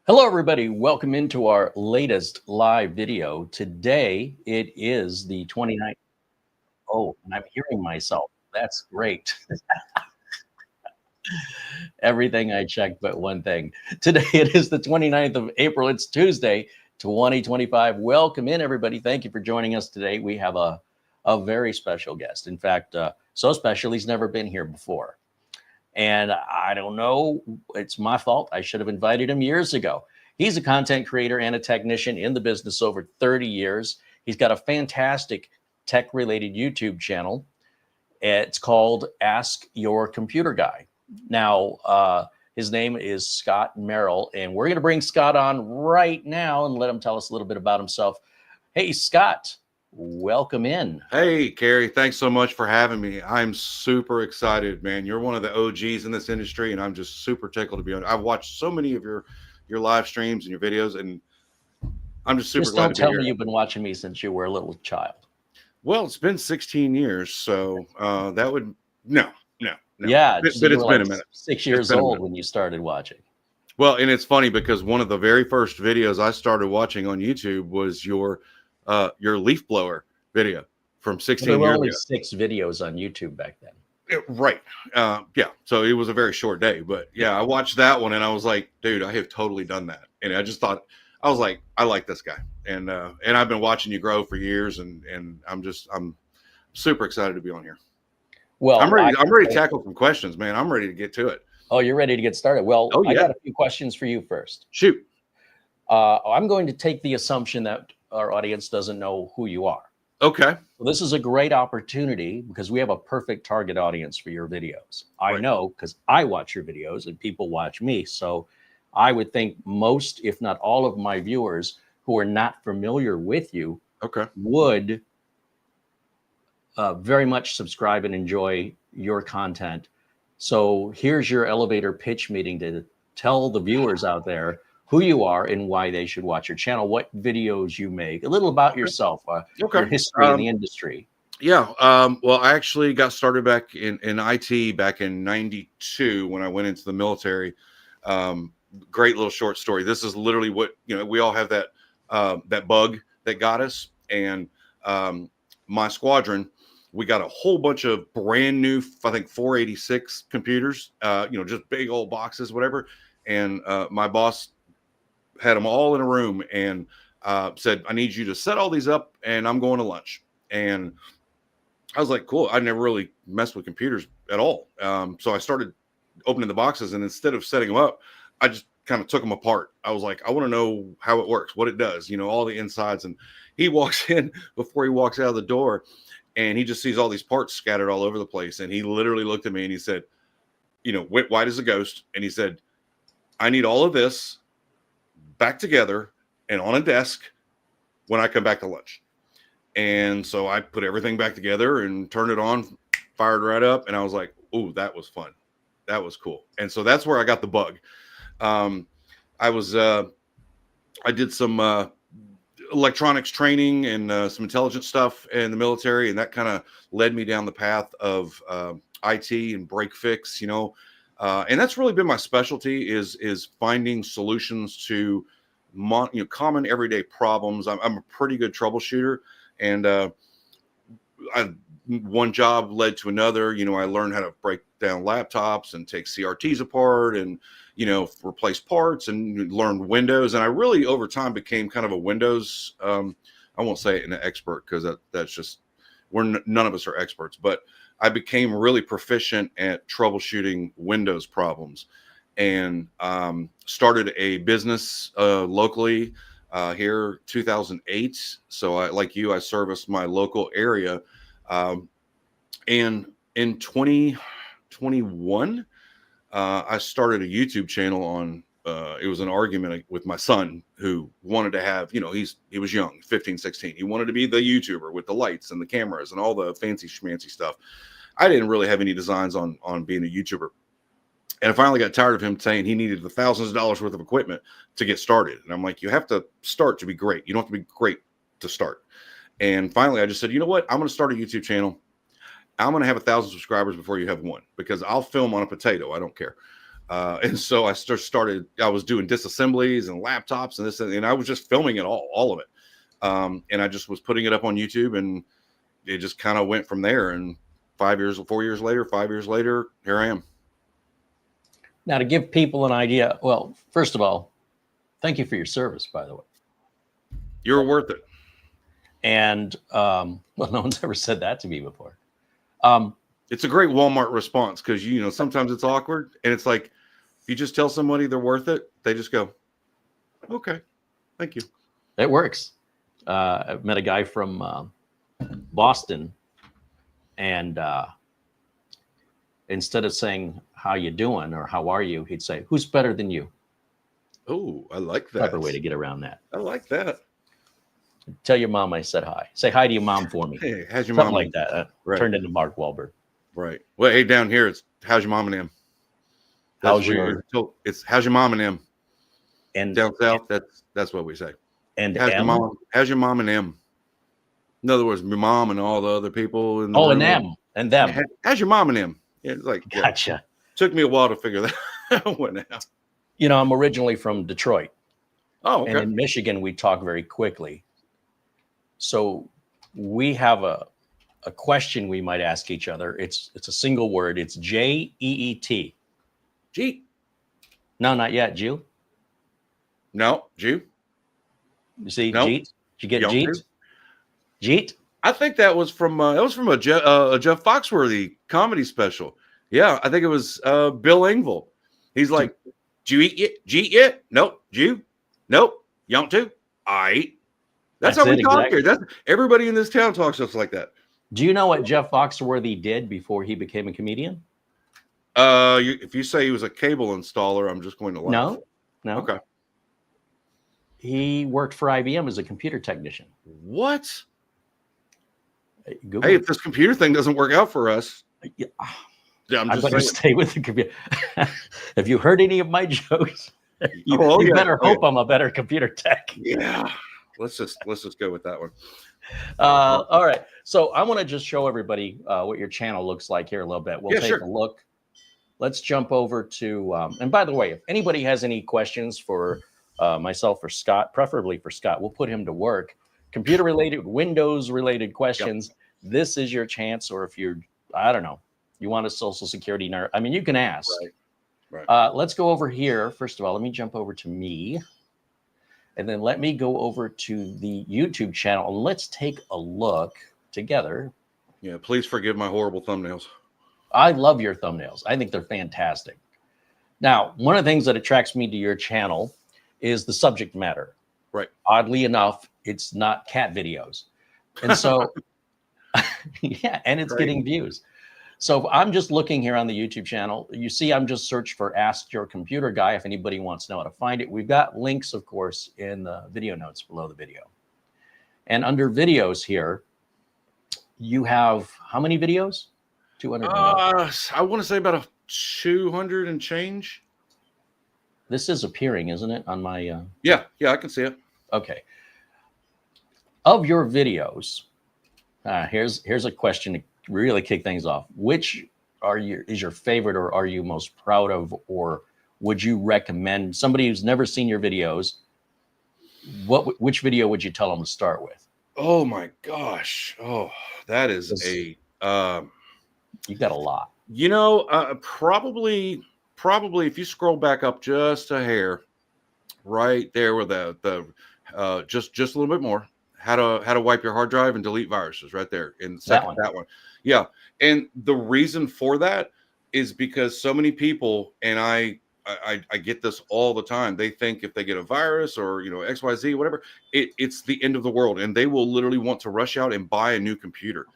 Hello, everybody. Welcome into our latest live video. Today, it is the 29th. Oh, and I'm hearing myself. That's great. Everything I checked but one thing. Today, it is the 29th of April. It's Tuesday, 2025. Welcome in, everybody. Thank you for joining us today. We have a very special guest. In fact, so special, he's never been here before. And I don't know, it's my fault. I should have invited him years ago. He's a content creator and a technician in the business over 30 years. He's got a fantastic tech-related YouTube channel. It's called Ask Your Computer Guy. Now, his name is Scott Merrill, and we're going to bring Scott on right now and let him tell us a little bit about himself. Hey, Scott. Welcome in. Hey, Carey, thanks so much for having me. I'm super excited, man. You're one of the OGs in this industry, and I'm just super tickled to be on. I've watched so many of your live streams and your videos, and I'm just super glad to be here. Just don't tell me you've been watching me since you were a little child. Well, it's been 16 years, so that would no. Yeah, but so it's been been a minute. 6 years old when you started watching. Well, and it's funny because one of the very first videos I started watching on YouTube was your leaf blower video from 16 years ago. There were only 6 videos on YouTube back then. Right. Yeah. So it was a very short day, but yeah, I watched that one and I was like, dude, I have totally done that. And I just thought, I was like, I like this guy. And I've been watching you grow for years and I'm super excited to be on here. Well, I'm ready to tackle some questions, man. I'm ready to get to it. Oh, you're ready to get started. Well, yeah. I got a few questions for you first. Shoot. I'm going to take the assumption that our audience doesn't know who you are. Okay. Well, this is a great opportunity because we have a perfect target audience for your videos. I know because I watch your videos and people watch me. So I would think most, if not all of my viewers who are not familiar with you would very much subscribe and enjoy your content. So here's your elevator pitch meeting to tell the viewers out there who you are and why they should watch your channel, what videos you make, a little about yourself, your history in the industry. Yeah. Well, I actually got started back in IT back in '92 when I went into the military. Great little short story. This is literally what, we all have that bug that got us. And my squadron, we got a whole bunch of brand new, I think 486 computers, just big old boxes, whatever. And my boss had them all in a room and said, I need you to set all these up and I'm going to lunch. And I was like, cool. I never really messed with computers at all. So I started opening the boxes, and instead of setting them up, I just kind of took them apart. I was like, I want to know how it works, what it does, all the insides. And he walks in before he walks out of the door, and he just sees all these parts scattered all over the place. And he literally looked at me and he said, white as a ghost. And he said, I need all of this back together and on a desk when I come back to lunch. And so I put everything back together and turned it on, fired right up. And I was like, oh, that was fun. That was cool. And so that's where I got the bug. I did some electronics training and some intelligence stuff in the military. And that kind of led me down the path of IT and break fix, and that's really been my specialty is finding solutions to common everyday problems. I'm a pretty good troubleshooter, and one job led to another. I learned how to break down laptops and take CRTs apart and replace parts and learn Windows. And I really over time became kind of a Windows. I won't say an expert because that's just none of us are experts, but I became really proficient at troubleshooting Windows problems, and started a business locally here 2008. So I service my local area. And in 2021, I started a YouTube channel on, it was an argument with my son who wanted to have, he was young, 15, 16. He wanted to be the YouTuber with the lights and the cameras and all the fancy schmancy stuff. I didn't really have any designs on being a YouTuber. And I finally got tired of him saying he needed the thousands of dollars worth of equipment to get started. And I'm like, you have to start to be great. You don't have to be great to start. And finally, I just said, you know what? I'm going to start a YouTube channel. I'm going to have 1,000 subscribers before you have one, because I'll film on a potato. I don't care. And so I started, I was doing disassemblies and laptops and this, and I was just filming it all of it. And I just was putting it up on YouTube, and it just kind of went from there. And 5 years later, here I am. Now, to give people an idea, well, first of all, thank you for your service, by the way. You're worth it. And well, no one's ever said that to me before. It's a great Walmart response, because you know sometimes it's awkward, and it's like if you just tell somebody they're worth it, they just go, "Okay, thank you." It works. I've met a guy from Boston, and instead of saying "How you doing?" or "How are you?" he'd say, "Who's better than you?" Oh, I like that. Clever way to get around that. I like that. Tell your mom I said hi. Say hi to your mom for me. Hey, how's your Something mom? like that. Right. Turned into Mark Wahlberg. Right. Well, hey, down here it's how's your mom and them. How's your? It's how's your mom and them. And down south, that's what we say. And how's your mom? How's your mom and them? In other words, your mom and all the other people in the room. And them. How's your mom and them? Yeah, it's like gotcha. Yeah. Took me a while to figure that one out. You know, I'm originally from Detroit. Oh, okay. And in Michigan, we talk very quickly. So we have a question we might ask each other. It's a single word. It's Jeet. Jeet. No, not yet. Jew. No, Jew. You see, nope. Jeet. Did you get Jeet? Jeet. I think that was from a Jeff Foxworthy comedy special. Yeah, I think it was Bill Engvall. He's like, "Do you eat yet? Jeet yet? Nope. Jew? Nope. You want to? I eat." That's how we talk here. That's everybody in this town talks just like that. Do you know what Jeff Foxworthy did before he became a comedian? If you say he was a cable installer, I'm just going to laugh. No. Okay. He worked for IBM as a computer technician. What? Google hey, if this computer thing doesn't work out for us, yeah, I'm just better stay with the computer. Have you heard any of my jokes? You better hope I'm a better computer tech. Yeah. Let's just go with that one. All right. So I want to just show everybody what your channel looks like here a little bit. We'll take a look. Let's jump over to, and by the way, if anybody has any questions for myself or Scott, preferably for Scott, we'll put him to work. Computer related, Windows related questions. Yep. This is your chance. Or if you're, I don't know, you want a social security nerd, I mean, you can ask. Right. Let's go over here. First of all, let me jump over to me. And then let me go over to the YouTube channel and let's take a look together. Yeah, please forgive my horrible thumbnails. I love your thumbnails. I think they're fantastic. Now, one of the things that attracts me to your channel is the subject matter. Right. Oddly enough, it's not cat videos. And so, yeah, and it's getting views. So I'm just looking here on the YouTube channel. You see, I'm just searched for Ask Your Computer Guy if anybody wants to know how to find it. We've got links, of course, in the video notes below the video. And under videos here, you have how many videos? 200. I want to say about 200 and change. This is appearing, isn't it, on my? Yeah, I can see it. Okay. Of your videos, here's a question to really kick things off. Which is your favorite, or are you most proud of, or would you recommend somebody who's never seen your videos? Which video would you tell them to start with? Oh my gosh! Oh, that is you got a lot. You know, probably if you scroll back up just a hair, right there with just a little bit more, how to wipe your hard drive and delete viruses, right there in the second that one. Yeah, and the reason for that is because so many people, and I get this all the time. They think if they get a virus or XYZ, whatever, it's the end of the world, and they will literally want to rush out and buy a new computer.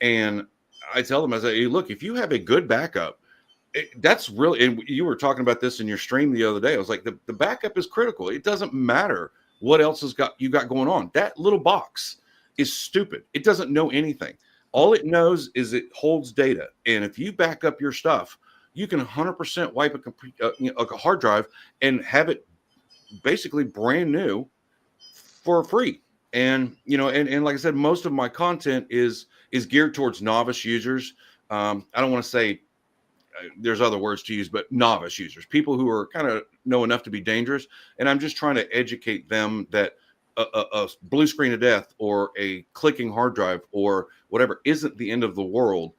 And I tell them, I say, hey, look, if you have a good backup, that's really, and you were talking about this in your stream the other day. I was like, the backup is critical. It doesn't matter what else you got going on. That little box is stupid. It doesn't know anything. All it knows is it holds data. And if you back up your stuff, you can 100% wipe a hard drive and have it basically brand new for free. And, and like I said, most of my content is geared towards novice users. I don't want to say there's other words to use, but novice users, people who are kind of know enough to be dangerous. And I'm just trying to educate them that a blue screen of death or a clicking hard drive or whatever isn't the end of the world.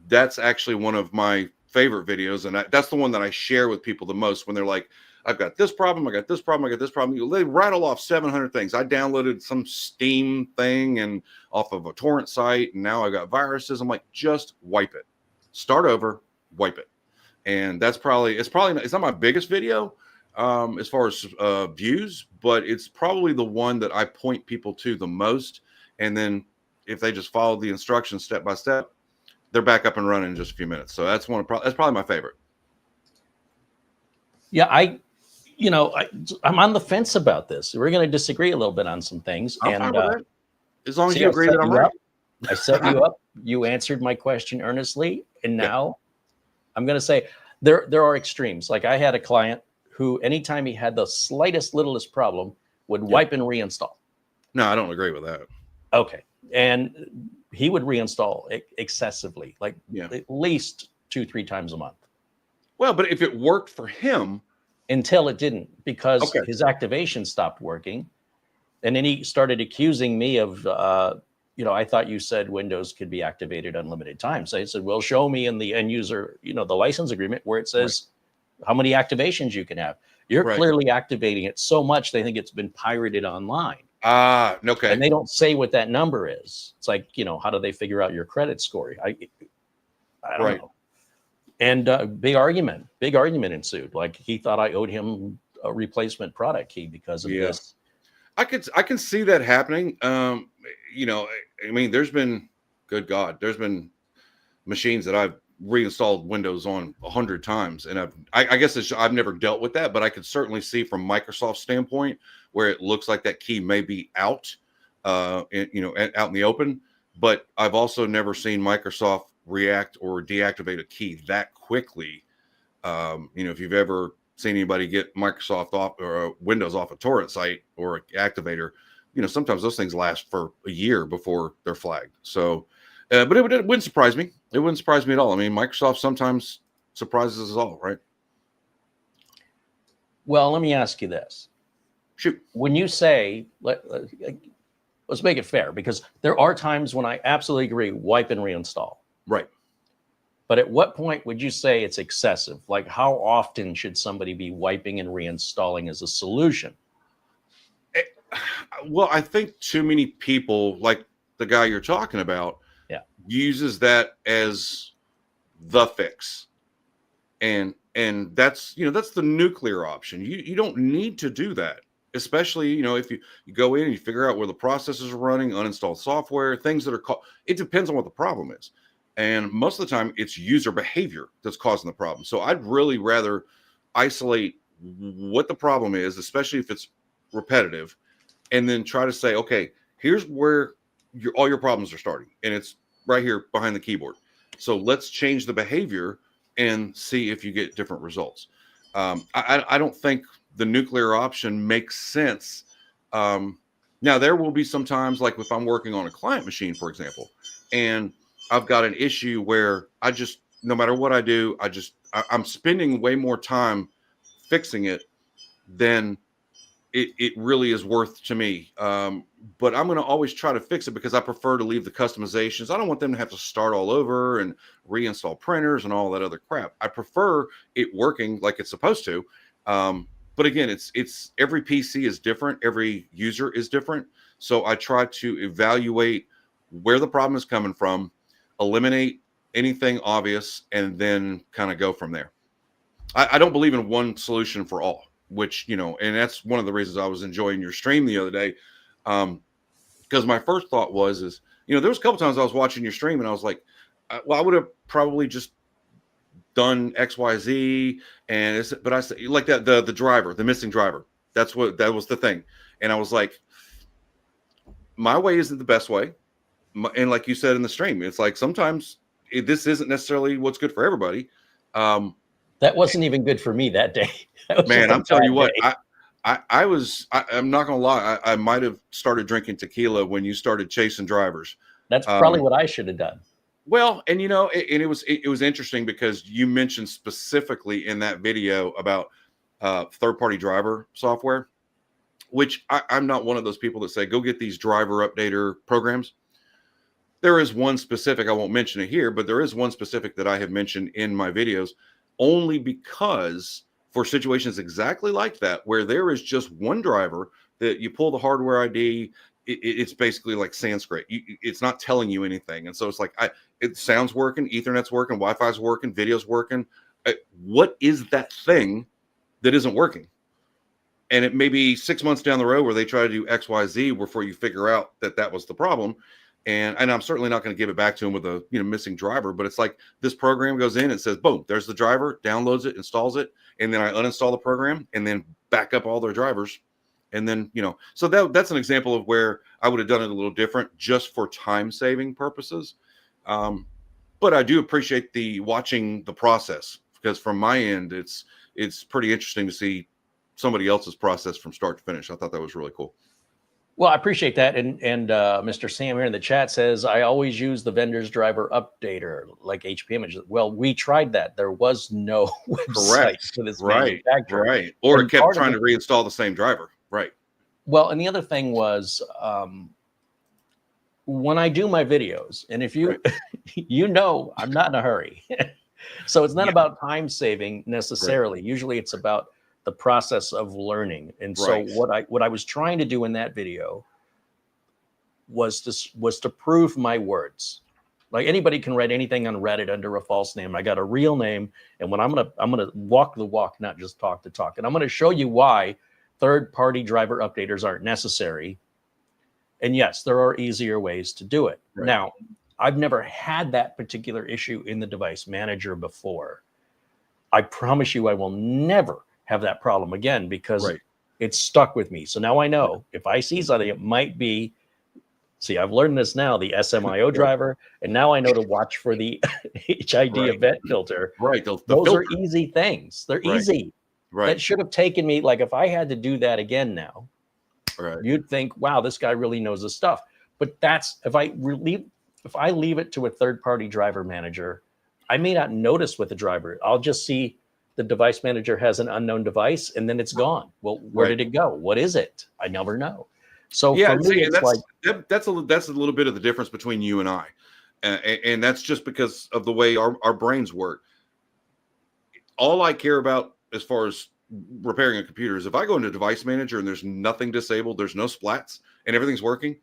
That's actually one of my favorite videos. And that's the one that I share with people the most when they're like, I've got this problem, I got this problem, I got this problem. They rattle off 700 things. I downloaded some Steam thing and off of a torrent site, and now I got viruses. I'm like, just wipe it. Start over, wipe it. And it's not my biggest video as far as views, but it's probably the one that I point people to the most. And then if they just follow the instructions step by step, they're back up and running in just a few minutes. So that's probably my favorite. Yeah, I'm on the fence about this. We're going to disagree a little bit on some things. I'm fine with that. As long as you agree that I'm right. I set you up. You answered my question earnestly. And now I'm going to say there are extremes. Like I had a client who anytime he had the slightest, littlest problem would wipe and reinstall. No, I don't agree with that. Okay. And he would reinstall excessively, like at least 2-3 times a month. Well, but if it worked for him. Until it didn't, because his activation stopped working. And then he started accusing me of, I thought you said Windows could be activated unlimited times. So I said, well, show me in the end user, the license agreement where it says how many activations you can have. You're clearly activating it so much they think it's been pirated online. Okay. And they don't say what that number is. It's like, how do they figure out your credit score? I don't know. And big argument ensued. Like he thought I owed him a replacement product key because of this. I can see that happening. I mean, there's been machines that I've reinstalled Windows on 100 times, and I guess I've never dealt with that, but I could certainly see from Microsoft's standpoint where it looks like that key may be out, out in the open. But I've also never seen Microsoft react or deactivate a key that quickly. If you've ever seen anybody get Microsoft off or Windows off a torrent site or an activator, sometimes those things last for a year before they're flagged. So, but it wouldn't surprise me. It wouldn't surprise me at all. I mean, Microsoft sometimes surprises us all, right? Well, let me ask you this. Shoot. When you say, let's make it fair, because there are times when I absolutely agree, wipe and reinstall. Right. But at what point would you say it's excessive? Like how often should somebody be wiping and reinstalling as a solution? Well, I think too many people, like the guy you're talking about, uses that as the fix. And that's the nuclear option. You don't need to do that. Especially, if you go in and you figure out where the processes are running, uninstalled software, things that are it depends on what the problem is. And most of the time it's user behavior that's causing the problem. So I'd really rather isolate what the problem is, especially if it's repetitive, and then try to say, okay, here's where all your problems are starting. And it's right here behind the keyboard. So let's change the behavior and see if you get different results. I don't think the nuclear option makes sense. Now there will be some times, like if I'm working on a client machine, for example, and I've got an issue where no matter what I do, I'm spending way more time fixing it than it really is worth to me. But I'm going to always try to fix it because I prefer to leave the customizations. I don't want them to have to start all over and reinstall printers and all that other crap. I prefer it working like it's supposed to. But again, it's every PC is different. Every user is different. So I try to evaluate where the problem is coming from, eliminate anything obvious, and then kind of go from there. I don't believe in one solution for all, which, and that's one of the reasons I was enjoying your stream the other day. Because my first thought was, there was a couple times I was watching your stream and I was like, well, I would have probably just done XYZ, but I said, like that, the driver, the missing driver, that was the thing. And I was like, my way isn't the best way. And like you said in the stream, it's like sometimes this isn't necessarily what's good for everybody. That wasn't even good for me that day. Man, I'm telling you what, I'm not gonna lie, I might have started drinking tequila when you started chasing drivers. That's probably what I should have done. Well, and and it was interesting because you mentioned specifically in that video about third-party driver software, which I'm not one of those people that say go get these driver updater programs. There is one specific, I won't mention it here, but there is one specific that I have mentioned in my videos only because for situations exactly like that, where there is just one driver that you pull the hardware ID, it's basically like Sanskrit. It's not telling you anything. And so it's like, it sounds working, Ethernet's working, Wi-Fi's working, video's working. What is that thing that isn't working? And it may be 6 months down the road where they try to do X, Y, Z before you figure out that that was the problem. And I'm certainly not going to give it back to them with a missing driver, but it's like this program goes in and says, boom, there's the driver, downloads it, installs it, and then I uninstall the program and then back up all their drivers. And then, so that's an example of where I would have done it a little different just for time saving purposes. But I do appreciate watching the process, because from my end, it's pretty interesting to see somebody else's process from start to finish. I thought that was really cool. Well, I appreciate that. And Mr. Sam here in the chat says, I always use the vendor's driver updater like HP Images. Well, we tried that. There was no website for this manufacturer. Right. Or it kept trying to reinstall the same driver. Right. Well, and the other thing was, when I do my videos, and if you, I'm not in a hurry. So it's not about time saving necessarily. Right. Usually it's about the process of learning. And so what I was trying to do in that video was to prove my words. Like anybody can write anything on Reddit under a false name. I got a real name, and when I'm gonna walk the walk, not just talk the talk. And I'm gonna show you why third-party driver updaters aren't necessary. And yes, there are easier ways to do it. Right. Now, I've never had that particular issue in the device manager before. I promise you I will never have that problem again, because it's stuck with me. So now I know if I see something, it might be, see, I've learned this now, the SMIO driver, and now I know to watch for the HID event filter. Right. Those are easy things. They're easy. Right. That should have taken me, like if I had to do that again now, you'd think, wow, this guy really knows his stuff. But that's, if I leave it to a third-party driver manager, I may not notice with the driver. I'll just see the device manager has an unknown device, and then it's gone. Well, where did it go? What is it? I never know. So for me, it's that's a little bit of the difference between you and I, and that's just because of the way our brains work. All I care about as far as repairing a computer is if I go into device manager and there's nothing disabled, there's no splats, and everything's working.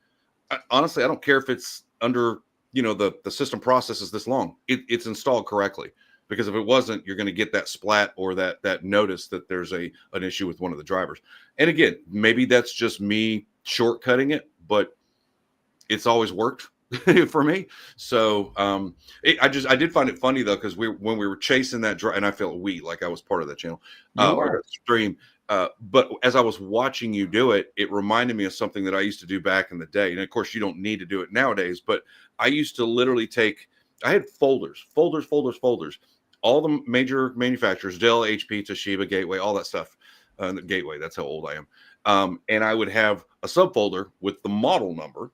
Honestly, I don't care if it's under the system process is this long. It's installed correctly. Because if it wasn't, you're going to get that splat or that notice that there's an issue with one of the drivers. And again, maybe that's just me shortcutting it, but it's always worked for me. So I did find it funny though, because when we were chasing that drive, and I felt like I was part of that channel or that stream. But as I was watching you do it, it reminded me of something that I used to do back in the day. And of course, you don't need to do it nowadays, but I used to literally I had folders. All the major manufacturers, Dell, HP, Toshiba, Gateway, all that stuff. Gateway, that's how old I am. And I would have a subfolder with the model number.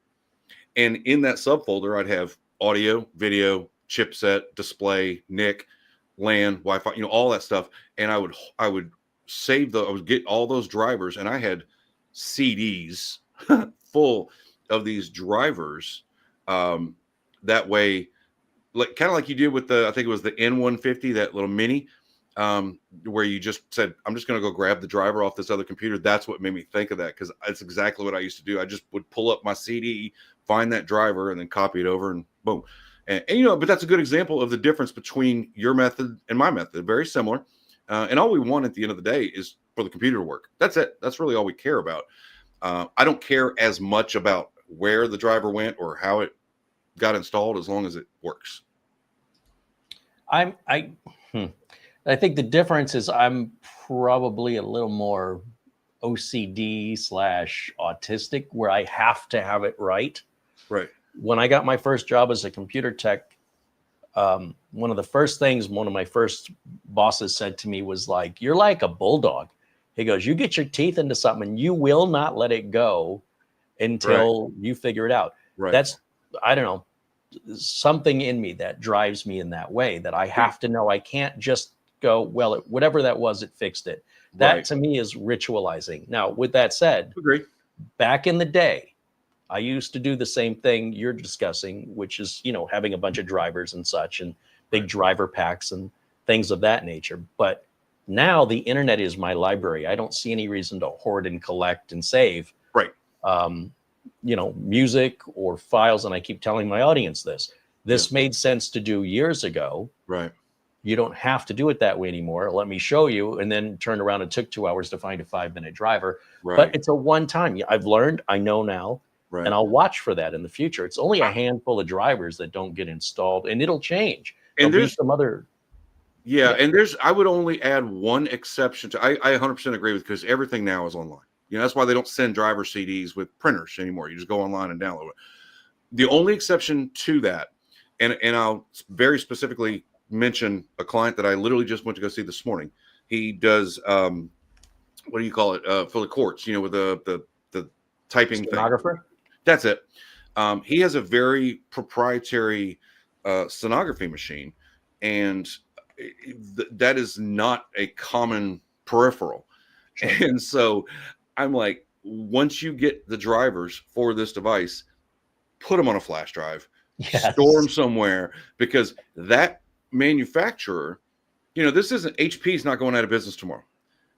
And in that subfolder, I'd have audio, video, chipset, display, NIC, LAN, Wi-Fi, all that stuff. And I would save I would get all those drivers, and I had CDs full of these drivers. That way, kind of like you did with I think it was the N150, that little mini, where you just said, I'm just going to go grab the driver off this other computer. That's what made me think of that, because that's exactly what I used to do. I just would pull up my CD, find that driver, and then copy it over, and boom. And but that's a good example of the difference between your method and my method. Very similar. And all we want at the end of the day is for the computer to work. That's it. That's really all we care about. I don't care as much about where the driver went or how it got installed, as long as it works. I think the difference is I'm probably a little more OCD / autistic, where I have to have it right. Right. When I got my first job as a computer tech, one of the first things one of my first bosses said to me was like, you're like a bulldog. He goes, you get your teeth into something and you will not let it go until you figure it out. Right. That's, I don't know, something in me that drives me in that way, that I have to know. I can't just go, well, whatever that was, it fixed it. That to me is ritualizing. Now, with that said, Agree. back in the day, I used to do the same thing you're discussing, which is, having a bunch of drivers and such, and big driver packs and things of that nature. But now the internet is my library. I don't see any reason to hoard and collect and save, Right. Music or files. And I keep telling my audience this made sense to do years ago. Right. You don't have to do it that way anymore. Let me show you. And then turn around. It took 2 hours to find a 5-minute driver, but it's a one time. I've learned, I know now, and I'll watch for that in the future. It's only a handful of drivers that don't get installed, and it'll change. And there's some other. Yeah. And I would only add one exception to, I 100% agree with, because everything now is online. That's why they don't send driver CDs with printers anymore. You just go online and download it. The only exception to that, and I'll very specifically mention a client that I literally just went to go see this morning. He does, what do you call it? For the courts, with the typing stenographer thing. That's it. He has a very proprietary stenography machine, and that is not a common peripheral. Sure. And so I'm like, once you get the drivers for this device, put them on a flash drive, store them somewhere, because that manufacturer, this isn't, HP's not going out of business tomorrow,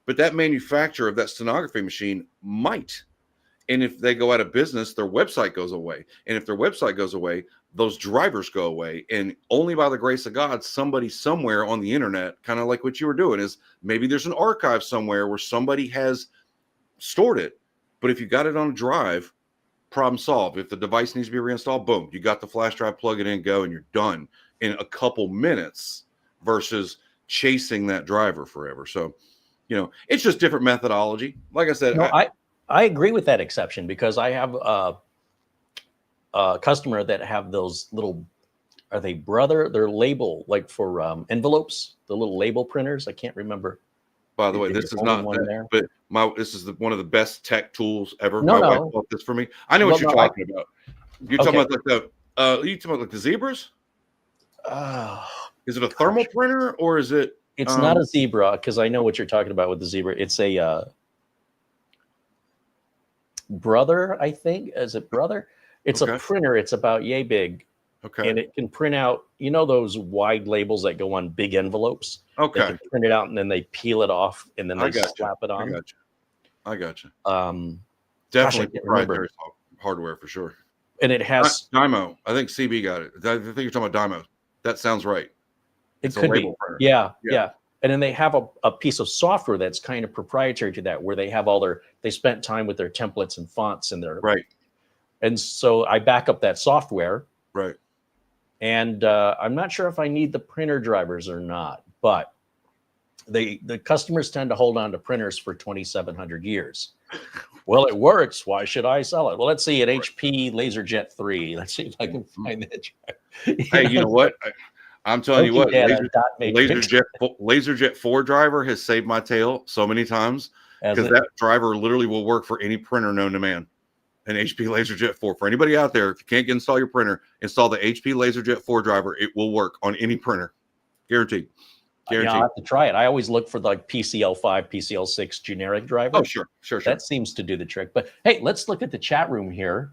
but that manufacturer of that stenography machine might. And if they go out of business, their website goes away. And if their website goes away, those drivers go away. And only by the grace of God, somebody somewhere on the internet, kind of like what you were doing, is maybe there's an archive somewhere where somebody has stored it. But if you got it on a drive, problem solved. If the device needs to be reinstalled, boom, you got the flash drive, plug it in, go, and you're done in a couple minutes versus chasing that driver forever. So, it's just different methodology. Like I said, I agree with that exception, because I have a customer that have those little, are they they're label, like for envelopes, the little label printers. I can't remember. By the way, this is not that, but this is one of the best tech tools ever. No, my wife bought this for me. I know what you're talking about. You're talking about the zebras? Is it a thermal printer, or is it? It's not a zebra, because I know what you're talking about with the zebra. It's a brother, I think. Is it brother? It's a printer. It's about yay big. Okay. And it can print out, those wide labels that go on big envelopes. Okay. They can print it out, and then they peel it off, and then they slap it on. I got you. Definitely proprietary hardware for sure. And it has Dymo. I think CB got it. I think you're talking about Dymo. That sounds right. It could be. Yeah. And then they have a piece of software that's kind of proprietary to that, where they have they spent time with their templates and fonts and their. Right. And so I back up that software. Right. And I'm not sure if I need the printer drivers or not, but the customers tend to hold on to printers for 2,700 years. Well, it works. Why should I sell it? Well, let's see, an HP LaserJet 3. Let's see if I can find that. Hey, you know what? I'm telling you what, LaserJet 4 driver has saved my tail so many times, because that driver literally will work for any printer known to man. An HP LaserJet 4. For anybody out there, if you can't install your printer, install the HP LaserJet 4 driver. It will work on any printer. Guaranteed. I'll have to try it. I always look for like PCL5, PCL6 generic drivers. Oh, sure. That seems to do the trick. But hey, let's look at the chat room here.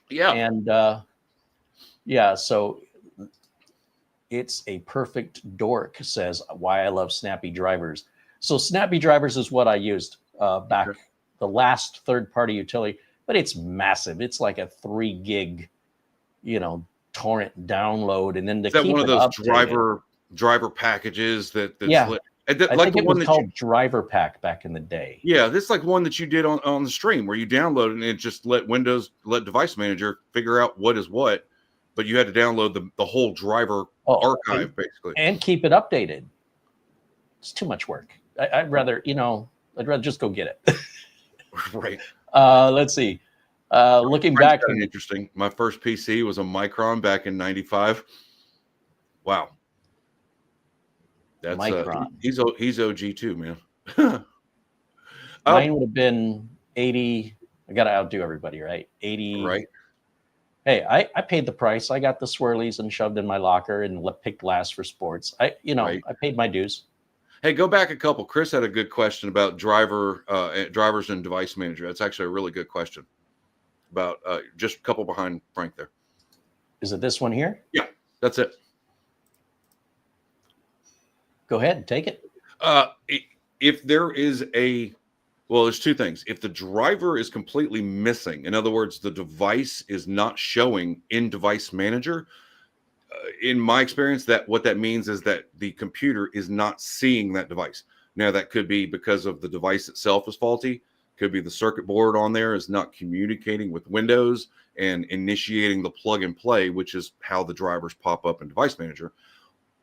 Yeah. And so it's a perfect dork says why I love snappy drivers. So snappy drivers is what I used back the last third-party utility, but it's massive. It's like a 3 gig, torrent download, and then to keep one of those updated, driver packages that I think it was called Driver Pack back in the day. Yeah, this is like one that you did on the stream, where you download and it just let Device Manager figure out what is what, but you had to download the whole driver archive basically and keep it updated. It's too much work. I'd rather just go get it. Right. Let's see. Looking back, interesting. My first PC was a Micron back in '95. Wow. That's Micron. He's OG too, man. Mine would have been 80. I got to outdo everybody, right? 80. Right. Hey, I paid the price. I got the swirlies and shoved in my locker and picked last for sports. I Right. paid my dues. Hey, go back a couple. Chris had a good question about drivers and device manager. That's actually a really good question about just a couple behind Frank there. Is it this one here? Yeah, that's it. Go ahead, take it. If there is there's two things. If the driver is completely missing, in other words, the device is not showing in device manager, in my experience, that what that means is that the computer is not seeing that device. Now, that could be because of the device itself is faulty. Could be the circuit board on there is not communicating with Windows and initiating the plug and play, which is how the drivers pop up in device manager.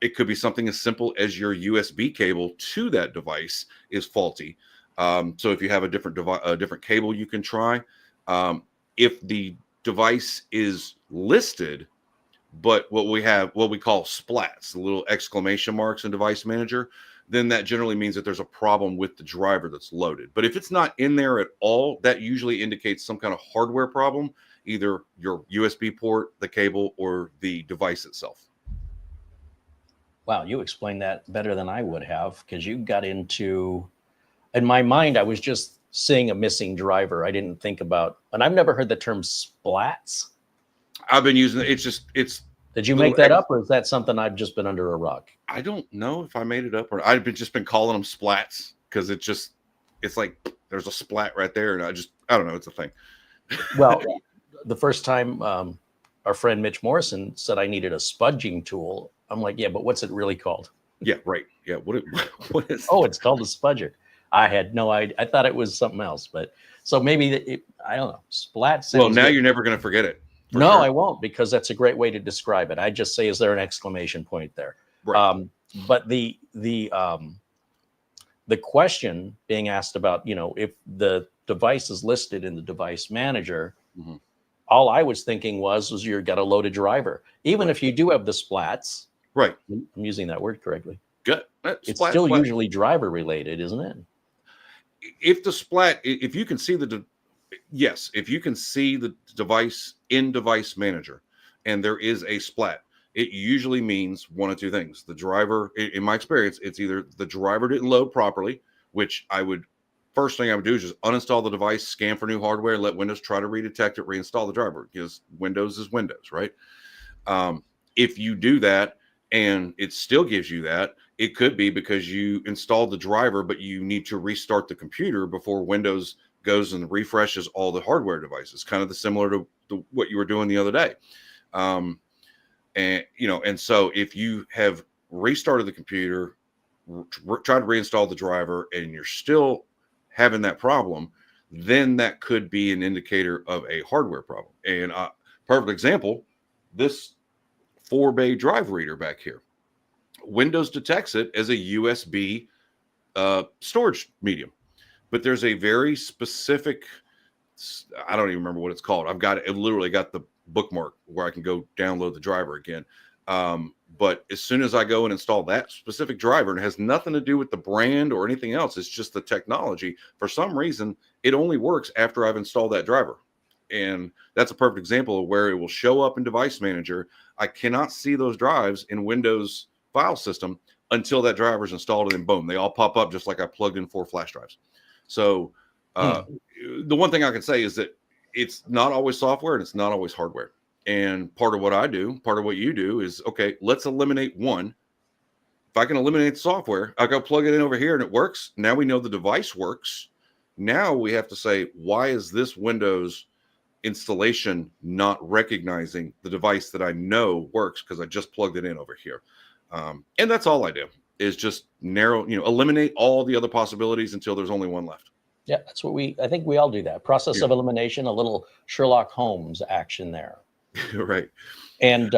It could be something as simple as your USB cable to that device is faulty. So if you have a different cable, you can try. If the device is listed, but what we call splats, the little exclamation marks in device manager, then that generally means that there's a problem with the driver that's loaded. But if it's not in there at all, that usually indicates some kind of hardware problem, either your USB port, the cable, or the device itself. Wow, you explained that better than I would have, because you got into, in my mind, I was just seeing a missing driver. I didn't think about, and I've never heard the term splats. I've been using it. It's. Did you make that up, or is that something I've just been under a rock? I don't know if I made it up, or I've just been calling them splats because it's like there's a splat right there, and I don't know. It's a thing. Well, the first time our friend Mitch Morrison said I needed a spudging tool, I'm like, yeah, but what's it really called? Yeah, right. Yeah, what is? Oh, it's called a spudger. I had no idea. I thought it was something else, but so maybe I don't know. Splat. Well, now you're never going to forget it. No, sure. I won't, because that's a great way to describe it. I just say, is there an exclamation point there? Right. But the question being asked about, if the device is listed in the device manager, mm-hmm. all I was thinking was you've got a loaded driver. Even if you do have the splats, right? I'm using that word correctly. Good. It's still usually driver related, isn't it? If the splat, if you can see yes, if you can see the device in device manager and there is a splat, it usually means one of two things. The driver, in my experience, it's either the driver didn't load properly, which first thing I would do is just uninstall the device, scan for new hardware, let Windows try to redetect it, reinstall the driver, because Windows is Windows, right? If you do that and it still gives you that, it could be because you installed the driver, but you need to restart the computer before Windows goes and refreshes all the hardware devices, kind of similar to what you were doing the other day. And so if you have restarted the computer, tried to reinstall the driver, and you're still having that problem, then that could be an indicator of a hardware problem. And perfect example, this 4-bay drive reader back here, Windows detects it as a USB storage medium. But there's a very specific, I don't even remember what it's called. I've literally got the bookmark where I can go download the driver again. But as soon as I go and install that specific driver, and it has nothing to do with the brand or anything else, it's just the technology. For some reason, it only works after I've installed that driver. And that's a perfect example of where it will show up in Device Manager. I cannot see those drives in Windows file system until that driver is installed, and then boom, they all pop up just like I plugged in 4 flash drives. So the one thing I can say is that it's not always software and it's not always hardware. And part of what I do, part of what you do is, okay, let's eliminate one. If I can eliminate the software, I go plug it in over here and it works. Now we know the device works. Now we have to say, why is this Windows installation not recognizing the device that I know works because I just plugged it in over here? And that's all I do, is just eliminate all the other possibilities until there's only one left. Yeah, that's what I think we all do that. Process of elimination, a little Sherlock Holmes action there. Right. And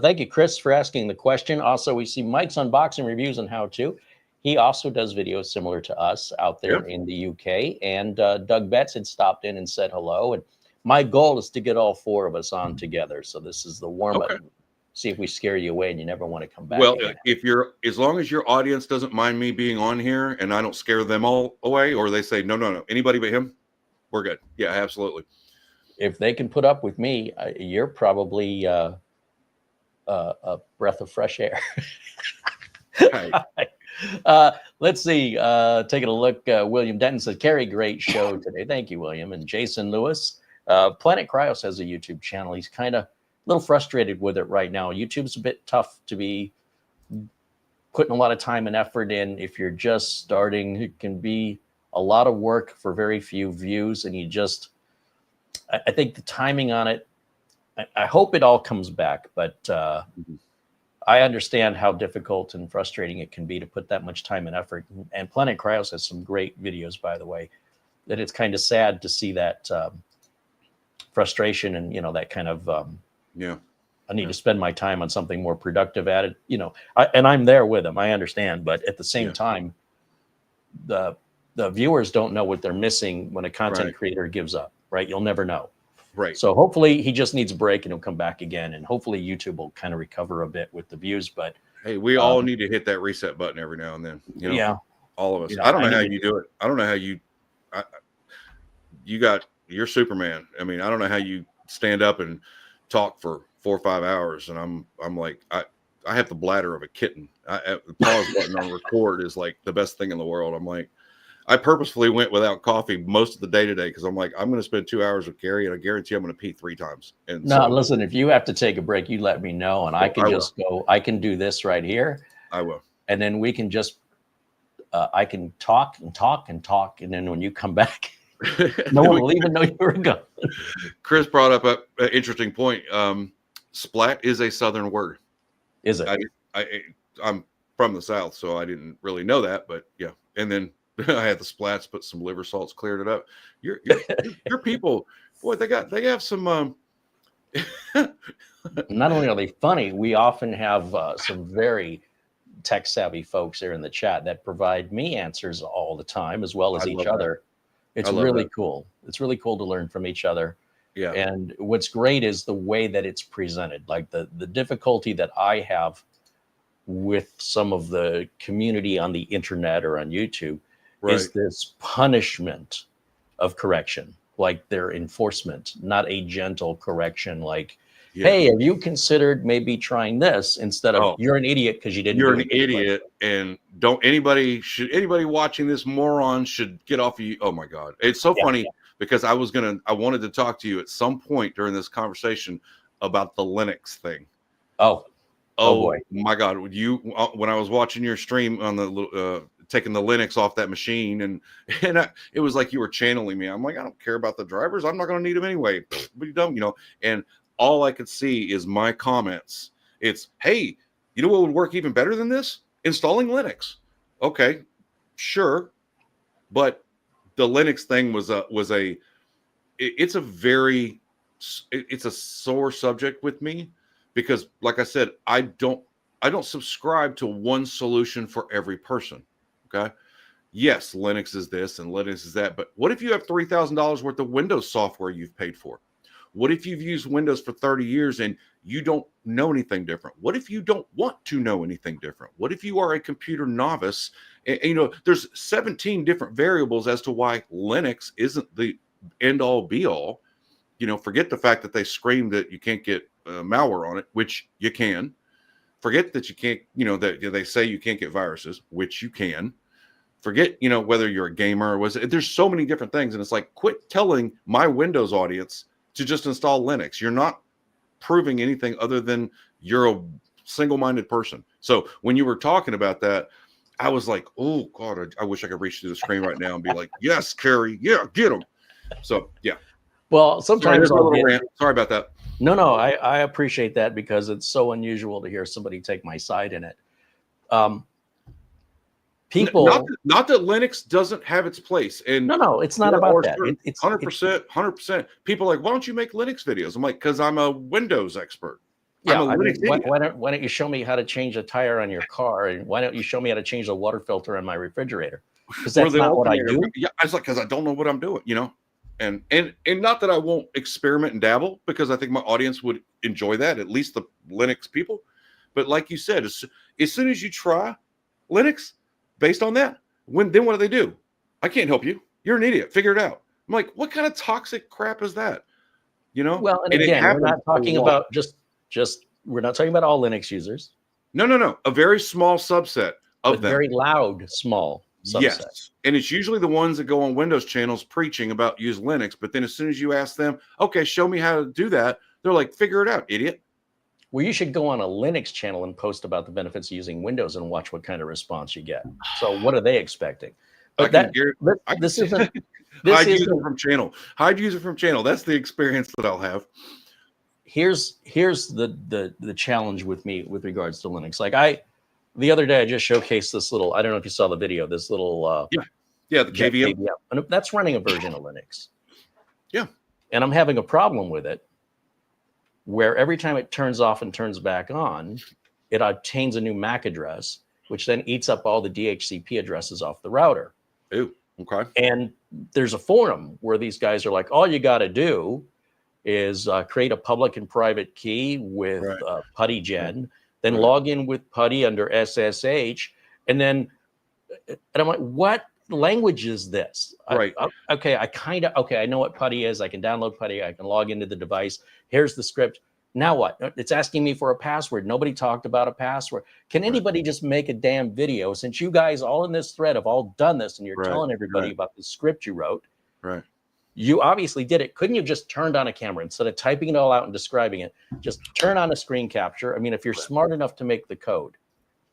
thank you, Chris, for asking the question. Also, we see Mike's unboxing reviews and how to. He also does videos similar to us out there in the UK. And Doug Betts had stopped in and said hello. And my goal is to get all 4 of us on together. So this is the warm-up. Okay. See if we scare you away and you never want to come back. Well, as long as your audience doesn't mind me being on here and I don't scare them all away, or they say, no, anybody but him, we're good. Yeah, absolutely. if they can put up with me, you're probably a breath of fresh air. Hey. Let's see. Taking a look. William Denton says, Carey, great show today. Thank you, William. And Jason Lewis. Planet Cryos has a YouTube channel. He's kind of a little frustrated with it right now. YouTube's a bit tough to be putting a lot of time and effort in. If you're just starting, it can be a lot of work for very few views. And I think the timing on it, I hope it all comes back, but I understand how difficult and frustrating it can be to put that much time and effort. And Planet Cryos has some great videos, by the way, that it's kind of sad to see that frustration and, that kind of, I need to spend my time on something more productive at it, and I'm there with them. I understand. But at the same time, the viewers don't know what they're missing when a content creator gives up, right? You'll never know. Right. So hopefully he just needs a break and he'll come back again. And hopefully YouTube will kind of recover a bit with the views. But hey, we all need to hit that reset button every now and then. All of us. I don't know how you do it. I don't know how you're Superman. I mean, I don't know how you stand up and talk for 4 or 5 hours. And I'm like, I have the bladder of a kitten. The pause button on record is like the best thing in the world. I'm like, I purposefully went without coffee most of the day today because I'm like, I'm going to spend 2 hours with Carey, and I guarantee I'm going to pee 3 times. And listen, if you have to take a break, you let me know, and I can go. I can do this right here. I will, and then we can just. I can talk and talk and talk, and then when you come back, no one will even know you were gone. Chris brought up an interesting point. Splat is a Southern word. Is it? I'm from the South, so I didn't really know that, but yeah, and then. I had the splats, put some liver salts, cleared it up. Your people, boy, they have some. Not only are they funny, we often have some very tech savvy folks here in the chat that provide me answers all the time, as well as each other. It's really cool. It's really cool to learn from each other. Yeah. And what's great is the way that it's presented. Like the difficulty that I have with some of the community on the internet or on YouTube. Is this punishment of correction, like their enforcement, not a gentle correction, like, hey, have you considered maybe trying this instead of you're an idiot because you didn't. You're an idiot, and anybody watching this moron should get off of you. Oh my God. It's so funny because I wanted to talk to you at some point during this conversation about the Linux thing. Oh boy. My God. When I was watching your stream on the taking the Linux off that machine, and it was like you were channeling me. I'm like, I don't care about the drivers. I'm not going to need them anyway. But you don't, and all I could see is my comments. It's, hey, you know what would work even better than this? Installing Linux. Okay, sure. But the Linux thing it's a sore subject with me because, like I said, I don't subscribe to one solution for every person. Okay. Yes, Linux is this and Linux is that. But what if you have $3,000 worth of Windows software you've paid for? What if you've used Windows for 30 years and you don't know anything different? What if you don't want to know anything different? What if you are a computer novice? And there's 17 different variables as to why Linux isn't the end all be all. Forget the fact that they scream that you can't get malware on it, which you can. Forget that you can't, that they say you can't get viruses, which you can. Forget, whether you're a gamer or there's so many different things. And it's like, quit telling my Windows audience to just install Linux. You're not proving anything other than you're a single-minded person. So when you were talking about that, I was like, oh God, I wish I could reach through the screen right now and be like, yes, Carey, yeah, get him. So yeah. Well, sometimes sorry about that. No, I appreciate that because it's so unusual to hear somebody take my side in it. People, not that Linux doesn't have its place, and no, it's not about that. It's 100%. People are like, why don't you make Linux videos? I'm like, because I'm a Windows expert. Yeah, why don't you show me how to change a tire on your car, and why don't you show me how to change the water filter on my refrigerator? Because that's not what I do. Yeah, it's like because I don't know what I'm doing, And not that I won't experiment and dabble, because I think my audience would enjoy that, at least the Linux people. But like you said, as soon as you try Linux based on that, then what do? I can't help you. You're an idiot. Figure it out. I'm like, what kind of toxic crap is that? you know, Well, and and it again, we're happens not a talking lot. about just we're not talking about all Linux users, No. A very small subset but of them. very loud, small subset. Yes. And it's usually the ones that go on Windows channels preaching about use Linux. But then as soon as you ask them, okay, show me how to do that, they're like, figure it out, idiot. Well, you should go on a Linux channel and post about the benefits of using Windows and watch what kind of response you get. So what are they expecting? But this isn't hide user from channel. Hide user from channel. That's the experience that I'll have. Here's the challenge with me with regards to Linux. Like the other day I just showcased this little, I don't know if you saw the video, this little the KVM. And that's running a version of Linux. Yeah. And I'm having a problem with it where every time it turns off and turns back on, it obtains a new MAC address, which then eats up all the DHCP addresses off the router. Ooh, okay. And there's a forum where these guys are like, all you got to do is create a public and private key with PuTTyGen, then log in with PuTTy under SSH, and I'm like, what language is this? Right. I know what PuTTy is. I can download PuTTy. I can log into the device. Here's the script. Now what? It's asking me for a password. Nobody talked about a password. Can anybody just make a damn video? Since you guys all in this thread have all done this and you're telling everybody about the script you wrote. Right. You obviously did it. Couldn't you just turned on a camera instead of typing it all out and describing it? Just turn on a screen capture. I mean, if you're smart enough to make the code,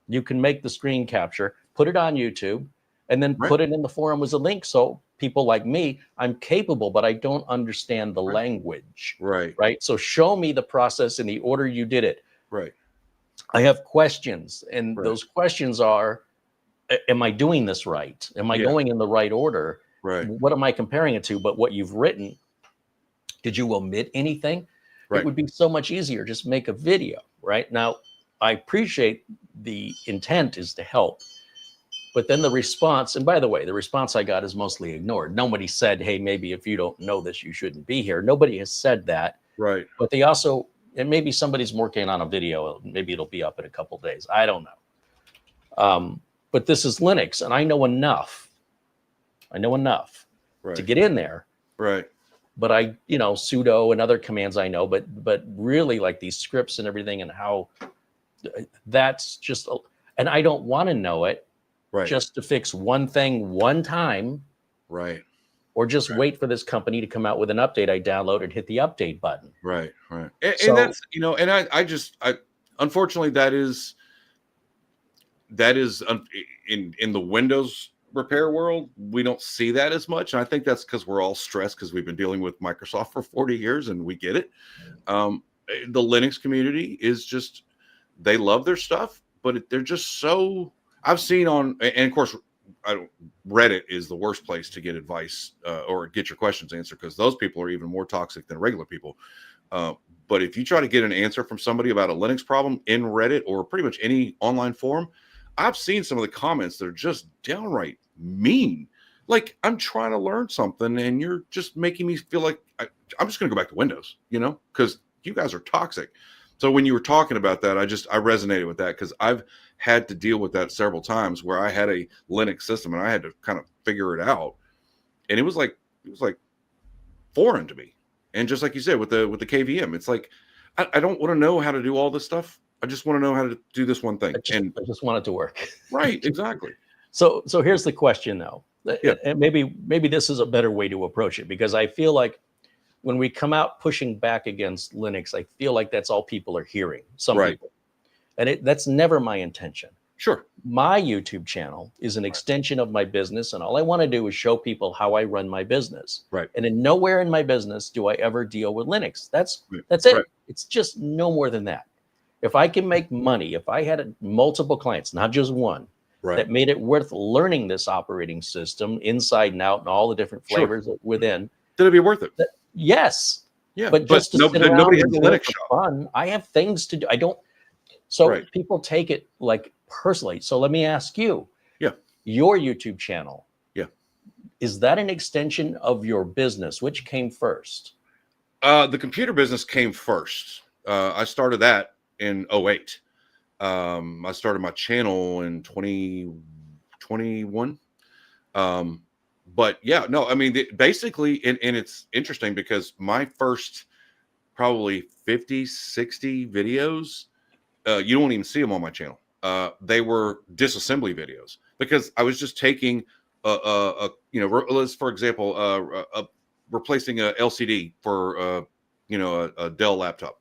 you can make the screen capture, put it on YouTube, and then put it in the forum as a link. So people like me, I'm capable, but I don't understand the language. Right. So show me the process in the order you did it. Right. I have questions, and those questions are, am I doing this right? Am I going in the right order? Right. What am I comparing it to? But what you've written, did you omit anything? It would be so much easier. Just make a video. Right. Now, I appreciate the intent is to help. But then the response, and by the way, the response I got is mostly ignored. Nobody said, hey, maybe if you don't know this, you shouldn't be here. Nobody has said that. Right. But they also, and maybe somebody's working on a video. Maybe it'll be up in a couple of days. I don't know. But this is Linux, and I know enough. To get in there. Right. But I, sudo and other commands I know, but really like these scripts and everything and how that's just, and I don't want to know it just to fix one thing one time. Right. Or just wait for this company to come out with an update. I download and hit the update button. Right. And that's, and I unfortunately that is in the Windows repair world, we don't see that as much. And I think that's because we're all stressed because we've been dealing with Microsoft for 40 years and we get it. The Linux community is just, they love their stuff, but they're just so, I've seen on, and of course, Reddit is the worst place to get advice or get your questions answered because those people are even more toxic than regular people. But if you try to get an answer from somebody about a Linux problem in Reddit or pretty much any online forum, I've seen some of the comments that are just downright mean. Like, I'm trying to learn something and you're just making me feel like I'm just going to go back to Windows, because you guys are toxic. So when you were talking about that, I resonated with that because I've had to deal with that several times where I had a Linux system and I had to kind of figure it out. And it was like foreign to me. And just like you said, with the KVM, it's like, I don't want to know how to do all this stuff. I just want to know how to do this one thing. I just want it to work. Right. Exactly. So here's the question though. Yeah. And maybe this is a better way to approach it, because I feel like when we come out pushing back against Linux, I feel like that's all people are hearing. Some people. And that's never my intention. Sure. My YouTube channel is an extension of my business, and all I want to do is show people how I run my business. Right. And in nowhere in my business do I ever deal with Linux. That's it. Right. It's just no more than that. If I can make money, if I had multiple clients, not just one, that made it worth learning this operating system inside and out and all the different flavors within, then it'd be worth it. Yes. Yeah. But just to sit around nobody has and a do Linux it for shop. fun, I have things to do. I don't. So people take it like personally. So let me ask you. Yeah. Your YouTube channel. Yeah. Is that an extension of your business? Which came first? The computer business came first. I started that in 2008. I started my channel in 2021. But yeah, no, I mean, basically, and it's interesting because my first probably 50, 60 videos. You don't even see them on my channel. They were disassembly videos because I was just taking let's, for example, replacing a LCD for a Dell laptop,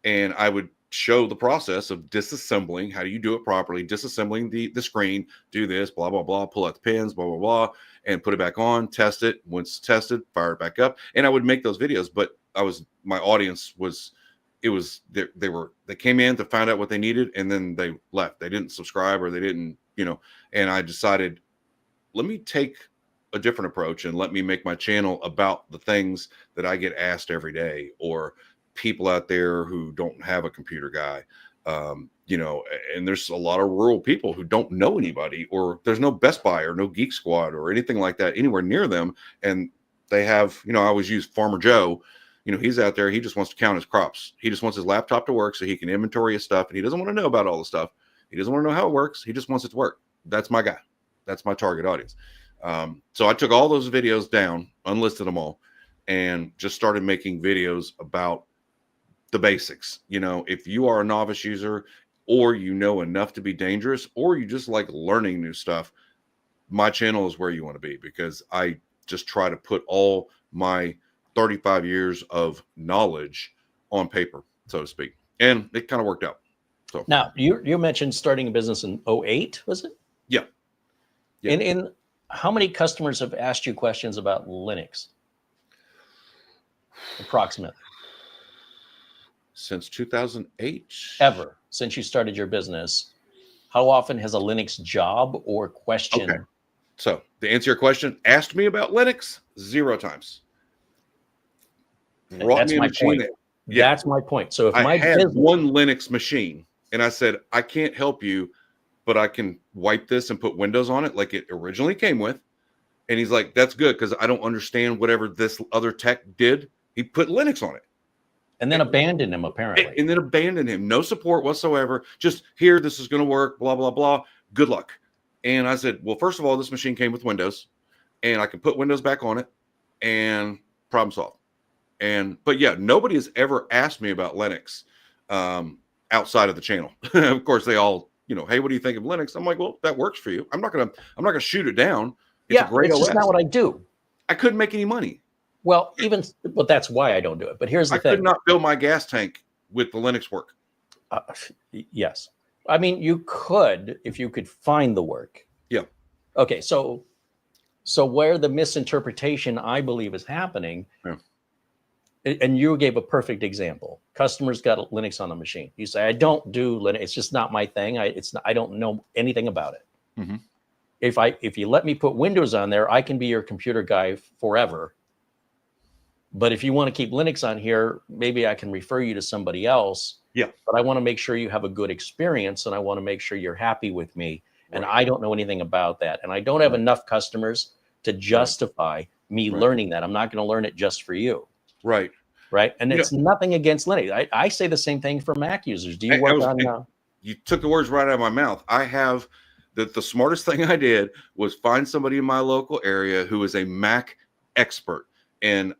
and I would show the process of disassembling. How do you do it properly? Disassembling the screen, do this, blah, blah, blah, pull out the pins, blah, blah, blah, and put it back on, test it. Once tested, fire it back up. And I would make those videos, but my audience was, they came in to find out what they needed, and then they left. They didn't subscribe, or they didn't, and I decided, let me take a different approach and let me make my channel about the things that I get asked every day, or people out there who don't have a computer guy, and there's a lot of rural people who don't know anybody, or there's no Best Buy or no Geek Squad or anything like that anywhere near them. And they have, I always use Farmer Joe. He's out there. He just wants to count his crops. He just wants his laptop to work so he can inventory his stuff. And he doesn't want to know about all the stuff. He doesn't want to know how it works. He just wants it to work. That's my guy. That's my target audience. So I took all those videos down, unlisted them all, and just started making videos about the basics. If you are a novice user, or enough to be dangerous, or you just like learning new stuff, my channel is where you want to be, because I just try to put all my 35 years of knowledge on paper, so to speak. And it kind of worked out. So now you mentioned starting a business in 2008, was it? Yeah. And how many customers have asked you questions about Linux? Approximately. Since 2008. Ever since you started your business, how often has a Linux job or question? Okay. So to answer your question, asked me about Linux 0 times. That's my point. That's my point. So if I had one Linux machine and I said, I can't help you, but I can wipe this and put Windows on it like it originally came with. And he's like, that's good, because I don't understand whatever this other tech did. He put Linux on it. And then abandoned him, apparently. And then abandoned him. No support whatsoever. Just, here, this is going to work, blah, blah, blah. Good luck. And I said, well, first of all, this machine came with Windows, and I can put Windows back on it, and problem solved. But yeah, nobody has ever asked me about Linux outside of the channel. Of course, they all, hey, what do you think of Linux? I'm like, well, that works for you. I'm not gonna shoot it down. It's a great OS. It's just not what I do. I couldn't make any money. Well, that's why I don't do it. But here's the thing. I could not fill my gas tank with the Linux work. Yes. I mean, you could, if you could find the work. Yeah. Okay. So where the misinterpretation, I believe, is happening, and you gave a perfect example. Customers got Linux on the machine. You say, I don't do Linux. It's just not my thing. I don't know anything about it. Mm-hmm. If you let me put Windows on there, I can be your computer guy forever. But if you want to keep Linux on here, maybe I can refer you to somebody else. Yeah. But I want to make sure you have a good experience, and I want to make sure you're happy with me. And I don't know anything about that. And I don't have enough customers to justify me learning that. I'm not going to learn it just for you. Right. Right. And it's nothing against Linux. I say the same thing for Mac users. Do you work on? You took the words right out of my mouth. I have the smartest thing I did was find somebody in my local area who is a Mac expert. And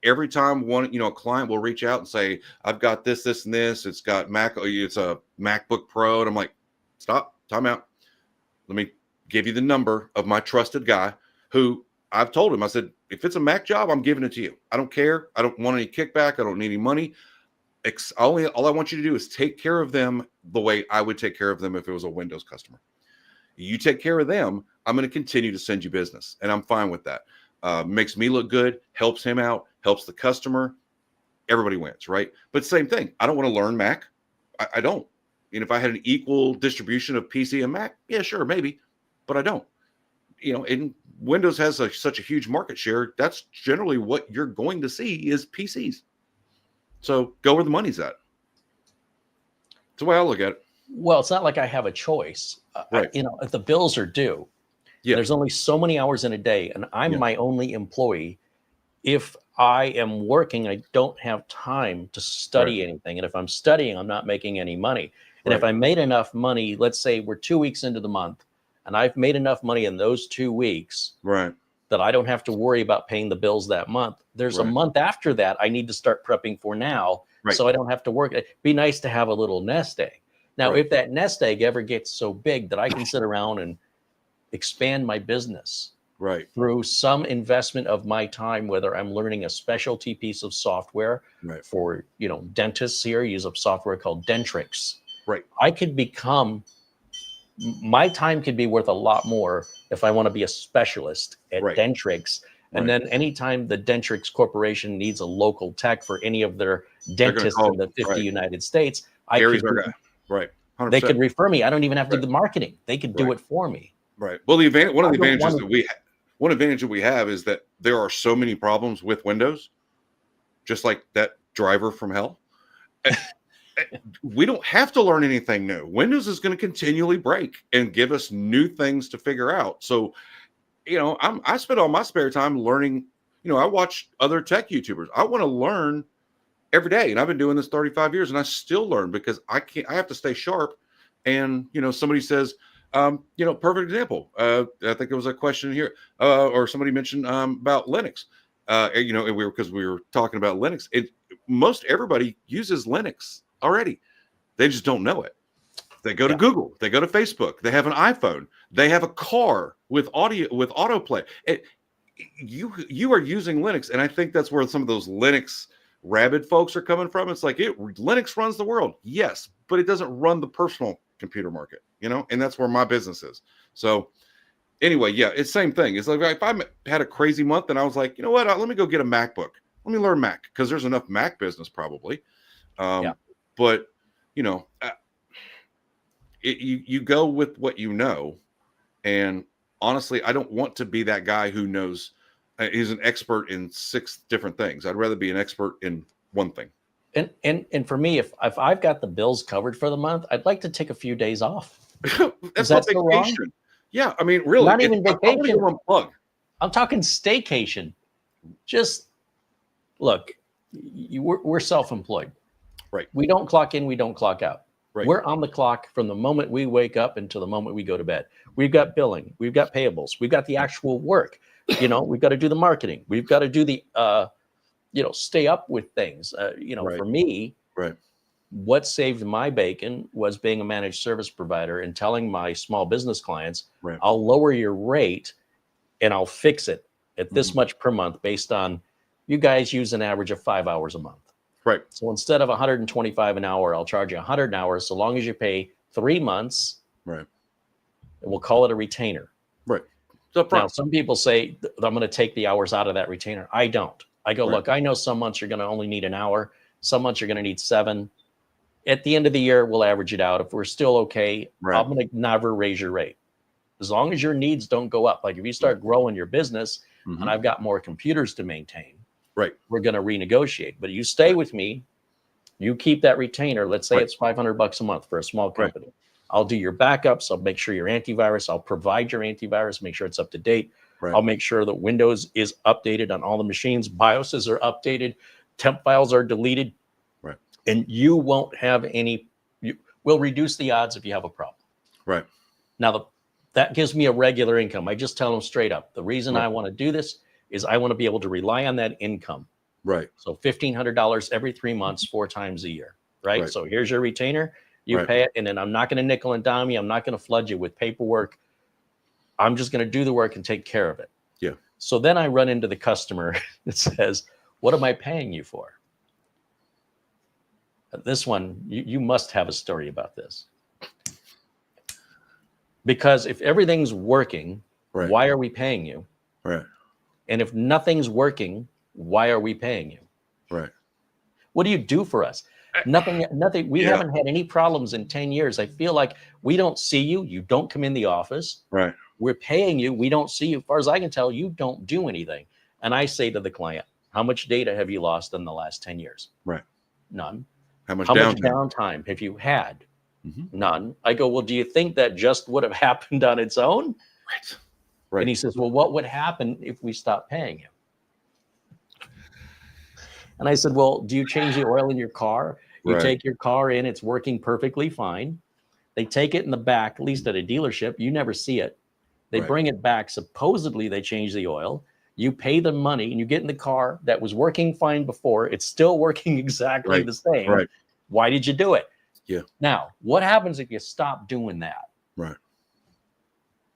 every time a client will reach out and say, I've got this, this, and this, it's got Mac, it's a MacBook Pro. And I'm like, stop, time out. Let me give you the number of my trusted guy who I've told him, I said, if it's a Mac job, I'm giving it to you. I don't care. I don't want any kickback. I don't need any money. All I want you to do is take care of them the way I would take care of them if it was a Windows customer. You take care of them, I'm going to continue to send you business. And I'm fine with that. Makes me look good, helps him out, helps the customer. Everybody wins, right? But same thing. I don't want to learn Mac. I don't. And if I had an equal distribution of PC and Mac, yeah, sure, maybe. But I don't. And Windows has such a huge market share. That's generally what you're going to see is PCs. So go where the money's at. That's the way I look at it. Well, it's not like I have a choice. Right. If the bills are due, there's only so many hours in a day, and I'm my only employee. If I am working, I don't have time to study anything. And if I'm studying, I'm not making any money. And if I made enough money, let's say we're 2 weeks into the month, and I've made enough money in those 2 weeks. Right. that I don't have to worry about paying the bills that month. There's a Right. month after that I need to start prepping for now, Right. so I don't have to work. It'd be nice to have a little nest egg. Now, Right. if that nest egg ever gets so big that I can sit around and expand my business Right. through some investment of my time, whether I'm learning a specialty piece of software Right. for, dentists here use a software called Dentrix. Right. I could become, my time could be worth a lot more if I want to be a specialist at Right. Dentrix. And Right. then anytime the Dentrix Corporation needs a local tech for any of their They're gonna dentists call- in the 50 right. United States, Carey's our guy. Right. 100%. they could refer me. I don't even have to Right. do the marketing. They could do Right. it for me. Right. Well, one of the I don't advantages wanna- that one advantage that we have is that there are so many problems with Windows, just like that driver from hell. We don't have to learn anything new. Windows is going to continually break and give us new things to figure out. So, I spend all my spare time learning. I watch other tech YouTubers. I want to learn every day, and I've been doing this 35 years, and I still learn because I have to stay sharp. And somebody says, perfect example. I think there was a question here, or somebody mentioned about Linux. And we were talking about Linux. Most everybody uses Linux already. They just don't know it. They go to Google. They go to Facebook. They have an iPhone. They have a car with autoplay. You are using Linux, and I think that's where some of those Linux rabid folks are coming from. It's like Linux runs the world, yes, but it doesn't run the personal computer market, and that's where my business is. So anyway, yeah, it's same thing. It's like if I had a crazy month and I was like, you know what, let me go get a MacBook. Let me learn Mac because there's enough Mac business probably. But you go with what you know, and honestly, I don't want to be that guy who knows. He's an expert in 6 different things. I'd rather be an expert in one thing. And for me, if I've got the bills covered for the month, I'd like to take a few days off. That's that a so wrong? vacation. Yeah, I mean, really, Not even vacation. Unplug. I'm talking staycation. Just look, we're self-employed. Right. We don't clock in, we don't clock out. Right. We're on the clock from the moment we wake up until the moment we go to bed. We've got billing, we've got payables, we've got the actual work. We've got to do the marketing. We've got to do the, stay up with things. Right. For me, right. What saved my bacon was being a managed service provider and telling my small business clients, right. I'll lower your rate and I'll fix it at this much per month based on you guys use an average of 5 hours a month. Right. So instead of 125 an hour, I'll charge you 100 an hour so long as you pay 3 months. Right. And we'll call it a retainer. Right. Now, some people say I'm going to take the hours out of that retainer. I don't. I go, look, I know some months you're going to only need an hour. Some months you're going to need 7. At the end of the year, we'll average it out. If we're still okay, I'm going to never raise your rate. As long as your needs don't go up. Like if you start growing your business and I've got more computers to maintain, we're going to renegotiate. But you stay with me, you keep that retainer. Let's say it's $500 a month for a small company. I'll do your backups. I'll make sure your antivirus. I'll provide your antivirus, make sure it's up to date. I'll make sure that Windows is updated on all the machines. BIOSes are updated. Temp files are deleted. And you won't have we'll reduce the odds if you have a problem. Right. Now, that gives me a regular income. I just tell them straight up. The reason I want to do this is I want to be able to rely on that income. Right. So $1,500 every 3 months, 4 times a year. Right. So here's your retainer. You pay it. And then I'm not going to nickel and dime you. I'm not going to flood you with paperwork. I'm just going to do the work and take care of it. Yeah. So then I run into the customer that says, what am I paying you for? This one, you must have a story about this. Because if everything's working, why are we paying you? Right. And if nothing's working, why are we paying you? Right. What do you do for us? Nothing. We haven't had any problems in 10 years. I feel like we don't see you. You don't come in the office. Right. We're paying you. We don't see you. As far as I can tell, you don't do anything. And I say to the client, how much data have you lost in the last 10 years? Right. None. How much downtime have you had? None. I go, well, do you think that just would have happened on its own? Right. And he says, well, what would happen if we stopped paying you? And I said, well, do you change the oil in your car? You take your car in, it's working perfectly fine. They take it in the back, at least at a dealership. You never see it. They Right. bring it back. Supposedly they change the oil. You pay them money and you get in the car that was working fine before. It's still working exactly Right. the same. Right. Why did you do it? Yeah. Now, what happens if you stop doing that? Right.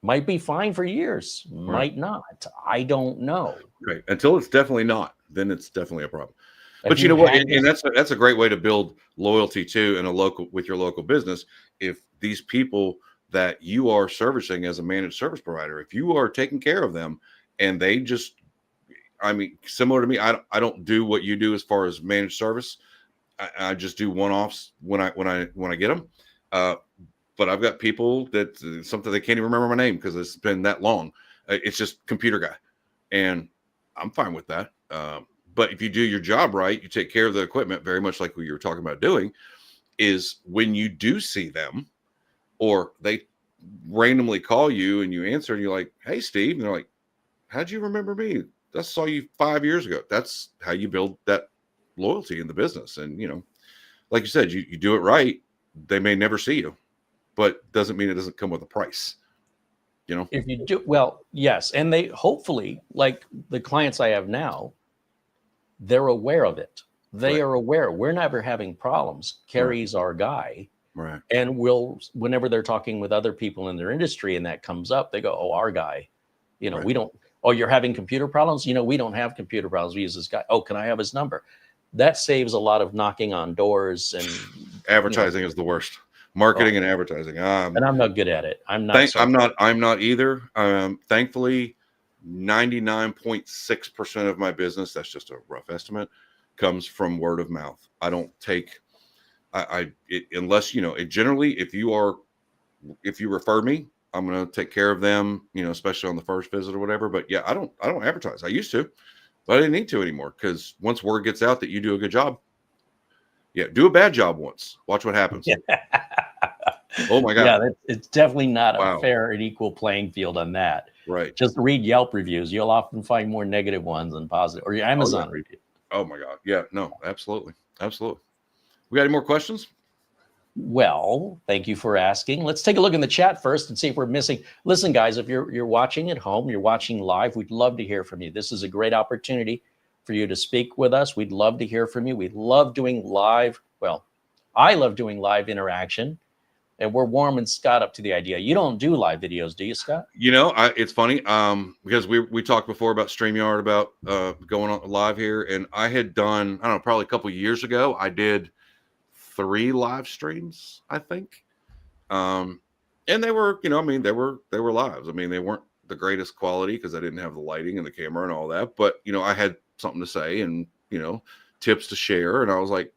Might be fine for years, Right. might not. I don't know. Right. Until it's definitely not, then it's definitely a problem. If But you know you what? had And that's a great way to build loyalty too in a local with your local business. If these people that you are servicing as a managed service provider, if you are taking care of them and they just, I mean, similar to me, I don't do what you do as far as managed service. I just do one-offs when I get them. But I've got people that something they can't even remember my name because it's been that long. It's just computer guy, and I'm fine with that. But if you do your job right, you take care of the equipment, very much like what you were talking about doing, is when you do see them or they randomly call you and you answer and you're like, "Hey, Steve," and they're like, "How'd you remember me? I saw you 5 years ago." That's how you build that loyalty in the business. And like you said, you do it right. They may never see you, but doesn't mean it doesn't come with a price. If you do well, yes. And they hopefully, like the clients I have now, they're aware of it. They Right. are aware. We're never having problems. Carey's our guy. Right. And whenever they're talking with other people in their industry and that comes up, they go, "Oh, our guy." Right. We don't, "Oh, you're having computer problems?" We don't have computer problems. We use this guy. "Oh, can I have his number?" That saves a lot of knocking on doors and Advertising is the worst. Marketing and advertising. and I'm not good at it. I'm not. I'm not either. Thankfully, 99.6% of my business, that's just a rough estimate, comes from word of mouth. I don't take, unless, generally, if you refer me, I'm going to take care of them, especially on the first visit or whatever. But yeah, I don't advertise. I used to, but I didn't need to anymore. Because once word gets out that you do a good job, do a bad job once. Watch what happens. Oh my God. Yeah, it's definitely not Wow. a fair and equal playing field on that. Right. Just read Yelp reviews. You'll often find more negative ones than positive, or your Amazon review. Oh my God. Yeah, no, absolutely. Absolutely. We got any more questions? Well, thank you for asking. Let's take a look in the chat first and see if we're missing. Listen, guys, if you're watching at home, you're watching live, we'd love to hear from you. This is a great opportunity for you to speak with us. We'd love to hear from you. We love doing live. Well, I love doing live interaction. And we're warming Scott up to the idea. You don't do live videos, do you, Scott? It's funny because we talked before about StreamYard, about going on live here, and I had done, I don't know, probably a couple of years ago, I did 3 live streams, I think, and they were, they were lives. I mean, they weren't the greatest quality because I didn't have the lighting and the camera and all that, but I had something to say and tips to share, and I was like,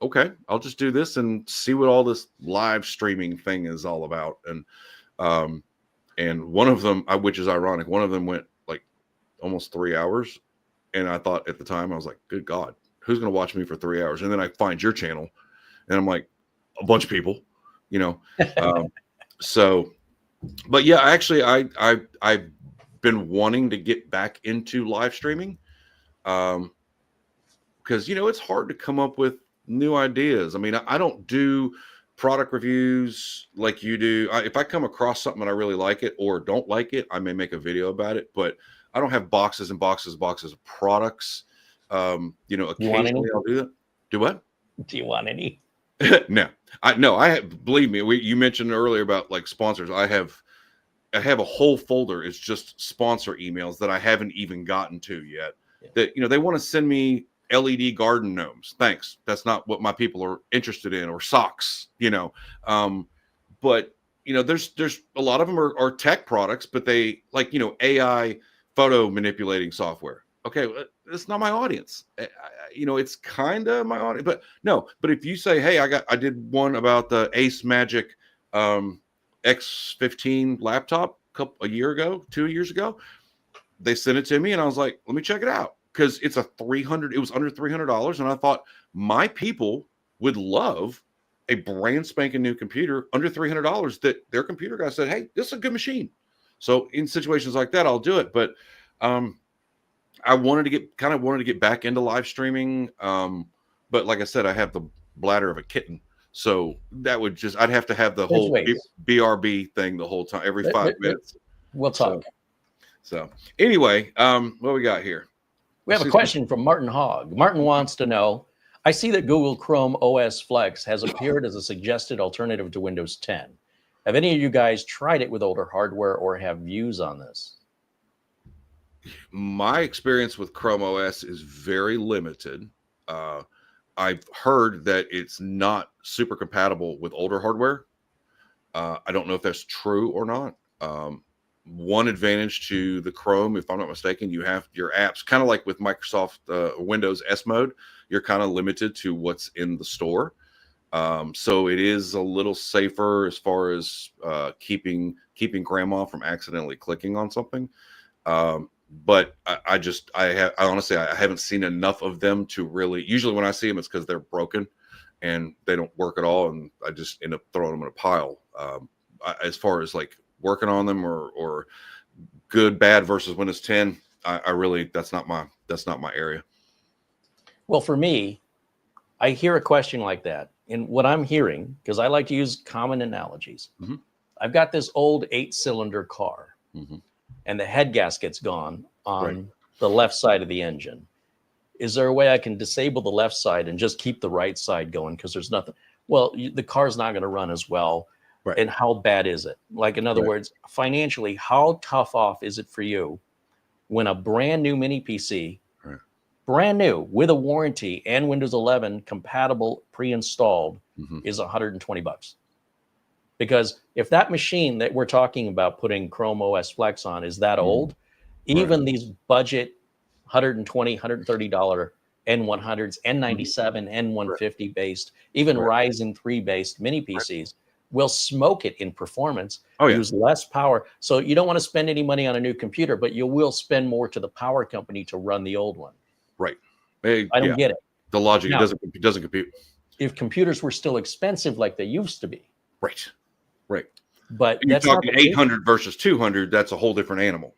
okay, I'll just do this and see what all this live streaming thing is all about. And one of them, which is ironic, one of them went like almost 3 hours. And I thought at the time, I was like, good God, who's going to watch me for 3 hours? And then I find your channel and I'm like, a bunch of people, so, but yeah, actually I've been wanting to get back into live streaming. Because, it's hard to come up with new ideas. I mean, I don't do product reviews like you do. If I come across something and I really like it or don't like it, I may make a video about it, but I don't have boxes and boxes and boxes of products. Occasionally I'll do that. Do what? Do you want any? No, believe me, you mentioned earlier about like sponsors. I have a whole folder. It's just sponsor emails that I haven't even gotten to yet. Yeah. That, they want to send me LED garden gnomes. Thanks. That's not what my people are interested in, or socks, but there's a lot of them are tech products, but they like, AI photo manipulating software. Okay. It's not my audience. It's kind of my audience, but if you say, hey, I did one about the Ace Magic, X15 laptop a year ago, 2 years ago, they sent it to me and I was like, let me check it out. Because it was under $300. And I thought my people would love a brand spanking new computer under $300 that their computer guy said, hey, this is a good machine. So in situations like that, I'll do it. But I wanted to get back into live streaming. But like I said, I have the bladder of a kitten. So that would I'd have to have the whole BRB thing the whole time, every 5 minutes. We'll talk. So anyway, what we got here? We have a question from Martin Hogg. Martin wants to know, I see that Google Chrome OS Flex has appeared as a suggested alternative to Windows 10. Have any of you guys tried it with older hardware or have views on this? My experience with Chrome OS is very limited. I've heard that it's not super compatible with older hardware. I don't know if that's true or not. One advantage to the Chrome, if I'm not mistaken, you have your apps kind of like with Microsoft Windows S mode. You're kind of limited to what's in the store. So it is a little safer as far as keeping grandma from accidentally clicking on something. But I honestly haven't seen enough of them to really. Usually when I see them, it's because they're broken and they don't work at all, and I just end up throwing them in a pile. As far as like working on them or good bad versus Windows 10, I really that's not my area. Well, for me, I hear a question like that, and what I'm hearing, because I like to use common analogies. Mm-hmm. I've got this old 8-cylinder car. Mm-hmm. And the head gasket's gone on the left side of the engine. Is there a way I can disable the left side and just keep the right side going? Because there's nothing. Well, the car's not going to run as well. Right. And how bad is it? Like, in other words, financially, how tough off is it for you when a brand new mini PC, brand new with a warranty and Windows 11 compatible pre-installed is $120? Because if that machine that we're talking about putting Chrome OS Flex on is that old, even these budget $120, $130 N100s, N97, N150 based, even Ryzen 3 based mini PCs will smoke it in performance, use less power. So you don't want to spend any money on a new computer, but you will spend more to the power company to run the old one. Right. I don't get it. The logic, now, it doesn't compute. If computers were still expensive like they used to be. Right. But you're talking 800 versus 200. That's a whole different animal.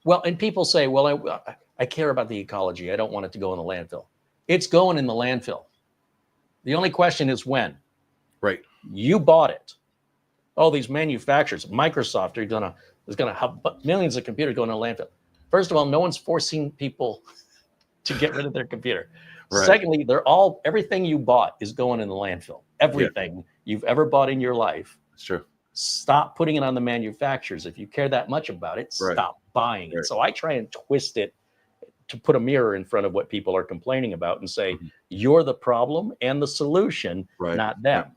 Well, and people say, well, I care about the ecology. I don't want it to go in the landfill. It's going in the landfill. The only question is when. Right. You bought it. All these manufacturers, Microsoft is gonna have millions of computers going in the landfill. First of all, no one's forcing people to get rid of their computer. Right. Secondly, everything you bought is going in the landfill. Everything you've ever bought in your life. It's true. Stop putting it on the manufacturers. If you care that much about it, stop buying it. So I try and twist it to put a mirror in front of what people are complaining about and say, you're the problem and the solution, not them.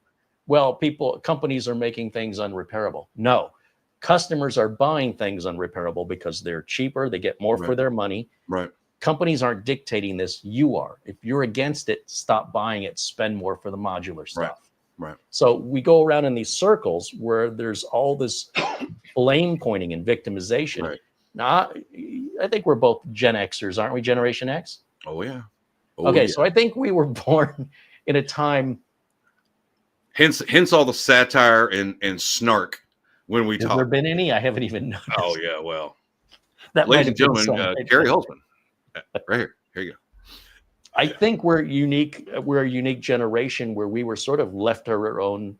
Well, companies are making things unrepairable. No, customers are buying things unrepairable because they're cheaper. They get more for their money. Right. Companies aren't dictating this. You are. If you're against it, stop buying it. Spend more for the modular stuff. Right. So we go around in these circles where there's all this blame pointing and victimization. Right. Now, I think we're both Gen Xers, aren't we? Generation X? Oh, yeah. So I think we were born in a time. Hence all the satire and snark when we talk. Has there been any? I haven't even noticed. Oh, yeah. Well, that ladies and gentlemen, CareyHolzman. Right here. Here you go. I think we're unique. We're a unique generation where we were sort of left our own.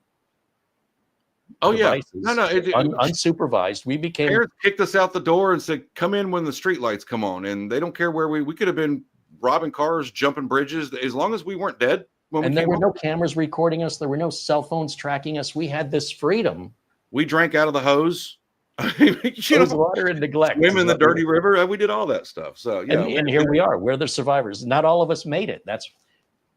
Devices, unsupervised. We became. Parents kicked us out the door and said, "Come in when the street lights come on," and they don't care where we could have been robbing cars, jumping bridges, as long as we weren't dead. And there were no cameras recording us. There were no cell phones tracking us. We had this freedom. We drank out of the hose. Water and neglect. Swim in the dirty river. We did all that stuff. So yeah, and here we are. We're the survivors. Not all of us made it. That's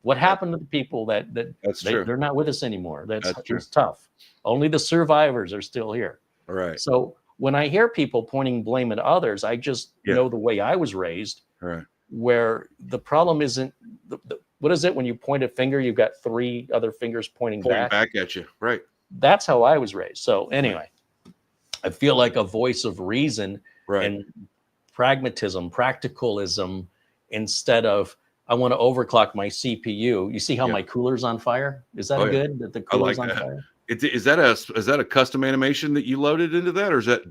what happened to the people they're not with us anymore. That's true. It's tough. Only the survivors are still here. All right. So when I hear people pointing blame at others, I just know the way I was raised. Right. Where the problem isn't what is it when you point a finger, you've got 3 other fingers pointing back at you. Right. That's how I was raised. So anyway, I feel like a voice of reason and pragmatism, practicalism, instead of I want to overclock my CPU. You see how my cooler's on fire? Is that good that the cooler's on fire? Is that a custom animation that you loaded into that, or is that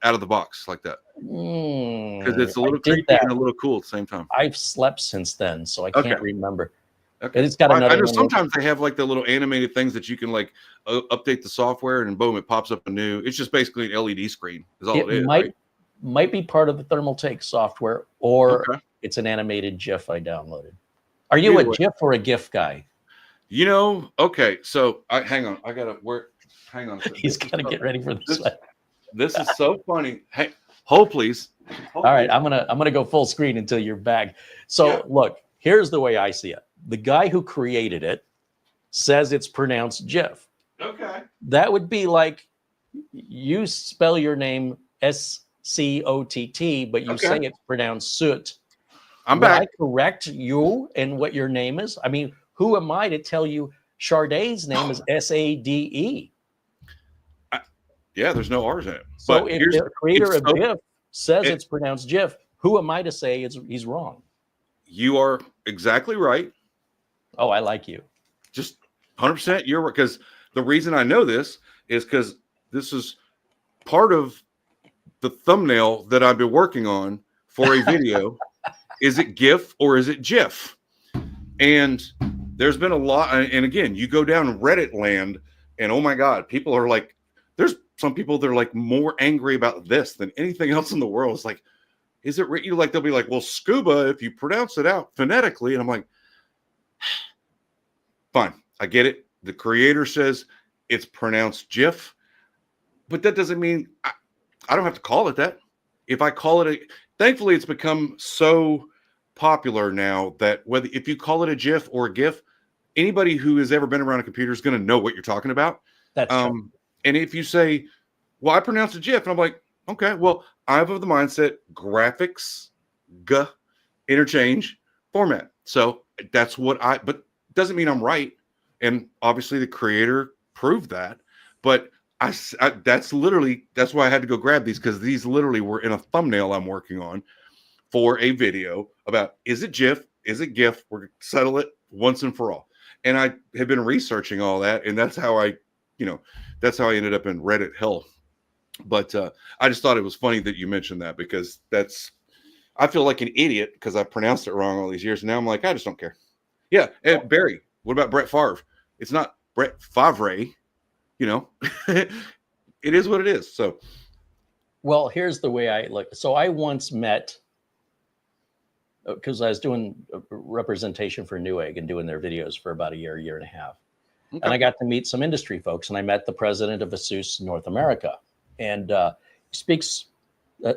out of the box like that? Because it's a little creepy and a little cool at the same time. I've slept since then, so I can't remember. Okay. And it's got I another know one. sometimes they have like the little animated things that you can like update the software and boom, it pops up a new. It's just basically an LED screen. Is all it is, right? Might be part of the thermal take software, or Okay. it's an animated GIF I downloaded. Are you Either a way. GIF or a GIF guy? You know, okay. So hang on. I gotta work. Hang on a second. He's got to get ready for this. This is so funny. Hey, hold please. All right, I'm gonna go full screen until you're back. So look, here's the way I see it. The guy who created it says it's pronounced GIF. Okay. That would be like you spell your name SCOTT, but you say it's pronounced soot. I'm Would back. I correct you and what your name is? I mean, who am I to tell you Shardae's name is SADE? Yeah, there's no R's in it. So But if here's the creator of so, GIF says it's pronounced GIF, who am I to say he's wrong? you are exactly right. Oh, I like you. Just 100% you're right. Because the reason I know this is because this is part of the thumbnail that I've been working on for a video. Is it GIF or is it GIF? And there's been a lot. And again, you go down Reddit land and oh my God, people are like, there's some people that are like more angry about this than anything else in the world. It's like, is it you like, they'll be like, well, scuba, if you pronounce it out phonetically. And I'm like, fine, I get it. The creator says it's pronounced GIF, but that doesn't mean I don't have to call it that. If I call it thankfully it's become so popular now that if you call it a GIF or a GIF, anybody who has ever been around a computer is going to know what you're talking about. That's true. And if you say, well, I pronounce it GIF, and I'm like, okay, well, I'm of the mindset graphics, interchange format. So that's what but doesn't mean I'm right. And obviously the creator proved that, but that's why I had to go grab these, because these literally were in a thumbnail I'm working on for a video about, is it GIF? Is it GIF? We're going to settle it once and for all. And I have been researching all that. And that's how I ended up in Reddit hell. But I just thought it was funny that you mentioned that, because I feel like an idiot because I pronounced it wrong all these years. And now I'm like, I just don't care. Yeah. And Barry, what about Brett Favre? It's not Brett Favre, it is what it is. So, well, here's the way I look. So I once met, because I was doing representation for Newegg and doing their videos for about a year and a half. Okay. And I got to meet some industry folks, and I met the president of ASUS North America. And he speaks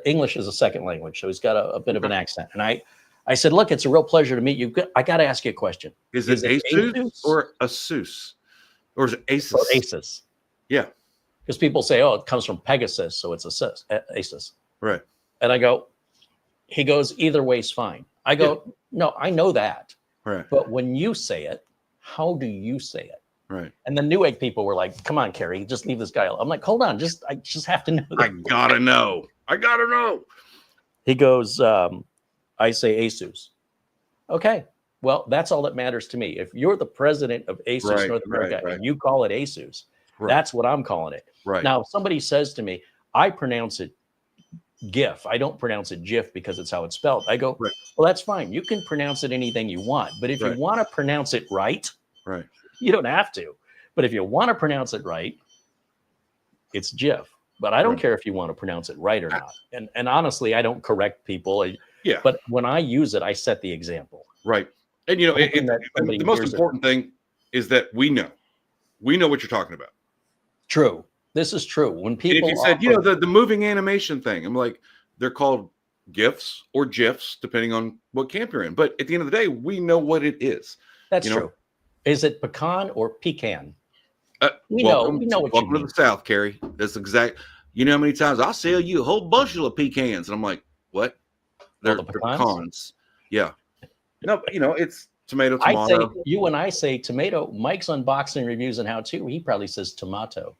English as a second language, so he's got a bit of an accent. And I said, look, it's a real pleasure to meet you. I got to ask you a question. Is it ASUS or ASUS? Or is it ASUS? Or ASUS. Yeah. Because people say, oh, it comes from Pegasus, so it's ASUS. Right. And he goes, either way's fine. I go, no, I know that. Right. But when you say it, how do you say it? Right. And the Newegg people were like, come on, Carey, just leave this guy alone. I'm like, hold on, I just have to know that. I gotta know. He goes, I say ASUS. Okay. Well, that's all that matters to me. If you're the president of ASUS North America and you call it ASUS, that's what I'm calling it. Right. Now, if somebody says to me, I pronounce it GIF, I don't pronounce it GIF because it's how it's spelled. I go, well, that's fine. You can pronounce it anything you want. But if you want to pronounce it right, you don't have to. But if you want to pronounce it right, it's GIF. But I don't care if you want to pronounce it right or not. And honestly, I don't correct people. Yeah. But when I use it, I set the example. Right. And the most important thing is that we know what you're talking about. True. This is true. When people, and if you said, the moving animation thing, I'm like, they're called GIFs or GIFs, depending on what camp you're in. But at the end of the day, we know what it is. That's true. Is it pecan or pecan? We know what you mean. Welcome to the South, Carey. That's exact. You know how many times I'll sell you a whole bushel of pecans, and I'm like, what? They're pecans. Yeah. No, it's tomato. When I say tomato, Mike's unboxing reviews and how to, he probably says tomato.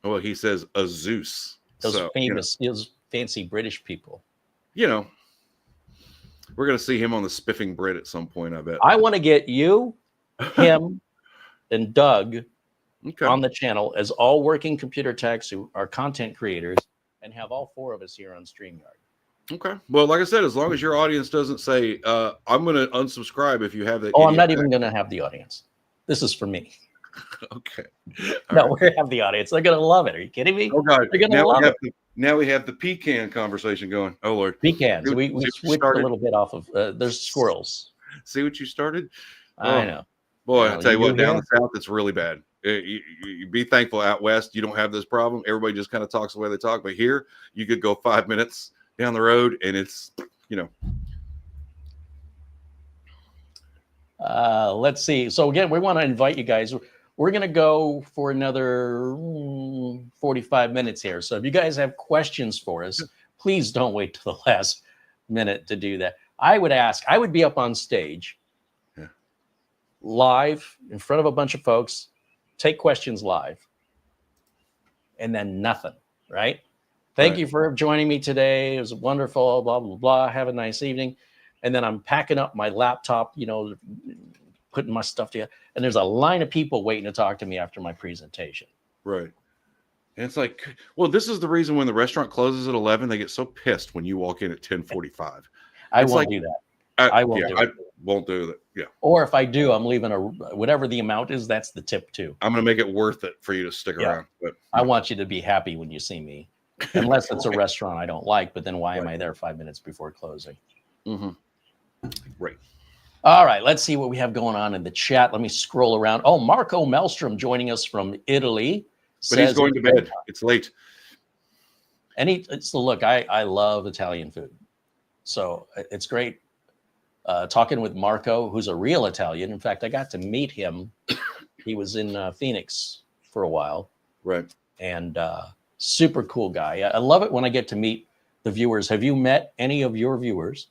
Well, he says a Zeus. Those those fancy British people. We're going to see him on the Spiffing Brit at some point, I bet. I want to get you, him, and Doug on the channel as all working computer techs who are content creators, and have all four of us here on StreamYard. Okay. Well, like I said, as long as your audience doesn't say, I'm going to unsubscribe if you have that. Oh, I'm not even going to have the audience. This is for me. Okay. No, All we're going to have the audience. They're going to love it. Are you kidding me? Oh God. They're going to love it. Now we have the pecan conversation going. Oh Lord. Pecans. We switched a little bit off of, there's squirrels. See what you started? I know. Boy, Well, I'll tell you what, down here? the south, it's really bad. You be thankful out west, you don't have this problem. Everybody just kind of talks the way they talk. But here, you could go 5 minutes down the road and it's, let's see. So again, we want to invite you guys. We're going to go for another 45 minutes here. So if you guys have questions for us, please don't wait till the last minute to do that. I would be up on stage live in front of a bunch of folks, take questions live, and then nothing, right? Thank you for joining me today. It was wonderful, blah, blah, blah. Have a nice evening. And then I'm packing up my laptop, putting my stuff together. And there's a line of people waiting to talk to me after my presentation. Right. And it's like, well, this is the reason when the restaurant closes at 11, they get so pissed when you walk in at 10:45. I won't do that. I won't do that. Yeah. Or if I do, I'm leaving whatever the amount is, that's the tip too. I'm going to make it worth it for you to stick around. But I want you to be happy when you see me, unless it's a restaurant I don't like, but then why am I there 5 minutes before closing? Right. All right, let's see what we have going on in the chat. Let me scroll around. Oh, Marco Melstrom joining us from Italy. But he's going to bed. It's late. And so look, I love Italian food. So it's great talking with Marco, who's a real Italian. In fact, I got to meet him. He was in Phoenix for a while. Right. And super cool guy. I love it when I get to meet the viewers. Have you met any of your viewers?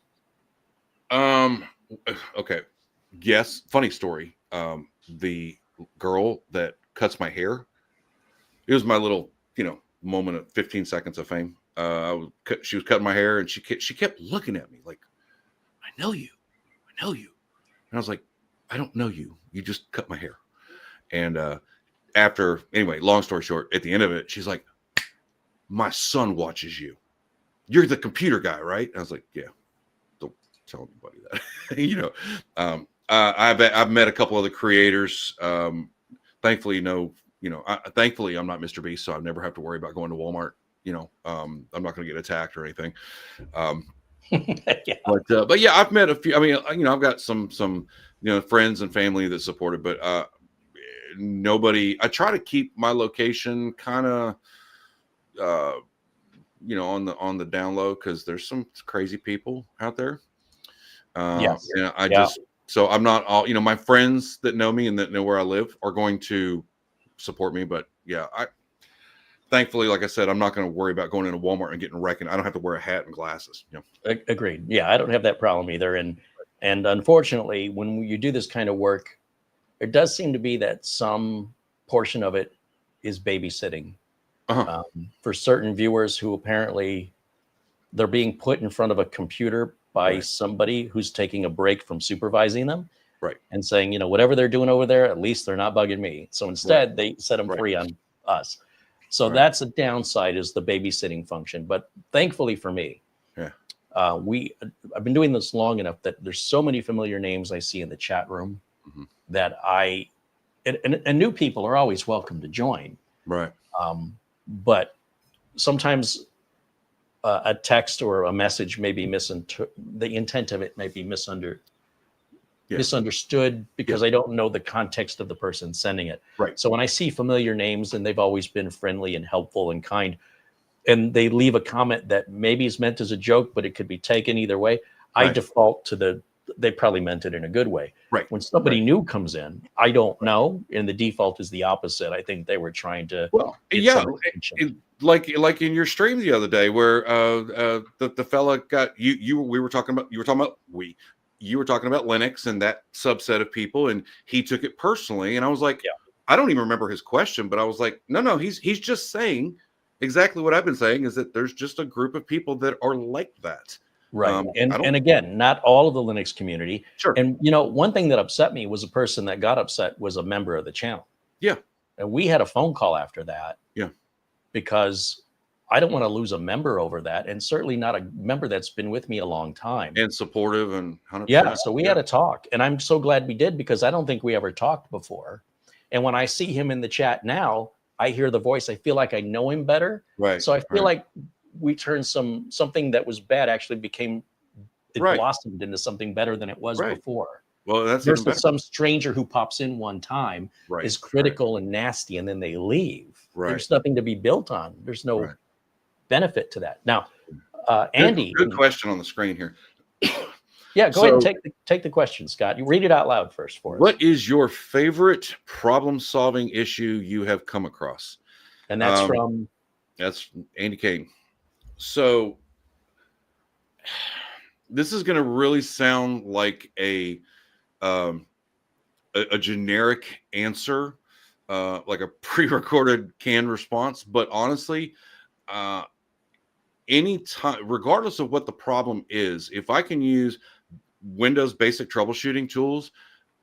Okay. Yes. Funny story. The girl that cuts my hair, it was my little, moment of 15 seconds of fame. She was cutting my hair and she kept looking at me like, I know you. And I was like, I don't know you. You just cut my hair. And anyway, long story short, at the end of it, she's like, my son watches you. You're the computer guy, right? And I was like, yeah, don't tell anybody that. I've met a couple other creators. Thankfully, thankfully I'm not Mr. Beast, so I never have to worry about going to Walmart. I'm not going to get attacked or anything. But yeah, I've met a few. I mean, I've got some friends and family that support it, but nobody. I try to keep my location kind of on the down low because there's some crazy people out there. Yes. And so I'm not all, my friends that know me and that know where I live are going to support me. But yeah, thankfully, like I said, I'm not going to worry about going into Walmart and getting wrecked. I don't have to wear a hat and glasses. Agreed. Yeah, I don't have that problem either. And unfortunately, when you do this kind of work, it does seem to be that some portion of it is babysitting for certain viewers who apparently they're being put in front of a computer by somebody who's taking a break from supervising them. Right. And saying, whatever they're doing over there, at least they're not bugging me. So instead, they set them free on us. So that's a downside, is the babysitting function. But thankfully for me, I've been doing this long enough that there's so many familiar names I see in the chat room that and new people are always welcome to join. Right. But sometimes a text or a message may be the intent of it may be misunderstood because I don't know the context of the person sending it. Right. So when I see familiar names and they've always been friendly and helpful and kind, and they leave a comment that maybe is meant as a joke, but it could be taken either way, I default to they probably meant it in a good way. Right. When somebody new comes in, I don't know, and the default is the opposite. I think they were trying to. Well, like in your stream the other day, where the fella got you. You were talking about Linux and that subset of people, and he took it personally. And I was like, I don't even remember his question, but I was like, no, he's just saying exactly what I've been saying, is that there's just a group of people that are like that. Right. And again, not all of the Linux community. Sure. And, one thing that upset me was a person that got upset was a member of the channel. Yeah. And we had a phone call after that. Yeah. Because I don't want to lose a member over that, and certainly not a member that's been with me a long time. And supportive and 100%. Yeah, so we had a talk, and I'm so glad we did, because I don't think we ever talked before. And when I see him in the chat now, I hear the voice. I feel like I know him better. Right. So I feel like we turned something that was bad actually became, it blossomed into something better than it was before. Well, that's versus some stranger who pops in one time, is critical and nasty, and then they leave. There's nothing to be built on. There's no benefit to that. Now, Andy, good question on the screen here. Yeah, go ahead and take the question, Scott. You read it out loud first for us. What is your favorite problem-solving issue you have come across? And that's that's Andy Kane. So this is going to really sound like a generic answer, like a pre-recorded canned response. But honestly, anytime, regardless of what the problem is, if I can use Windows basic troubleshooting tools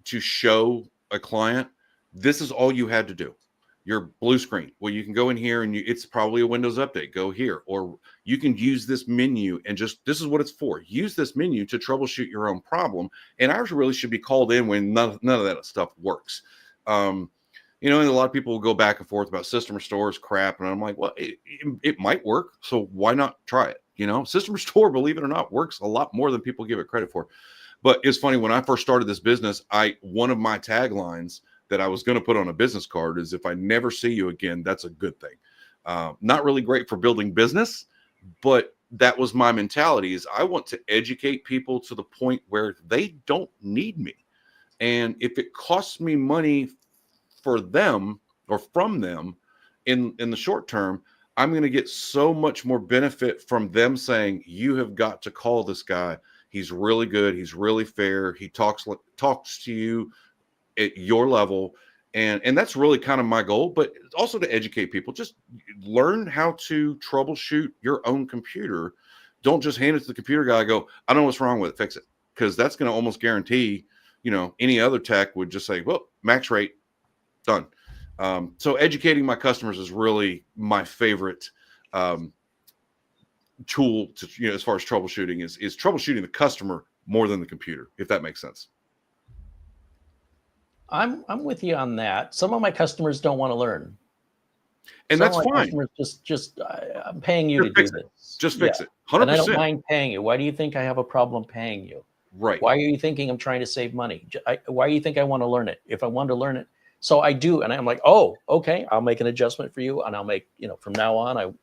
to show a client, this is all you had to do. Your blue screen. Well, you can go in here and it's probably a Windows update. Go here, or you can use this menu and just, this is what it's for. Use this menu to troubleshoot your own problem. And ours really should be called in when none of that stuff works. And a lot of people will go back and forth about system restores crap. And I'm like, well, it might work. So why not try it? System restore, believe it or not, works a lot more than people give it credit for. But it's funny, when I first started this business, one of my taglines that I was going to put on a business card is, if I never see you again, that's a good thing. Not really great for building business, but that was my mentality, is I want to educate people to the point where they don't need me. And if it costs me money for them or from them in the short term, I'm going to get so much more benefit from them saying, you have got to call this guy. He's really good. He's really fair. He talks to you at your level. And that's really kind of my goal, but also to educate people. Just learn how to troubleshoot your own computer. Don't just hand it to the computer guy and go, I don't know what's wrong with it, fix it. Because that's going to almost guarantee, any other tech would just say, well, max rate, done. So educating my customers is really my favorite tool to, as far as troubleshooting is troubleshooting the customer more than the computer, if that makes sense. I'm with you on that. Some of my customers don't want to learn. And that's fine. Just I'm paying you to do this. Just fix it. 100%. And I don't mind paying you. Why do you think I have a problem paying you? Right. Why are you thinking I'm trying to save money? Why do you think I want to learn it? If I want to learn it, so I do. And I'm like, oh, okay, I'll make an adjustment for you. And I'll make, from now on,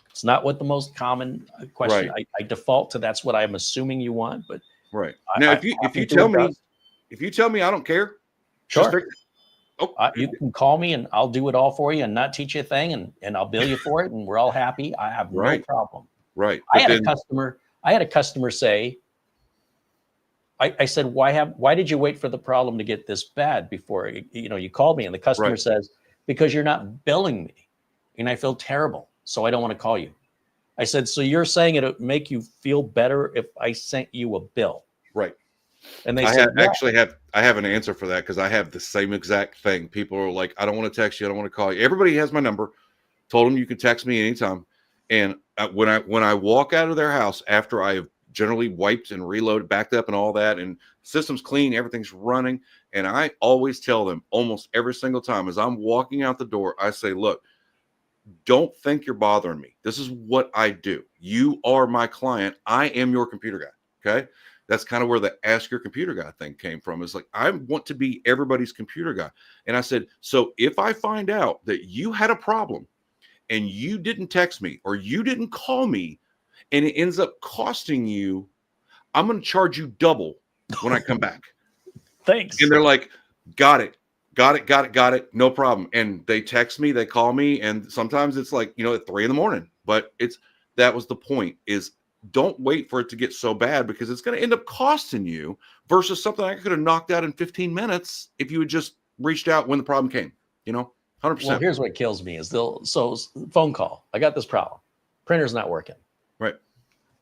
it's not what the most common question. I default to that's what I'm assuming you want. But now, if you tell me I don't care, sure. You can call me and I'll do it all for you and not teach you a thing, and I'll bill you for it, and we're all happy. I have no problem. Right. I had a customer say, I said, why did you wait for the problem to get this bad before you called me? And the customer says, because you're not billing me and I feel terrible, so I don't want to call you. I said, so you're saying it would make you feel better if I sent you a bill? Right. And they I have an answer for that, because I have the same exact thing. People are like, I don't want to text you, I don't want to call you. Everybody has my number. Told them you can text me anytime. And when I walk out of their house after I have generally wiped and reloaded, backed up and all that, and system's clean, everything's running, and I always tell them almost every single time as I'm walking out the door, I say, look, don't think you're bothering me. This is what I do. You are my client. I am your computer guy. Okay. That's kind of where the ask your computer guy thing came from. It's like, I want to be everybody's computer guy. And I said, so if I find out that you had a problem and you didn't text me or you didn't call me, and it ends up costing you, I'm going to charge you double when I come back. Thanks. And they're like, got it. No problem. And they text me, they call me. And sometimes it's like, at 3 a.m. but that was the point, is don't wait for it to get so bad, because it's going to end up costing you versus something I could have knocked out in 15 minutes if you had just reached out when the problem came, 100%. Well, here's what kills me is phone call. I got this problem. Printer's not working. Right.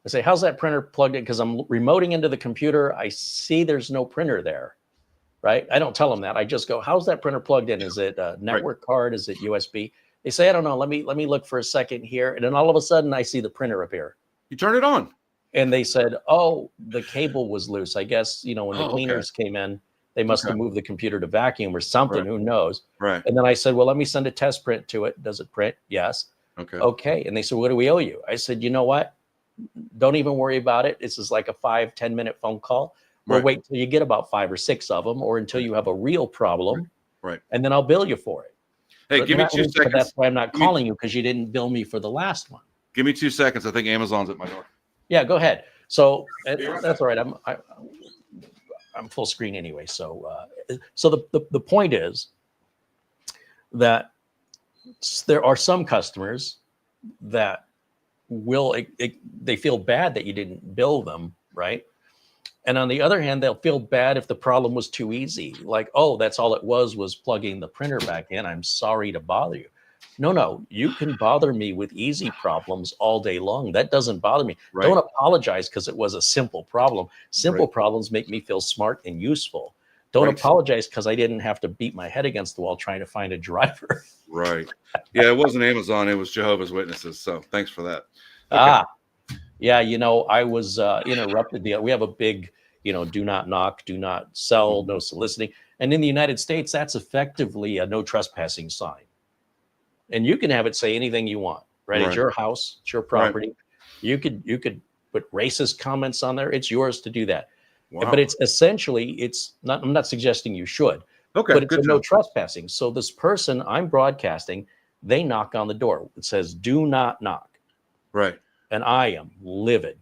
I say, how's that printer plugged in? Because I'm remoting into the computer. I see there's no printer there. Right. I don't tell them that. I just go, how's that printer plugged in? Is it a network card? Is it USB? They say, I don't know, let me look for a second here. And then all of a sudden I see the printer appear. You turn it on. And they said, oh, the cable was loose. I guess, when the Okay. cleaners came in, they must have moved the computer to vacuum or something. Right. Who knows? Right. And then I said, well, let me send a test print to it. Does it print? Yes. Okay. And they said, what do we owe you? I said, you know what? Don't even worry about it. This is like a 5-10 minute phone call. We'll wait till you get about 5 or 6 of them, or until you have a real problem. Right. And then I'll bill you for it. Hey, But give me 2 seconds. That's why I'm not calling you, because you didn't bill me for the last one. Give me 2 seconds. I think Amazon's at my door. Yeah, go ahead. So that's all right. I'm full screen anyway. So the point is that there are some customers that they feel bad that you didn't bill them, right? And on the other hand, they'll feel bad if the problem was too easy. Like, oh, that's all it was plugging the printer back in. I'm sorry to bother you. No, you can bother me with easy problems all day long. That doesn't bother me. Right. Don't apologize because it was a simple problem. Simple problems make me feel smart and useful. Don't apologize because I didn't have to beat my head against the wall trying to find a driver. Right. Yeah, it wasn't Amazon. It was Jehovah's Witnesses. So thanks for that. Okay. Yeah, I was interrupted. We have a big, do not knock, do not sell, no soliciting. And in the United States, that's effectively a no trespassing sign. And you can have it say anything you want, right? It's your house, it's your property. You could put racist comments on there. It's yours to do that. Wow. But it's essentially, I'm not suggesting you should, but it's a no trespassing. So this person I'm broadcasting, they knock on the door. It says, do not knock. Right. And I am livid.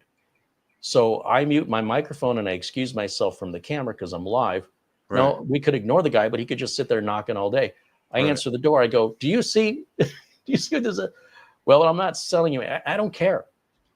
So I mute my microphone and I excuse myself from the camera because I'm live. Right. No, we could ignore the guy, but he could just sit there knocking all day. I answer the door. I go, do you see what this is? Well, I'm not selling you. I don't care.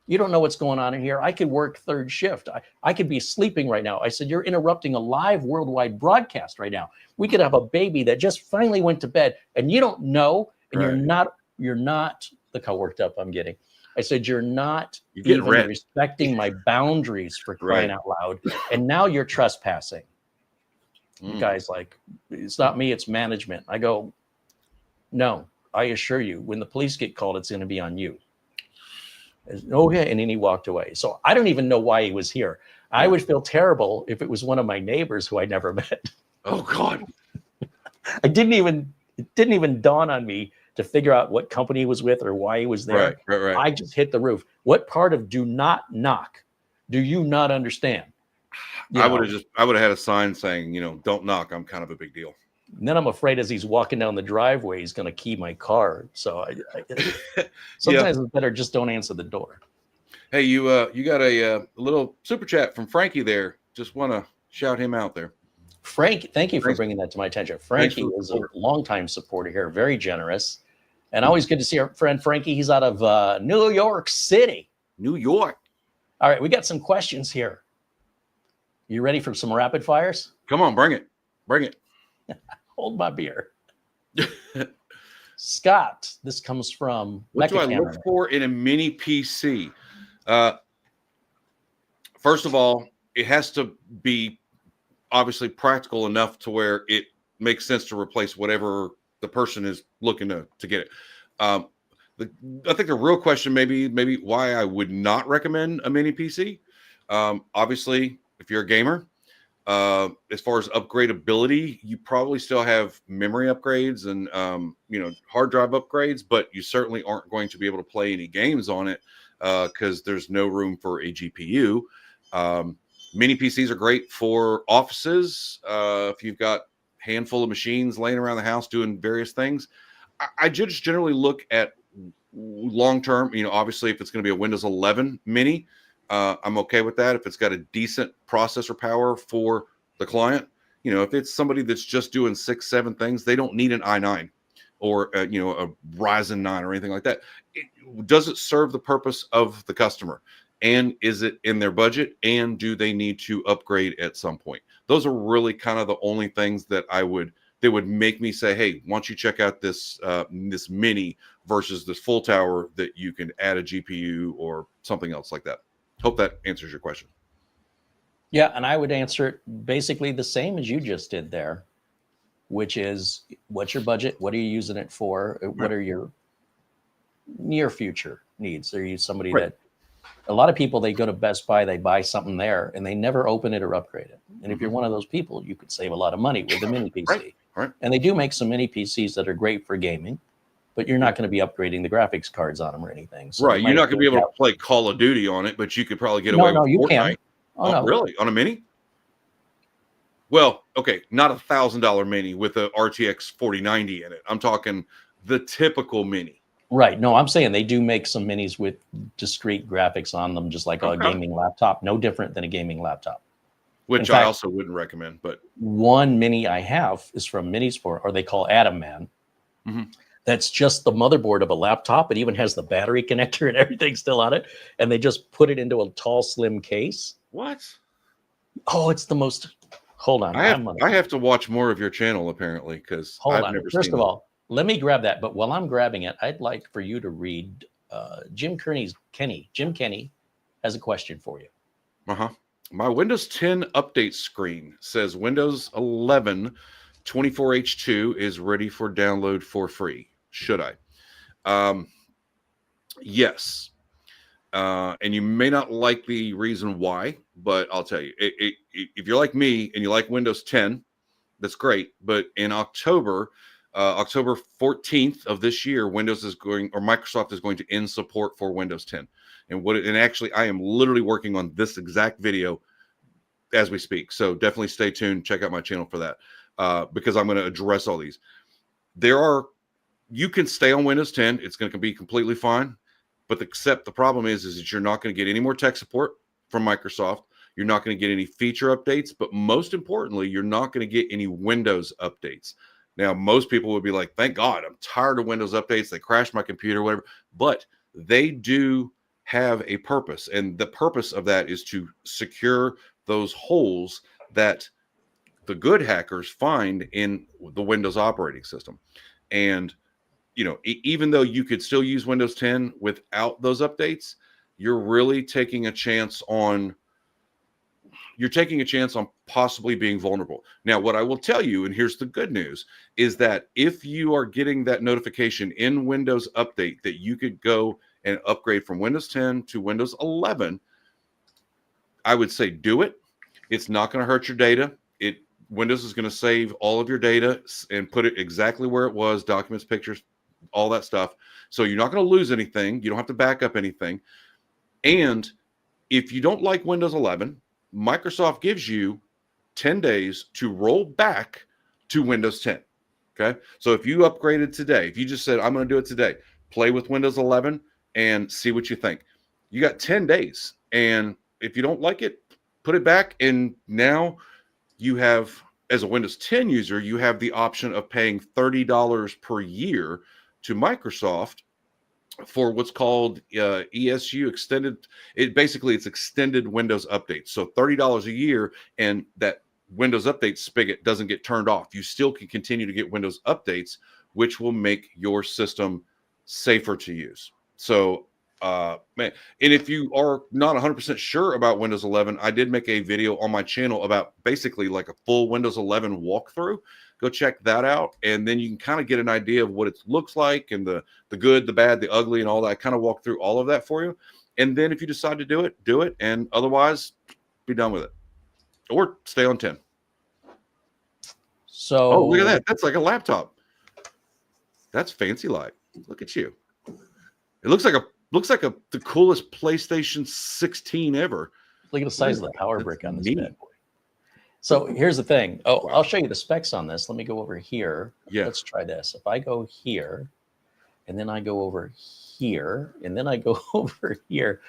You don't know what's going on in here. I could work third shift. I could be sleeping right now. I said, you're interrupting a live worldwide broadcast right now. We could have a baby that just finally went to bed and you don't know, and you're not, look how worked up I'm getting. I said, you're not even respecting my boundaries, for crying out loud. And now you're trespassing. The guy's like, it's not me, it's management. I go, no, I assure you, when the police get called, it's going to be on you. Okay. And then he walked away. So I don't even know why he was here. I would feel terrible if it was one of my neighbors who I never met. Oh God. It didn't even dawn on me to figure out what company he was with or why he was there. Right. I just hit the roof. What part of do not knock do you not understand? I would have had a sign saying, don't knock. I'm kind of a big deal. And then I'm afraid as he's walking down the driveway, he's going to key my car. So sometimes it's better just don't answer the door. Hey, you got a little super chat from Frankie there. Just want to shout him out there. Frank, thank you for bringing that to my attention. Frankie is a longtime supporter here, very generous. And always good to see our friend Frankie. He's out of New York City. New York. All right, we got some questions here. You ready for some rapid fires? Come on, bring it. Bring it. Hold my beer. Scott, this comes from what do I look for in a mini PC? First of all, it has to be obviously practical enough to where it makes sense to replace whatever the person is looking to get it. I think the real question maybe why I would not recommend a mini PC. Obviously, if you're a gamer, as far as upgradability, you probably still have memory upgrades and hard drive upgrades, but you certainly aren't going to be able to play any games on it because there's no room for a GPU. Mini PCs are great for offices. If you've got a handful of machines laying around the house doing various things, I just generally look at long term. Obviously, if it's going to be a Windows 11 mini, I'm okay with that. If it's got a decent processor power for the client, if it's somebody that's just doing 6-7 things, they don't need an i9 or a Ryzen 9 or anything like that. Does it serve the purpose of the customer? And is it in their budget? And do they need to upgrade at some point? Those are really kind of the only things that would make me say, hey, why don't you check out this this mini versus this full tower that you can add a GPU or something else like that. Hope that answers your question. Yeah, and I would answer it basically the same as you just did there, which is, what's your budget? What are you using it for? What are your near future needs. Are you somebody Right. that a lot of people, they go to Best Buy, they buy something there and they never open it or upgrade it. And if you're one of those people, you could save a lot of money with a mini PC. Right. Right. And they do make some mini PCs that are great for gaming, but you're not going to be upgrading the graphics cards on them or anything. So Right. You're not going to be able to play Call of Duty on it, but you could probably get away with you Fortnite. can. Oh, no. Really? On a mini? Well, okay, not $1,000 mini with a RTX 4090 in it. I'm talking the typical mini. Right. No, I'm saying they do make some minis with discrete graphics on them, just like a gaming laptop. No different than a gaming laptop. Which I also wouldn't recommend. But one mini I have is from Minisport, or they call Atom Man. That's just the motherboard of a laptop. It even has the battery connector and everything still on it. And they just put it into a tall, slim case. What? Oh, it's the most... Hold on. I have to watch more of your channel, apparently, because I've never seen First of all, let me grab that. But while I'm grabbing it, I'd like for you to read Jim Kenny has a question for you. My Windows 10 update screen says Windows 11 24H2 is ready for download for free. Should I? Yes. And you may not like the reason why, but I'll tell you, if you're like me and you like Windows 10, that's great. But in October 14th of this year, Microsoft is going to end support for Windows 10. And actually, I am literally working on this exact video as we speak. So definitely stay tuned. Check out my channel for that, because I'm going to address all these. You can stay on Windows 10. It's going to be completely fine. But the problem is that you're not going to get any more tech support from Microsoft. You're not going to get any feature updates. But most importantly, you're not going to get any Windows updates. Now, most people would be like, thank God, I'm tired of Windows updates. They crashed my computer, whatever. But they do have a purpose. And the purpose of that is to secure those holes that the good hackers find in the Windows operating system. And even though you could still use Windows 10 without those updates, you're really taking a chance on possibly being vulnerable. Now, what I will tell you, and here's the good news, is that if you are getting that notification in Windows Update that you could go and upgrade from Windows 10 to Windows 11, I would say do it. It's not going to hurt your data. Windows is going to save all of your data and put it exactly where it was, documents, pictures, all that stuff. So you're not going to lose anything. You don't have to back up anything. And if you don't like Windows 11, Microsoft gives you 10 days to roll back to Windows 10. Okay. So if you upgraded today, if you just said, I'm going to do it today, play with Windows 11 and see what you think. You got 10 days. And if you don't like it, put it back. And now you have, as a Windows 10 user, you have the option of paying $30 per year to Microsoft for what's called ESU extended. It's extended Windows updates. So $30 a year, and that Windows update spigot doesn't get turned off. You still can continue to get Windows updates, which will make your system safer to use. So, and if you are not 100% sure about Windows 11, I did make a video on my channel about basically like a full Windows 11 walkthrough. Go check that out, and then you can kind of get an idea of what it looks like and the good, the bad, the ugly, and all that. I kind of walk through all of that for you. And then if you decide to do it, and otherwise, be done with it. Or stay on 10. So, oh, look at that. That's like a laptop. That's fancy light. Look at you. It looks like the coolest PlayStation 16 ever. Look at the size of the power brick on this bad boy. So here's the thing. Oh, wow. I'll show you the specs on this. Let me go over here. Yeah. Let's try this. If I go here, and then I go over here, and then I go over here,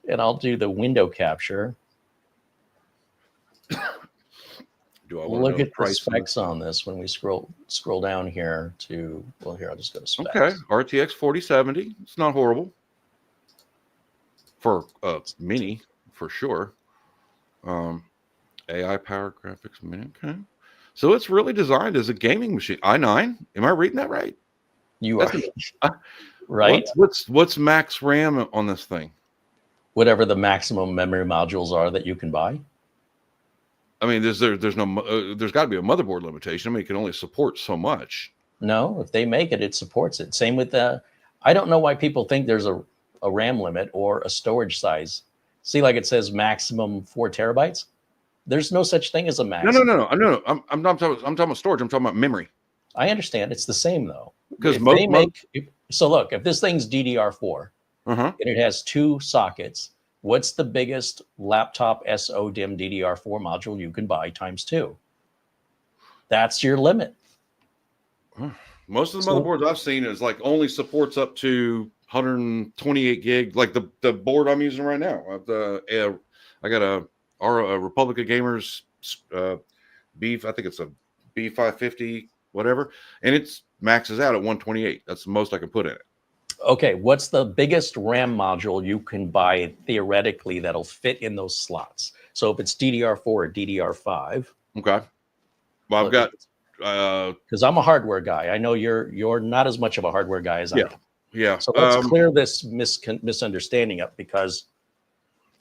and I'll do the window capture. Look at the specs on this when we scroll down here to, well, here, I'll just go to specs. Okay, RTX 4070. It's not horrible for mini, for sure. AI powered graphics mini. Okay. So it's really designed as a gaming machine. i9. Am I reading that right? You are. Right. What's max RAM on this thing? Whatever the maximum memory modules are that you can buy. I mean, there's got to be a motherboard limitation. I mean, it can only support so much. No, if they make it, it supports it. Same with the, I don't know why people think there's a RAM limit or a storage size. See, like it says maximum 4 terabytes. There's no such thing as a maximum. No. I'm not talking about storage. I'm talking about memory. I understand it's the same though. Because So look, if this thing's DDR4 uh-huh. and it has 2 sockets, what's the biggest laptop SODIMM DDR4 module you can buy times 2? That's your limit. Most of the motherboards I've seen is like only supports up to 128 gig. Like the board I'm using right now. I got a Republic of Gamers beef. I think it's a B550, whatever, and it's maxes out at 128. That's the most I can put in it. Okay, what's the biggest RAM module you can buy theoretically that'll fit in those slots? So if it's DDR4 or DDR5. Okay. Well, I've got because I'm a hardware guy. I know you're not as much of a hardware guy as I am. Yeah. So let's clear this misunderstanding up, because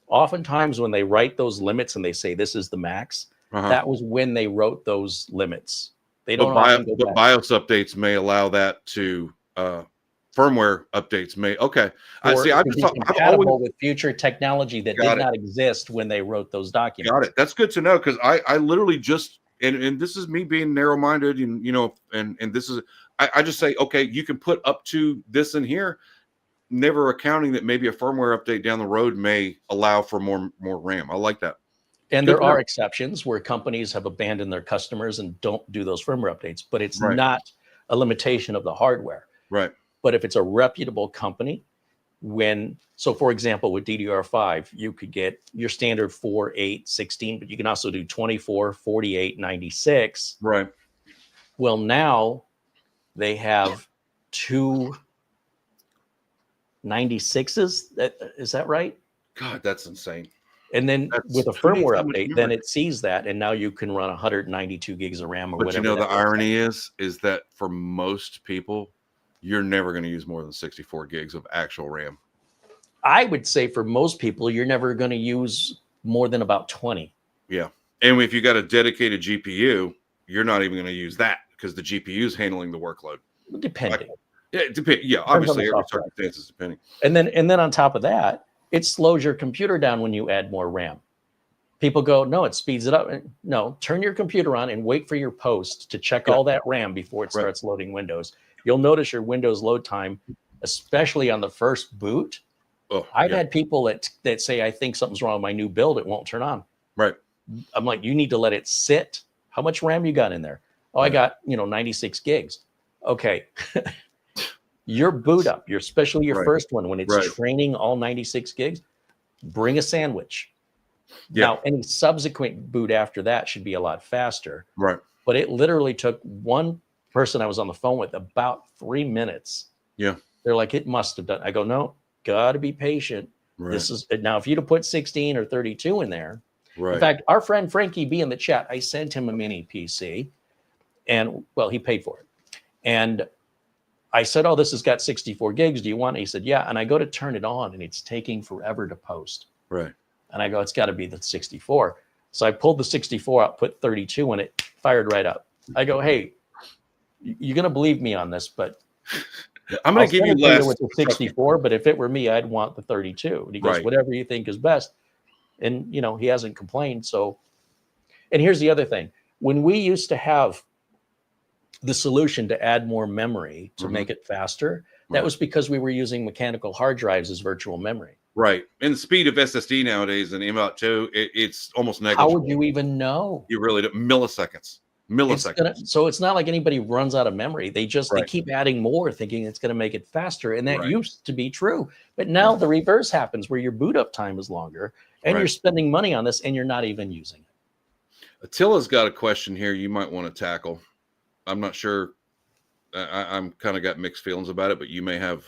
oftentimes when they write those limits and they say this is the max, that was when they wrote those limits. They don't. But BIOS updates may allow that to. Firmware updates may. Okay. I see. I'm compatible with future technology that did not exist when they wrote those documents. Got it. That's good to know, because I literally just and this is me being narrow-minded, and and this is I just say, okay, you can put up to this in here, never accounting that maybe a firmware update down the road may allow for more RAM. I like that. And there are exceptions where companies have abandoned their customers and don't do those firmware updates, but it's not a limitation of the hardware. Right. But if it's a reputable company, so for example, with DDR5, you could get your standard 4, 8, 16, but you can also do 24, 48, 96. Right. Well, now they have 2 96s. Is that right? God, that's insane. And then with a firmware update, then it sees that, and now you can run 192 gigs of RAM or whatever. But the irony is that for most people, you're never going to use more than 64 gigs of actual RAM. I would say for most people, you're never going to use more than about 20. Yeah. And if you got a dedicated GPU, you're not even going to use that, because the GPU is handling the workload. Depending. It depends. Yeah, obviously every circumstance is depending. And then on top of that, it slows your computer down when you add more RAM. People go, no, it speeds it up. No, turn your computer on and wait for your post to check all that RAM before it starts loading Windows. You'll notice your Windows load time, especially on the first boot. I've had people that say, I think something's wrong with my new build. It won't turn on. Right. I'm like, you need to let it sit. How much RAM you got in there? Oh, I got, 96 gigs. Okay. Your boot up, especially your first one, when it's training all 96 gigs, bring a sandwich. Yeah. Now, any subsequent boot after that should be a lot faster. Right. But it literally took one person I was on the phone with about 3 minutes. Yeah. They're like, it must have done. I go, no, got to be patient. Right. This is now, if you'd have put 16 or 32 in there. Right. In fact, our friend Frankie B in the chat, I sent him a mini PC, and well, he paid for it. And I said, oh, this has got 64 gigs. Do you want it? He said, yeah. And I go to turn it on, and it's taking forever to post. Right. And I go, it's got to be the 64. So I pulled the 64 out, put 32 in it, fired right up. I go, hey, you're going to believe me on this, but I'm going to give you less with the 64, but if it were me, I'd want the 32. And he goes, whatever you think is best. And, he hasn't complained. So, and here's the other thing. When we used to have the solution to add more memory to make it faster, that was because we were using mechanical hard drives as virtual memory. Right. And the speed of SSD nowadays and M.2, it's almost negligible. How would you even know? You really don't. Milliseconds. So it's not like anybody runs out of memory. They keep adding more, thinking it's going to make it faster. And that used to be true. But now the reverse happens, where your boot up time is longer, and you're spending money on this, and you're not even using it. Attila's got a question here you might want to tackle. I'm not sure. I'm kind of got mixed feelings about it, but you may have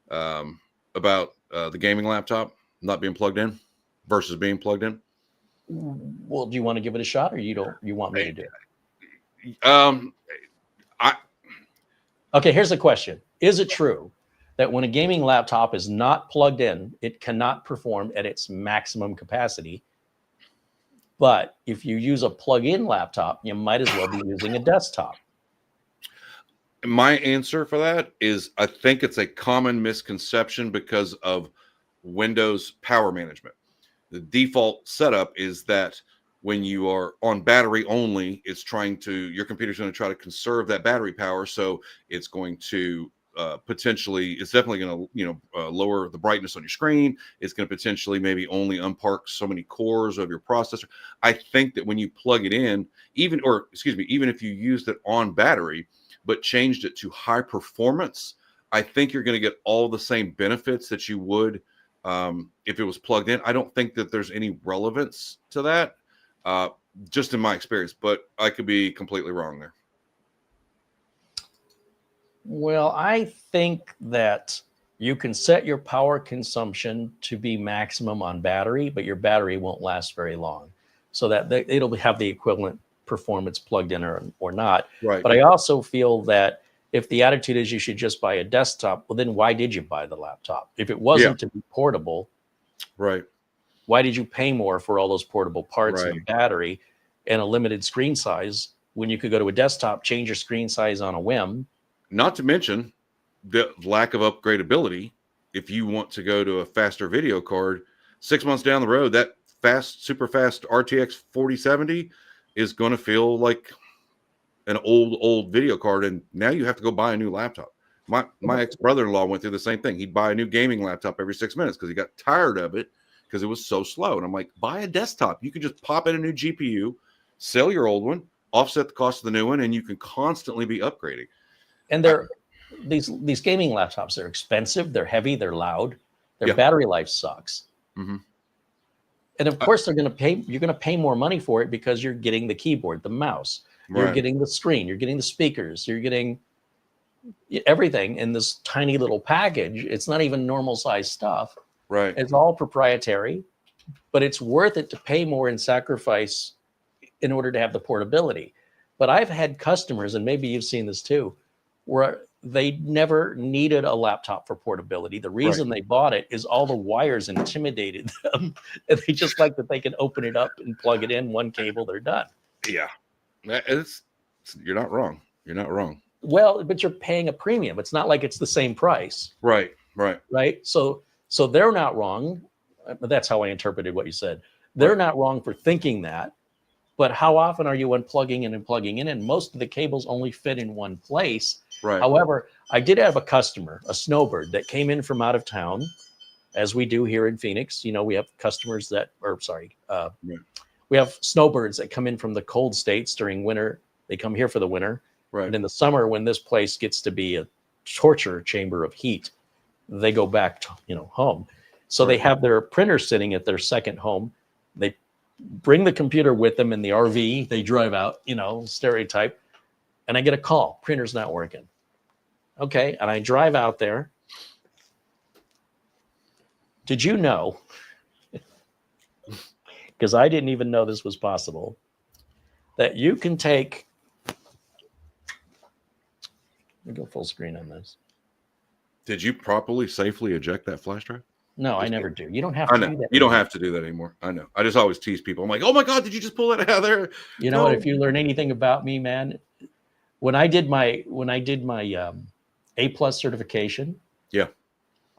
about the gaming laptop not being plugged in versus being plugged in. Well, do you want to give it a shot, or you want me to do it? Okay, here's the question. Is it true that when a gaming laptop is not plugged in, it cannot perform at its maximum capacity? But if you use a plug-in laptop, you might as well be using a desktop. My answer for that is I think it's a common misconception because of Windows power management. The default setup is that when you are on battery only, your computer's going to try to conserve that battery power. So it's going to it's definitely going to, lower the brightness on your screen. It's going to potentially maybe only unpark so many cores of your processor. I think that when you plug it in, even if you used it on battery, but changed it to high performance, I think you're going to get all the same benefits that you would if it was plugged in. I don't think that there's any relevance to that, just in my experience, but I could be completely wrong there. Well, I think that you can set your power consumption to be maximum on battery, but your battery won't last very long, so that it'll have the equivalent performance plugged in or not. Right. But I also feel that if the attitude is you should just buy a desktop, well, then why did you buy the laptop? If it wasn't to be portable, right? Why did you pay more for all those portable parts and a battery and a limited screen size when you could go to a desktop, change your screen size on a whim? Not to mention the lack of upgradability. If you want to go to a faster video card, 6 months down the road, that super fast RTX 4070 is going to feel like an old video card, and now you have to go buy a new laptop. My ex-brother-in-law went through the same thing. He'd buy a new gaming laptop every 6 minutes because he got tired of it because it was so slow. And I'm like, buy a desktop. You can just pop in a new GPU, sell your old one, offset the cost of the new one, and you can constantly be upgrading. And these gaming laptops, they're expensive, they're heavy, they're loud, their battery life sucks. Mm-hmm. And of course, you're going to pay more money for it because you're getting the keyboard, the mouse, you're getting the screen, you're getting the speakers, you're getting everything in this tiny little package. It's not even normal size stuff. Right. It's all proprietary, but it's worth it to pay more and sacrifice in order to have the portability. But I've had customers, and maybe you've seen this too, where they never needed a laptop for portability. The reason they bought it is all the wires intimidated them. And they just like that they can open it up and plug it in, one cable, they're done. Yeah. You're not wrong. You're not wrong. Well, but you're paying a premium. It's not like it's the same price. Right. So they're not wrong. That's how I interpreted what you said. They're not wrong for thinking that. But how often are you unplugging in and plugging in? And most of the cables only fit in one place. Right. However, I did have a customer, a snowbird, that came in from out of town, as we do here in Phoenix. We have customers we have snowbirds that come in from the cold states during winter. They come here for the winter. Right. And in the summer, when this place gets to be a torture chamber of heat, they go back to, home. So they have their printer sitting at their second home. They bring the computer with them in the RV. They drive out, stereotype. And I get a call. Printer's not working. Okay. And I drive out there. Did you know? Because I didn't even know this was possible, that you can take. Let me go full screen on this. Did you properly, safely eject that flash drive? No, I never do. You don't have to do that. You don't have to do that anymore. I know. I just always tease people. I'm like, oh my God, did you just pull that out of there? You know what? If you learn anything about me, man, when I did my A+ certification,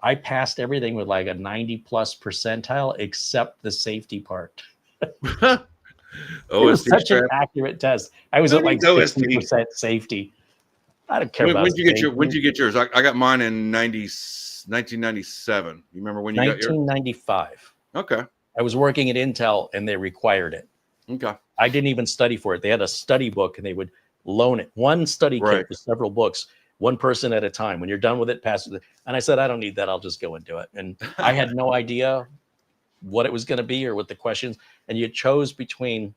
I passed everything with like a 90+ percentile except the safety part. It was such an accurate test. I was at like 60% safety. I don't care about when did you get yours? I got mine in 1997. You remember when you got yours? 1995. Okay. I was working at Intel and they required it. Okay. I didn't even study for it. They had a study book and they would loan it. One study kit with several books, one person at a time. When you're done with it, pass it. And I said, I don't need that. I'll just go and do it. And I had no idea what it was going to be or what the questions. And you chose between,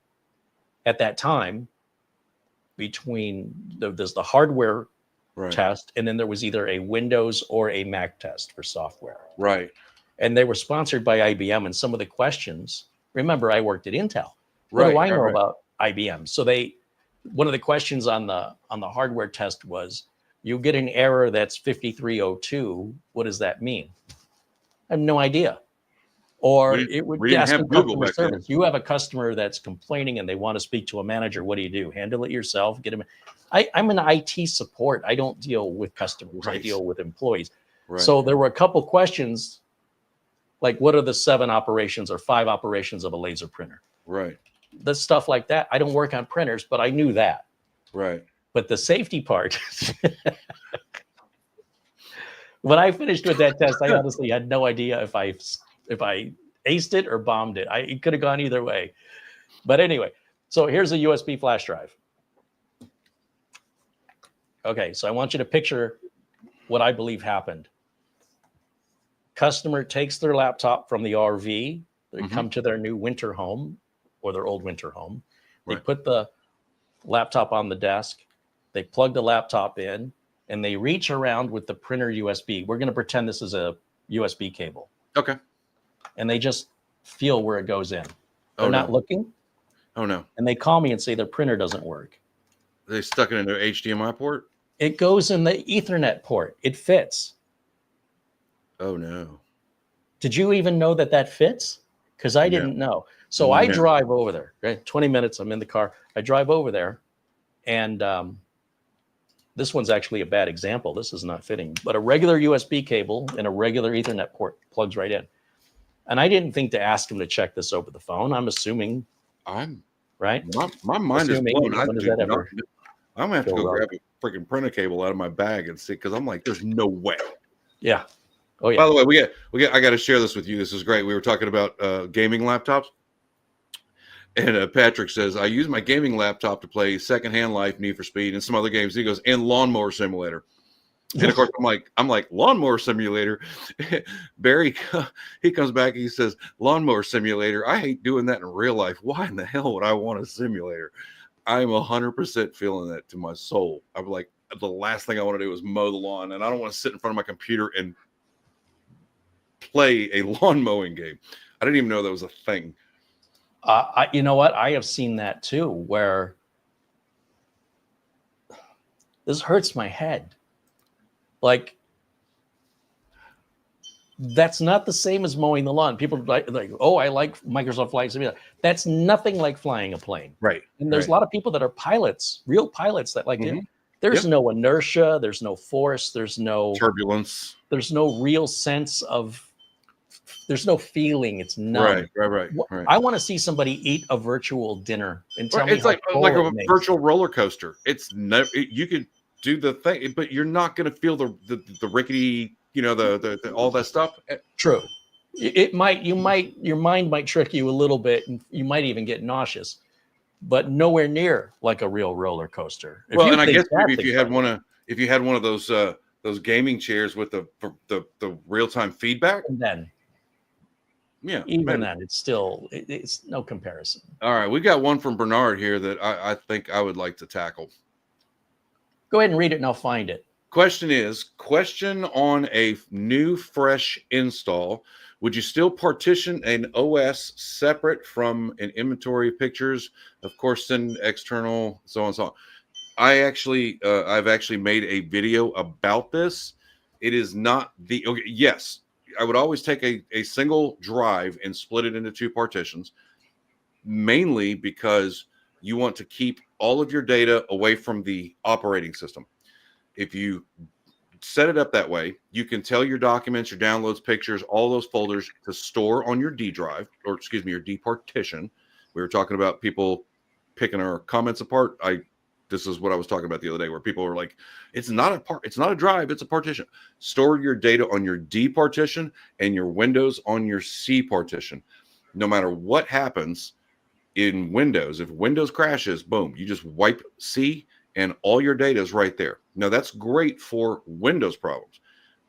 at that time, there's the hardware test, and then there was either a Windows or a Mac test for software. Right. And they were sponsored by IBM. And some of the questions, remember, I worked at Intel. What do I know about IBM? So one of the questions on the hardware test was, you get an error that's 5302. What does that mean? I have no idea. Or it would we didn't ask have in Google customer back then. service. You have a customer that's complaining and they want to speak to a manager. What do? Handle it yourself. Get them. I'm an IT support. I don't deal with customers. I Right. deal with employees. Right. So there were a couple questions like, what are the 7 operations or 5 operations of a laser printer? Right. The stuff like that. I don't work on printers, but I knew that. Right. But the safety part, when I finished with that test, I honestly had no idea if I aced it or bombed it. It could have gone either way. But anyway, so here's a USB flash drive. Okay, so I want you to picture what I believe happened. Customer takes their laptop from the RV. They come to their new winter home or their old winter home. They put the laptop on the desk. They plug the laptop in and they reach around with the printer USB. We're going to pretend this is a USB cable. Okay. And they just feel where it goes in. They're not looking. Oh, no. And they call me and say their printer doesn't work. They stuck it in their HDMI port? It goes in the Ethernet port. It fits. Oh, no. Did you even know that fits? Because I didn't know. So I drive over there. Right? 20 minutes, I'm in the car. I drive over there. And this one's actually a bad example. This is not fitting. But a regular USB cable and a regular Ethernet port plugs right in. And I didn't think to ask him to check this over the phone. I'm assuming. Right? My mind is blown. I'm going to have to go grab a freaking printer cable out of my bag and see, because I'm like, there's no way. Yeah. Oh, yeah. By the way, I got to share this with you. This is great. We were talking about gaming laptops. And Patrick says, I use my gaming laptop to play Secondhand Life, Need for Speed, and some other games. He goes, and Lawnmower Simulator. And of course, I'm like, Lawnmower Simulator. Barry, he comes back and he says, Lawnmower Simulator. I hate doing that in real life. Why in the hell would I want a simulator? I'm 100% feeling that to my soul. I'm like, the last thing I want to do is mow the lawn, and I don't want to sit in front of my computer and play a lawn mowing game. I didn't even know that was a thing. You know what? I have seen that too, where this hurts my head. Like, that's not the same as mowing the lawn. People like, oh, I like Microsoft Flight Simulator. That's nothing like flying a plane. Right. And there's a lot of people that are pilots, real pilots that like it. There's no inertia. There's no force. There's no turbulence. There's no real sense of, there's no feeling. It's numb. Right. I want to see somebody eat a virtual dinner and tell me it's like a virtual roller coaster. It's never, you can do the thing, but you're not going to feel the rickety, the all that stuff. True. Your mind might trick you a little bit, and you might even get nauseous, but nowhere near like a real roller coaster. And I guess maybe if you had one of those gaming chairs with the real-time feedback, and then then it's no comparison. All right, we got one from Bernard here that I think I would like to tackle. Go ahead and read it and I'll find it. Question on a new fresh install. Would you still partition an OS separate from an inventory of pictures? Of course, send external, so on and so on. I've actually made a video about this. It is not yes, I would always take a single drive and split it into 2 partitions, mainly because you want to keep all of your data away from the operating system. If you set it up that way, you can tell your documents, your downloads, pictures, all those folders to store on your D drive, or excuse me, your D partition. We were talking about people picking our comments apart. This is what I was talking about the other day, where people were like, it's not a drive, it's a partition. Store your data on your D partition and your Windows on your C partition. No matter what happens in Windows, if Windows crashes, boom, you just wipe C and all your data is right there. Now, that's great for Windows problems.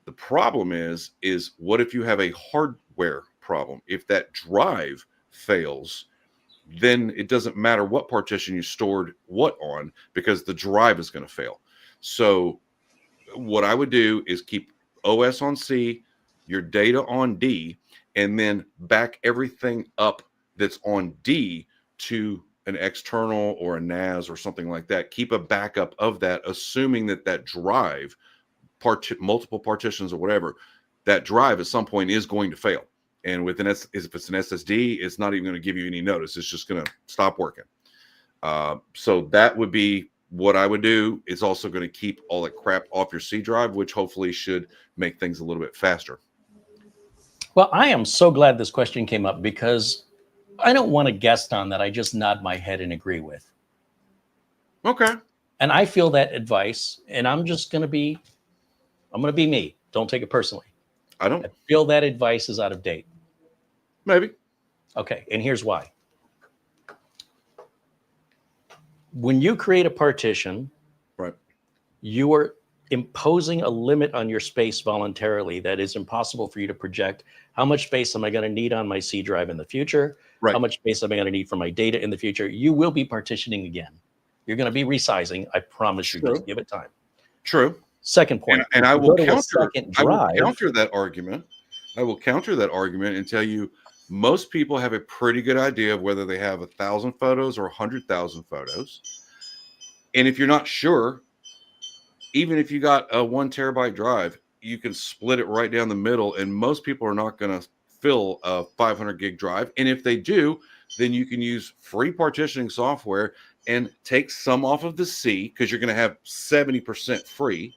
The problem is what if you have a hardware problem? If that drive fails, then it doesn't matter what partition you stored what on, because the drive is going to fail. So what I would do is keep OS on C, your data on D, and then back everything up that's on D to an external or a NAS or something like that. Keep a backup of that, assuming that drive, multiple partitions or whatever, that drive at some point is going to fail. And with if it's an SSD, it's not even going to give you any notice. It's just going to stop working. So that would be what I would do. It's also going to keep all that crap off your C drive, which hopefully should make things a little bit faster. Well, I am so glad this question came up because I don't want a guest on that I just nod my head and agree with. Okay. And I feel that advice, and I'm going to be me. Don't take it personally. I don't feel that advice is out of date. Maybe. Okay. And here's why. When you create a partition, right, you are imposing a limit on your space voluntarily that is impossible for you to project. How much space am I going to need on my C drive in the future? Right. How much space am I going to need for my data in the future? You will be partitioning again. You're going to be resizing. I promise you. Just give it time. True. Second point. And I will counter that argument. I will counter that argument and tell you most people have a pretty good idea of whether they have 1,000 photos or 100,000 photos. And if you're not sure, even if you got a 1 terabyte drive, you can split it right down the middle. And most people are not going to fill a 500 gig drive. And if they do, then you can use free partitioning software and take some off of the C, because you're going to have 70% free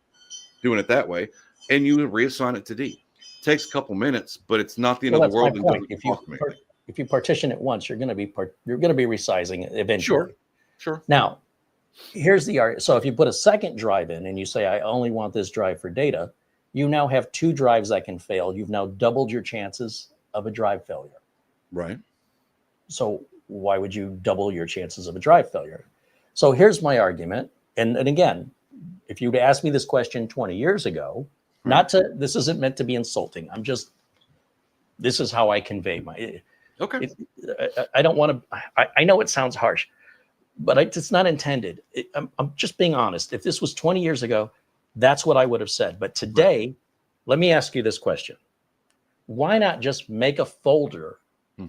doing it that way. And you reassign it to D. It takes a couple minutes, but it's not the end of the world. If you partition it once, you're going to be resizing it eventually. Sure. Now, here's the art. So if you put a second drive in and you say, I only want this drive for data, you now have 2 drives that can fail. You've now doubled your chances of a drive failure. Right. So why would you double your chances of a drive failure? So here's my argument. And again, if you'd asked me this question 20 years ago, this isn't meant to be insulting. This is how I convey my, okay. I don't want to, I know it sounds harsh, but it's not intended. I'm just being honest. If this was 20 years ago, that's what I would have said. But today, let me ask you this question. Why not just make a folder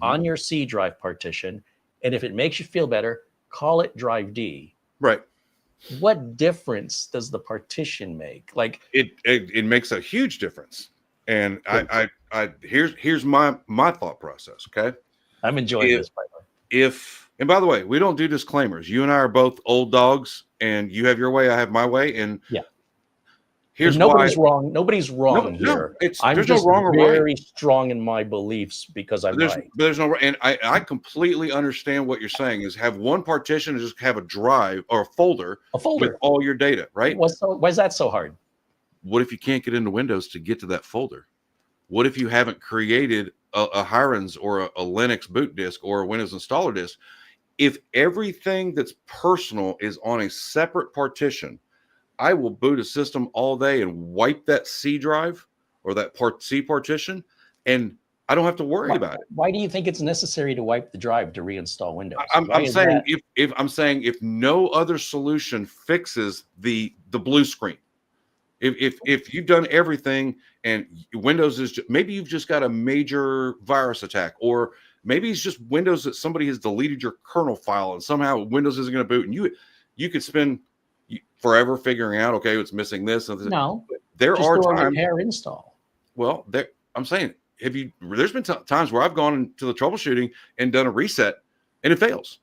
on your C drive partition? And if it makes you feel better, call it drive D. Right. What difference does the partition make? Like it makes a huge difference. And here's my thought process. Okay. I'm enjoying this, by the way. And by the way, we don't do disclaimers. You and I are both old dogs, and you have your way, I have my way. And here's nobody's wrong. Nobody's wrong here. I'm there's just no wrong or very right. strong in my beliefs because I'm right. But there's no, and I completely understand what you're saying is have one partition and just have a drive or a folder with all your data, right? Why is that so hard? What if you can't get into Windows to get to that folder? What if you haven't created a Hirons or a Linux boot disk or a Windows installer disk? If everything that's personal is on a separate partition, I will boot a system all day and wipe that C drive or that C partition, and I don't have to worry about it. Why do you think it's necessary to wipe the drive to reinstall Windows? I'm saying if no other solution fixes the blue screen, if you've done everything and Windows is maybe you've just got a major virus attack, or maybe it's just Windows that somebody has deleted your kernel file and somehow Windows isn't going to boot, and you could spend forever figuring out, okay, it's missing this. No, there are times repair install. Well, I'm saying, there's been times where I've gone into the troubleshooting and done a reset and it fails.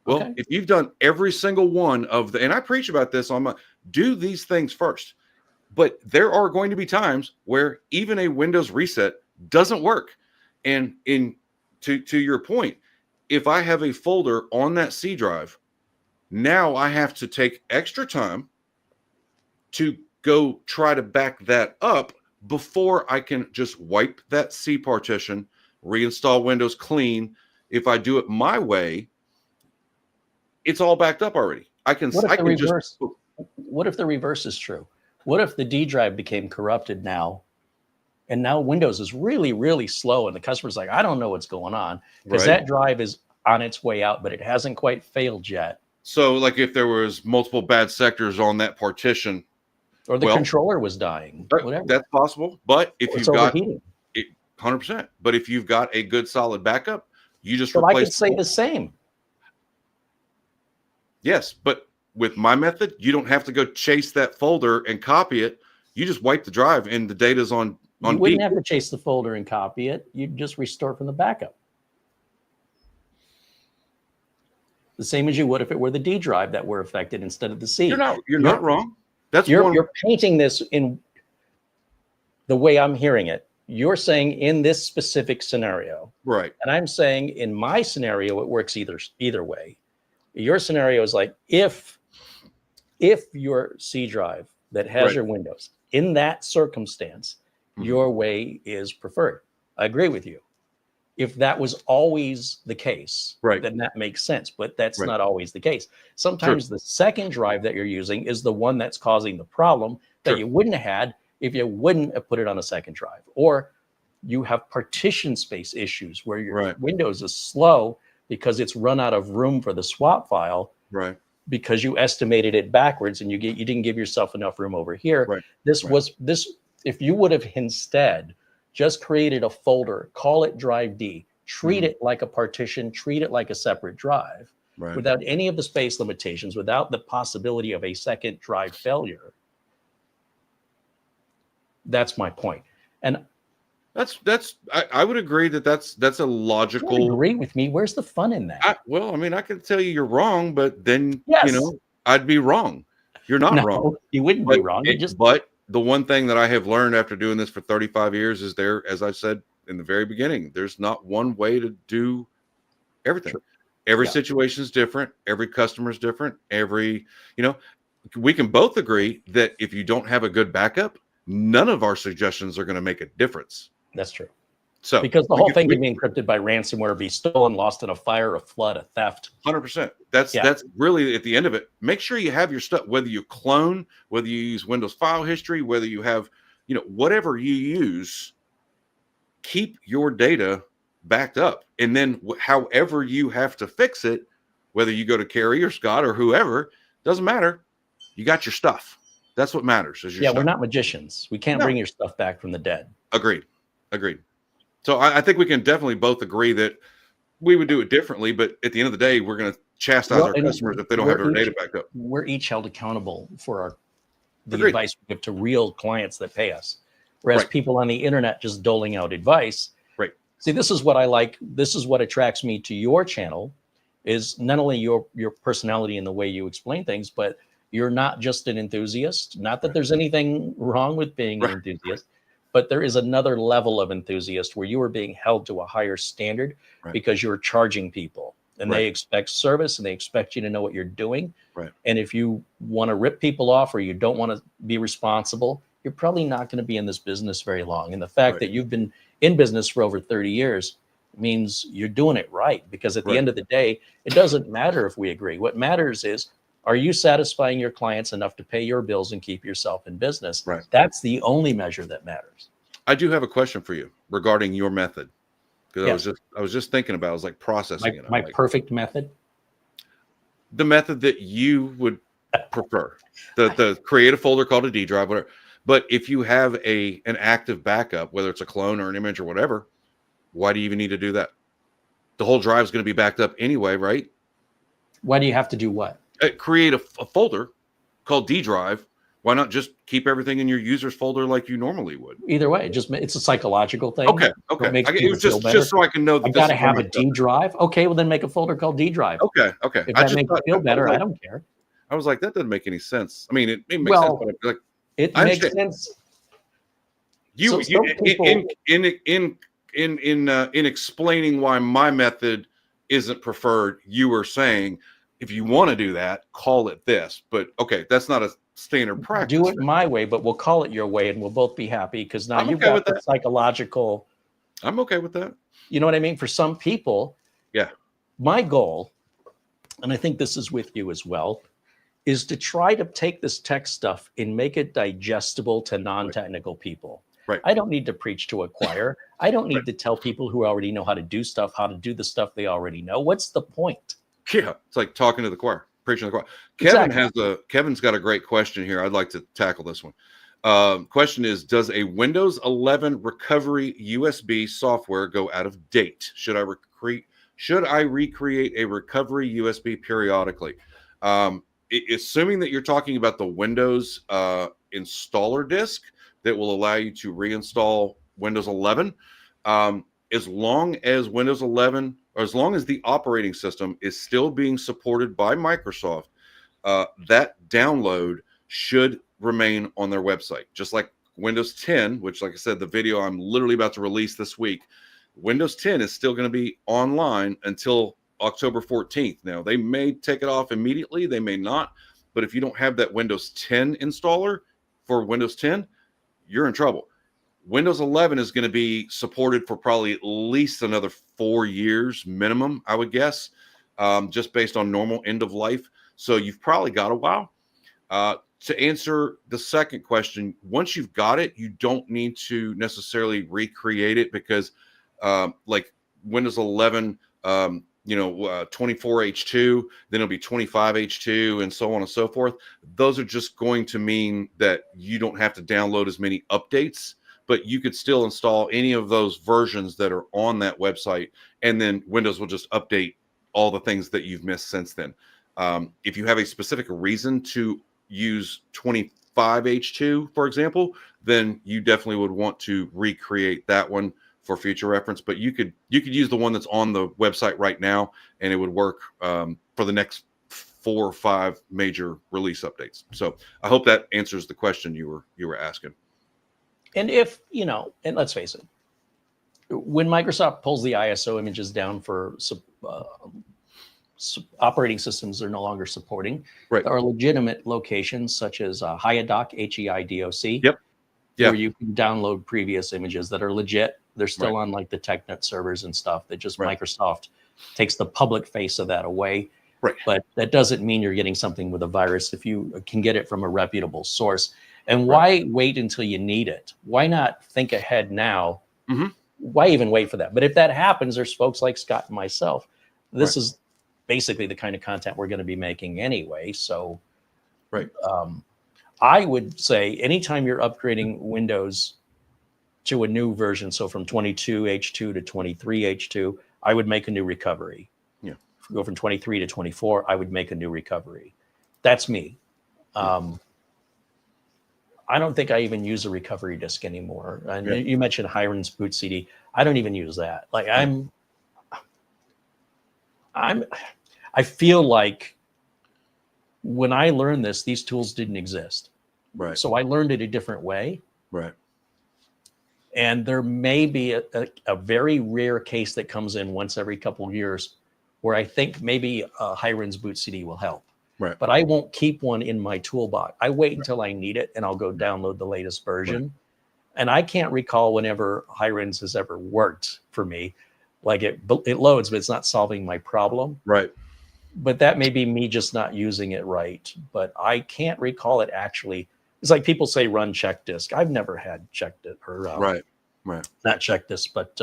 Well, if you've done every single one of and I preach about this do these things first, but there are going to be times where even a Windows reset doesn't work. And to your point, if I have a folder on that C drive, now I have to take extra time to go try to back that up before I can just wipe that C partition, reinstall Windows clean. If I do it my way, it's all backed up already. What if the reverse is true? What if the D drive became corrupted now, and now Windows is really, really slow, and the customer's like, I don't know what's going on, because that drive is on its way out, but it hasn't quite failed yet. So like if there was multiple bad sectors on that partition, or the controller was dying, whatever. That's possible. But if you've got 100%, but if you've got a good solid backup, you just replace. I could say the same. Yes, but with my method, you don't have to go chase that folder and copy it. You just wipe the drive, and the data's on You wouldn't have to chase the folder and copy it. You'd just restore from the backup. The same as you would if it were the D drive that were affected instead of the C. You're not wrong. That's you're painting this in the way I'm hearing it. You're saying in this specific scenario, right? And I'm saying in my scenario, it works either way. Your scenario is like if your C drive that has your Windows, in that circumstance, your way is preferred. I agree with you. If that was always the case, then that makes sense, but that's not always the case. Sometimes the second drive that you're using is the one that's causing the problem that you wouldn't have had if you wouldn't have put it on a second drive. Or you have partition space issues where your Windows is slow because it's run out of room for the swap file, because you estimated it backwards and you didn't give yourself enough room over here. If you would have instead just created a folder, call it drive D, treat it like a partition, treat it like a separate drive, without any of the space limitations, without the possibility of a second drive failure. That's my point. And I would agree that's a logical. You agree with me? Where's the fun in that? I can tell you you're wrong, but then I'd be wrong. You're not wrong. You wouldn't be wrong. But the one thing that I have learned after doing this for 35 years is as I said in the very beginning, there's not one way to do everything. Sure. Every situation is different. Every customer is different. We can both agree that if you don't have a good backup, none of our suggestions are going to make a difference. That's true. So because the whole thing can be encrypted by ransomware, be stolen, lost in a fire, a flood, a theft. 100%. That's really at the end of it. Make sure you have your stuff, whether you clone, whether you use Windows file history, whether you have, whatever you use, keep your data backed up. And then however you have to fix it, whether you go to Carey or Scott or whoever, doesn't matter. You got your stuff. That's what matters. Is your stuff. We're not magicians. We can't bring your stuff back from the dead. Agreed. So I think we can definitely both agree that we would do it differently, but at the end of the day, we're going to chastise our customers if they don't have their data backed up. We're each held accountable for the advice we give to real clients that pay us, whereas people on the internet just doling out advice. Right. See, this is what I like. This is what attracts me to your channel, is not only your personality and the way you explain things, but you're not just an enthusiast. Not that there's anything wrong with being an enthusiast. But there is another level of enthusiast where you are being held to a higher standard because you're charging people and they expect service and they expect you to know what you're doing. And if you want to rip people off or you don't want to be responsible, you're probably not going to be in this business very long. And the fact that you've been in business for over 30 years means you're doing it right, because at the end of the day, it doesn't matter if we agree. What matters is, are you satisfying your clients enough to pay your bills and keep yourself in business? That's the only measure that matters. I do have a question for you regarding your method. Because I was just thinking about it. I was like processing it. My perfect method? The method that you would prefer. The create a folder called a D drive, whatever. But if you have an active backup, whether it's a clone or an image or whatever, why do you even need to do that? The whole drive is going to be backed up anyway, right? Why do you have to do what? Create a folder called D drive. Why not just keep everything in your users folder like you normally would? Either way, it's a psychological thing. Okay. It was just so I can know that I've got to have a D drive. Okay, well then make a folder called D drive. Okay. If that makes you feel better, I don't care. I was like, that doesn't make any sense. I mean, it makes sense, but I feel like it makes sense. In explaining why my method isn't preferred, you were saying, if you want to do that, call it this. But okay, that's not a standard practice. Do it my way, but we'll call it your way, and we'll both be happy because now you've got the psychological. I'm okay with that. You know what I mean? For some people, my goal, and I think this is with you as well, is to try to take this tech stuff and make it digestible to non-technical people. I don't need to preach to a choir. I don't need to tell people who already know how to do stuff, how to do the stuff they already know. What's the point? Yeah, it's like talking to the choir, preaching to the choir. Kevin's got a great question here. I'd like to tackle this one. Question is, does a Windows 11 recovery USB software go out of date? Should I recreate a recovery USB periodically? Assuming that you're talking about the Windows installer disk, that will allow you to reinstall Windows 11. As long as Windows 11, or as long as the operating system is still being supported by Microsoft, that download should remain on their website. Just like Windows 10, which, like I said, the video I'm literally about to release this week, Windows 10 is still going to be online until October 14th. Now, they may take it off immediately, they may not, but if you don't have that Windows 10 installer for Windows 10, you're in trouble. Windows 11 is going to be supported for probably at least another 4 years minimum, I would guess, just based on normal end of life. So you've probably got a while. To answer the second question, once you've got it, you don't need to necessarily recreate it, because like Windows 11, 24H2, then it'll be 25H2, and so on and so forth. Those are just going to mean that you don't have to download as many updates, but you could still install any of those versions that are on that website, and then Windows will just update all the things that you've missed since then. If you have a specific reason to use 25H2, for example, then you definitely would want to recreate that one for future reference. But you could use the one that's on the website right now, and it would work for the next 4 or 5 major release updates. So I hope that answers the question you were asking. And if, and let's face it, when Microsoft pulls the ISO images down for operating systems they're no longer supporting, right, there are legitimate locations such as Haidoc, HEIDOC, yep, where you can download previous images that are legit. They're still on like the TechNet servers and stuff. That just Microsoft takes the public face of that away. Right. But that doesn't mean you're getting something with a virus if you can get it from a reputable source. And why wait until you need it? Why not think ahead now? Mm-hmm. Why even wait for that? But if that happens, there's folks like Scott and myself. This is basically the kind of content we're going to be making anyway. So I would say anytime you're upgrading Windows to a new version, so from 22H2 to 23H2, I would make a new recovery. Yeah. If you go from 23 to 24, I would make a new recovery. That's me. I don't think I even use a recovery disk anymore. And you mentioned Hiram's boot CD. I don't even use that. Like I feel like when I learned this, these tools didn't exist. Right. So I learned it a different way. Right. And there may be a very rare case that comes in once every couple of years where I think maybe Hiram's boot CD will help. Right. But I won't keep one in my toolbox. I wait until I need it, and I'll go download the latest version. Right. And I can't recall whenever Hiram's has ever worked for me. Like it loads, but it's not solving my problem. Right. But that may be me just not using it right. But I can't recall it actually. It's like people say run check disk. I've never had checked it or not check disk, but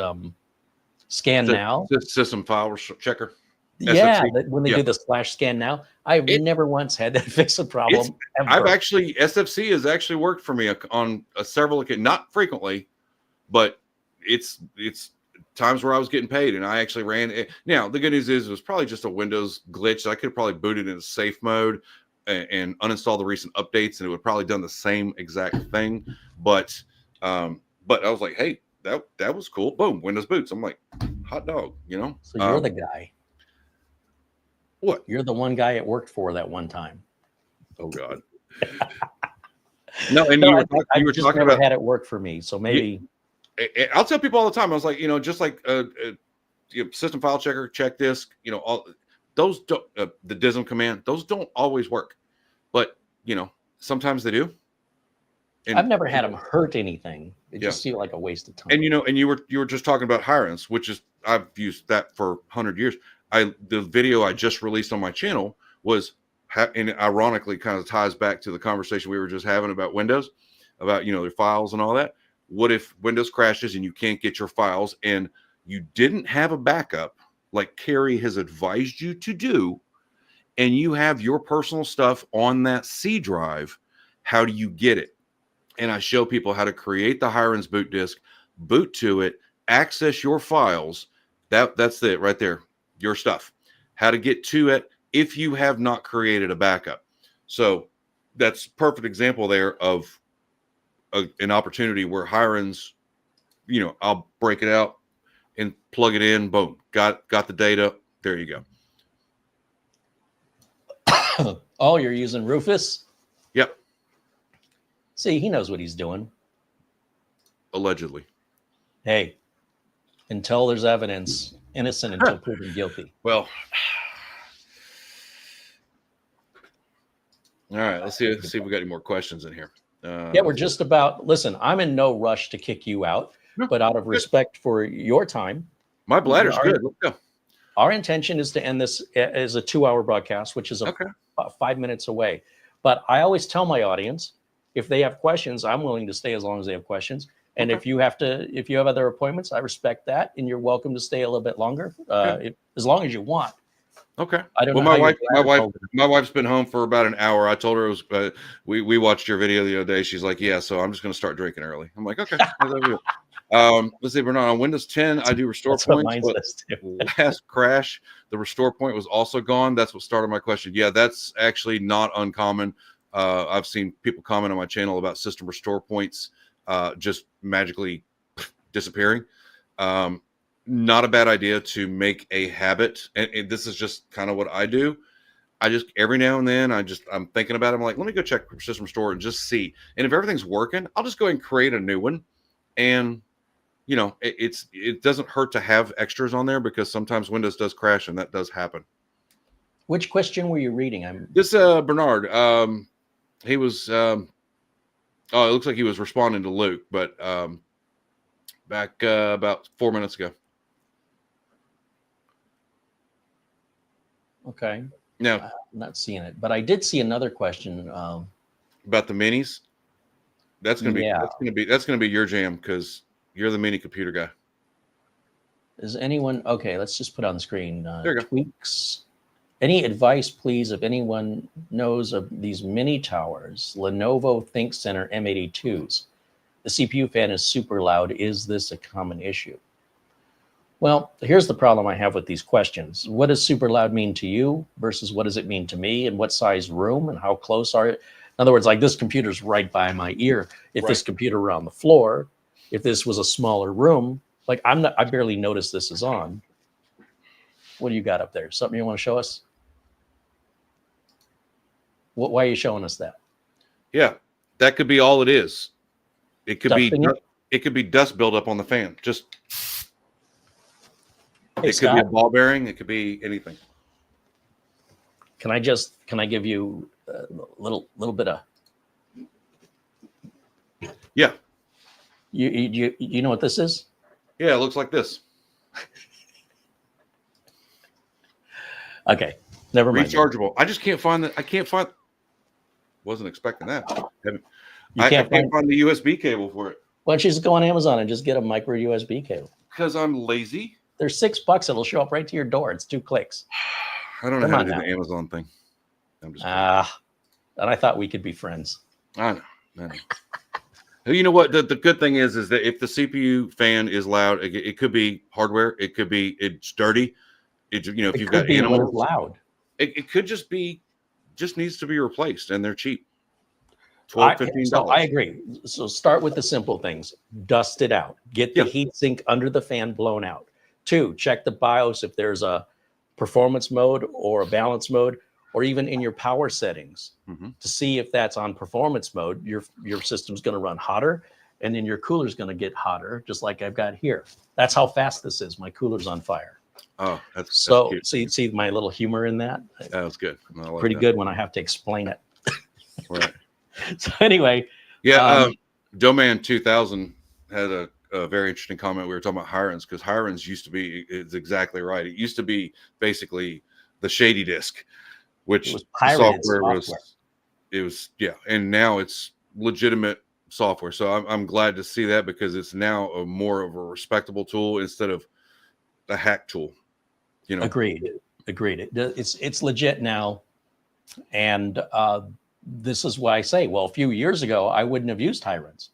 scan now. System file checker. Yeah, when they do the /scan now, I've never once had that fix a problem. I've actually, SFC has actually worked for me on several occasions, not frequently, but it's times where I was getting paid and I actually ran it. Now, the good news is it was probably just a Windows glitch. I could have probably booted into safe mode and uninstall the recent updates, and it would probably done the same exact thing. But I was like, hey, that was cool. Boom, Windows boots. I'm like, hot dog, So you're the guy. What? You're the one guy it worked for that one time. Oh God. No, and you were talking about had it work for me. So maybe I'll tell people all the time. I was like, just like system file checker, check disk, all those don't, the DISM command, those don't always work, but sometimes they do. And I've never had them hurt anything. It just seemed like a waste of time. And and you were just talking about Hiram's, which is I've used that for 100 years. The video I just released on my channel was, and ironically kind of ties back to the conversation we were just having about Windows, about, their files and all that. What if Windows crashes and you can't get your files and you didn't have a backup like Carey has advised you to do, and you have your personal stuff on that C drive? How do you get it? And I show people how to create the Hiram's boot disk, boot to it, access your files. That's it right there. Your stuff, how to get to it if you have not created a backup. So that's a perfect example there of an opportunity where hirings, I'll break it out and plug it in. Boom, got the data. There you go. Oh, you're using Rufus? Yep. See, he knows what he's doing. Allegedly. Hey, until there's evidence, innocent until proven guilty. Well, all right. Let's see if we got any more questions in here. Yeah, we're just about. Listen, I'm in no rush to kick you out, but out of respect for your time, my bladder's good. Let's go. Our intention is to end this as a 2-hour broadcast, which is about 5 minutes away. But I always tell my audience, if they have questions, I'm willing to stay as long as they have questions. And if you have other appointments, I respect that, and you're welcome to stay a little bit longer, as long as you want. Okay. I don't know. My wife's been home for about an hour. I told her it was. We watched your video the other day. She's like, yeah. So I'm just going to start drinking early. I'm like, okay. Let's see, Bernard. On Windows 10, I do restore points. Last crash, the restore point was also gone. That's what started my question. Yeah, that's actually not uncommon. I've seen people comment on my channel about system restore points just magically disappearing. Not a bad idea to make a habit. And this is just kind of what I do. I just, every now and then, I'm thinking about it. I'm like, let me go check system restore and just see. And if everything's working, I'll just go ahead and create a new one. And it doesn't hurt to have extras on there, because sometimes Windows does crash, and that does happen. Which question were you reading? This Bernard. He was. It looks like he was responding to Luke, but back about 4 minutes ago. Okay. No, I'm not seeing it, but I did see another question about the minis. That's gonna be your jam, because you're the mini computer guy. Is anyone okay? Let's just put on the screen. There you go. Tweaks. Any advice, please, if anyone knows of these mini towers, Lenovo ThinkCenter M82s? The CPU fan is super loud. Is this a common issue? Well, here's the problem I have with these questions. What does super loud mean to you versus what does it mean to me, and what size room and how close are it? In other words, like, this computer's right by my ear. If this computer were on the floor, if this was a smaller room, like, I barely notice this is on. What do you got up there? Something you want to show us? Why are you showing us that? Yeah, that could be all it is. It could be dust buildup on the fan. Just it could be a ball bearing. It could be anything. Can I give you a little bit of? Yeah. You know what this is? Yeah, it looks like this. Okay, never mind. Rechargeable. I just can't find that. I can't find. Wasn't expecting that. I can't find the USB cable for it. Why don't you just go on Amazon and just get a micro USB cable? Because I'm lazy. They're $6. It'll show up right to your door. It's 2 clicks. I don't know how to do the Amazon thing. I'm just and I thought we could be friends. I know. You know what? The good thing is that if the CPU fan is loud, it could be hardware. It could be it's dirty. If you've got animals, loud. It could just needs to be replaced, and they're cheap. $12, $15. So I agree. So start with the simple things. Dust it out. Get the heat sink under the fan blown out. 2, check the BIOS if there's a performance mode or a balance mode, or even in your power settings to see if that's on performance mode. Your system's going to run hotter, and then your cooler's going to get hotter, just like I've got here. That's how fast this is. My cooler's on fire. Oh, that's so cute. So you see my little humor in that? That was good. Pretty good when I have to explain it. Right. So anyway, Doman 2000 had a very interesting comment. We were talking about hirings, because hirings used to be, it's exactly right. It used to be basically the shady disk, which software was, and now it's legitimate software. So I'm glad to see that, because it's now more of a respectable tool instead of a hack tool. Agreed. It's legit now, and this is why I say, well, a few years ago, I wouldn't have used hirings.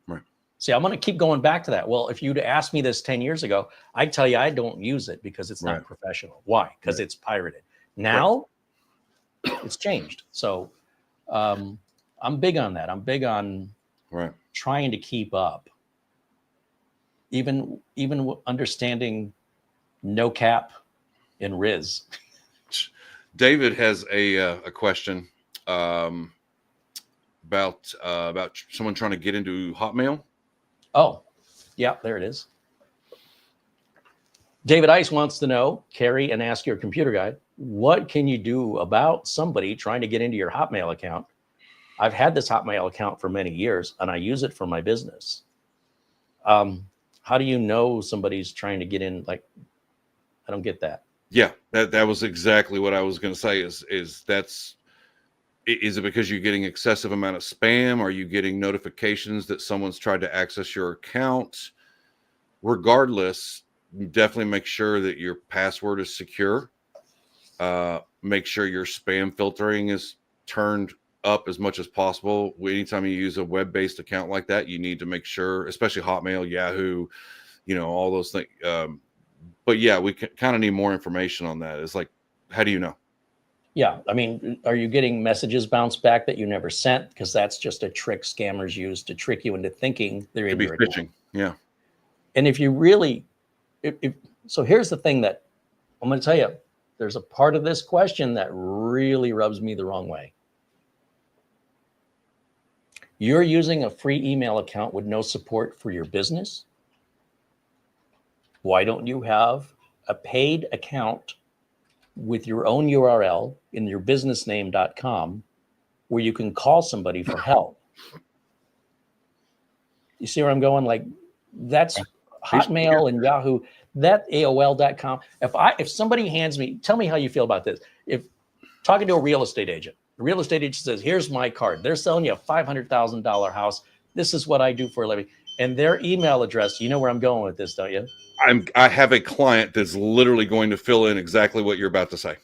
Right. See, I'm going to keep going back to that. Well, if you'd asked me this 10 years ago, I'd tell you I don't use it because it's not professional. Why? Because it's pirated. Now, it's changed. So I'm big on that. I'm big on trying to keep up. Even understanding no cap and Riz. David has a question about someone trying to get into Hotmail. Oh, yeah, there it is. David Ice wants to know, Carey and Ask Your Computer Guy, what can you do about somebody trying to get into your Hotmail account? I've had this Hotmail account for many years, and I use it for my business. How do you know somebody's trying to get in? Like, I don't get that. Yeah, that was exactly what I was going to say. Is it because you're getting excessive amount of spam? Are you getting notifications that someone's tried to access your account? Regardless, definitely make sure that your password is secure. Make sure your spam filtering is turned up as much as possible. Anytime you use a web-based account like that, you need to make sure, especially Hotmail, Yahoo, all those things. But yeah, we kind of need more information on that. It's like, how do you know? Yeah, I mean, are you getting messages bounced back that you never sent? Because that's just a trick scammers use to trick you into thinking they're in your account. Yeah. And if you really, so here's the thing that I'm going to tell you, there's a part of this question that really rubs me the wrong way. You're using a free email account with no support for your business. Why don't you have a paid account with your own URL in your businessname.com where you can call somebody for help? You see where I'm going? Like, that's Hotmail and Yahoo, that AOL.com. If somebody hands me, tell me how you feel about this. If talking to a real estate agent, the real estate agent says, here's my card. They're selling you a $500,000 house. This is what I do for a living. And their email address, you know where I'm going with this, don't you? I have a client that's literally going to fill in exactly what you're about to say.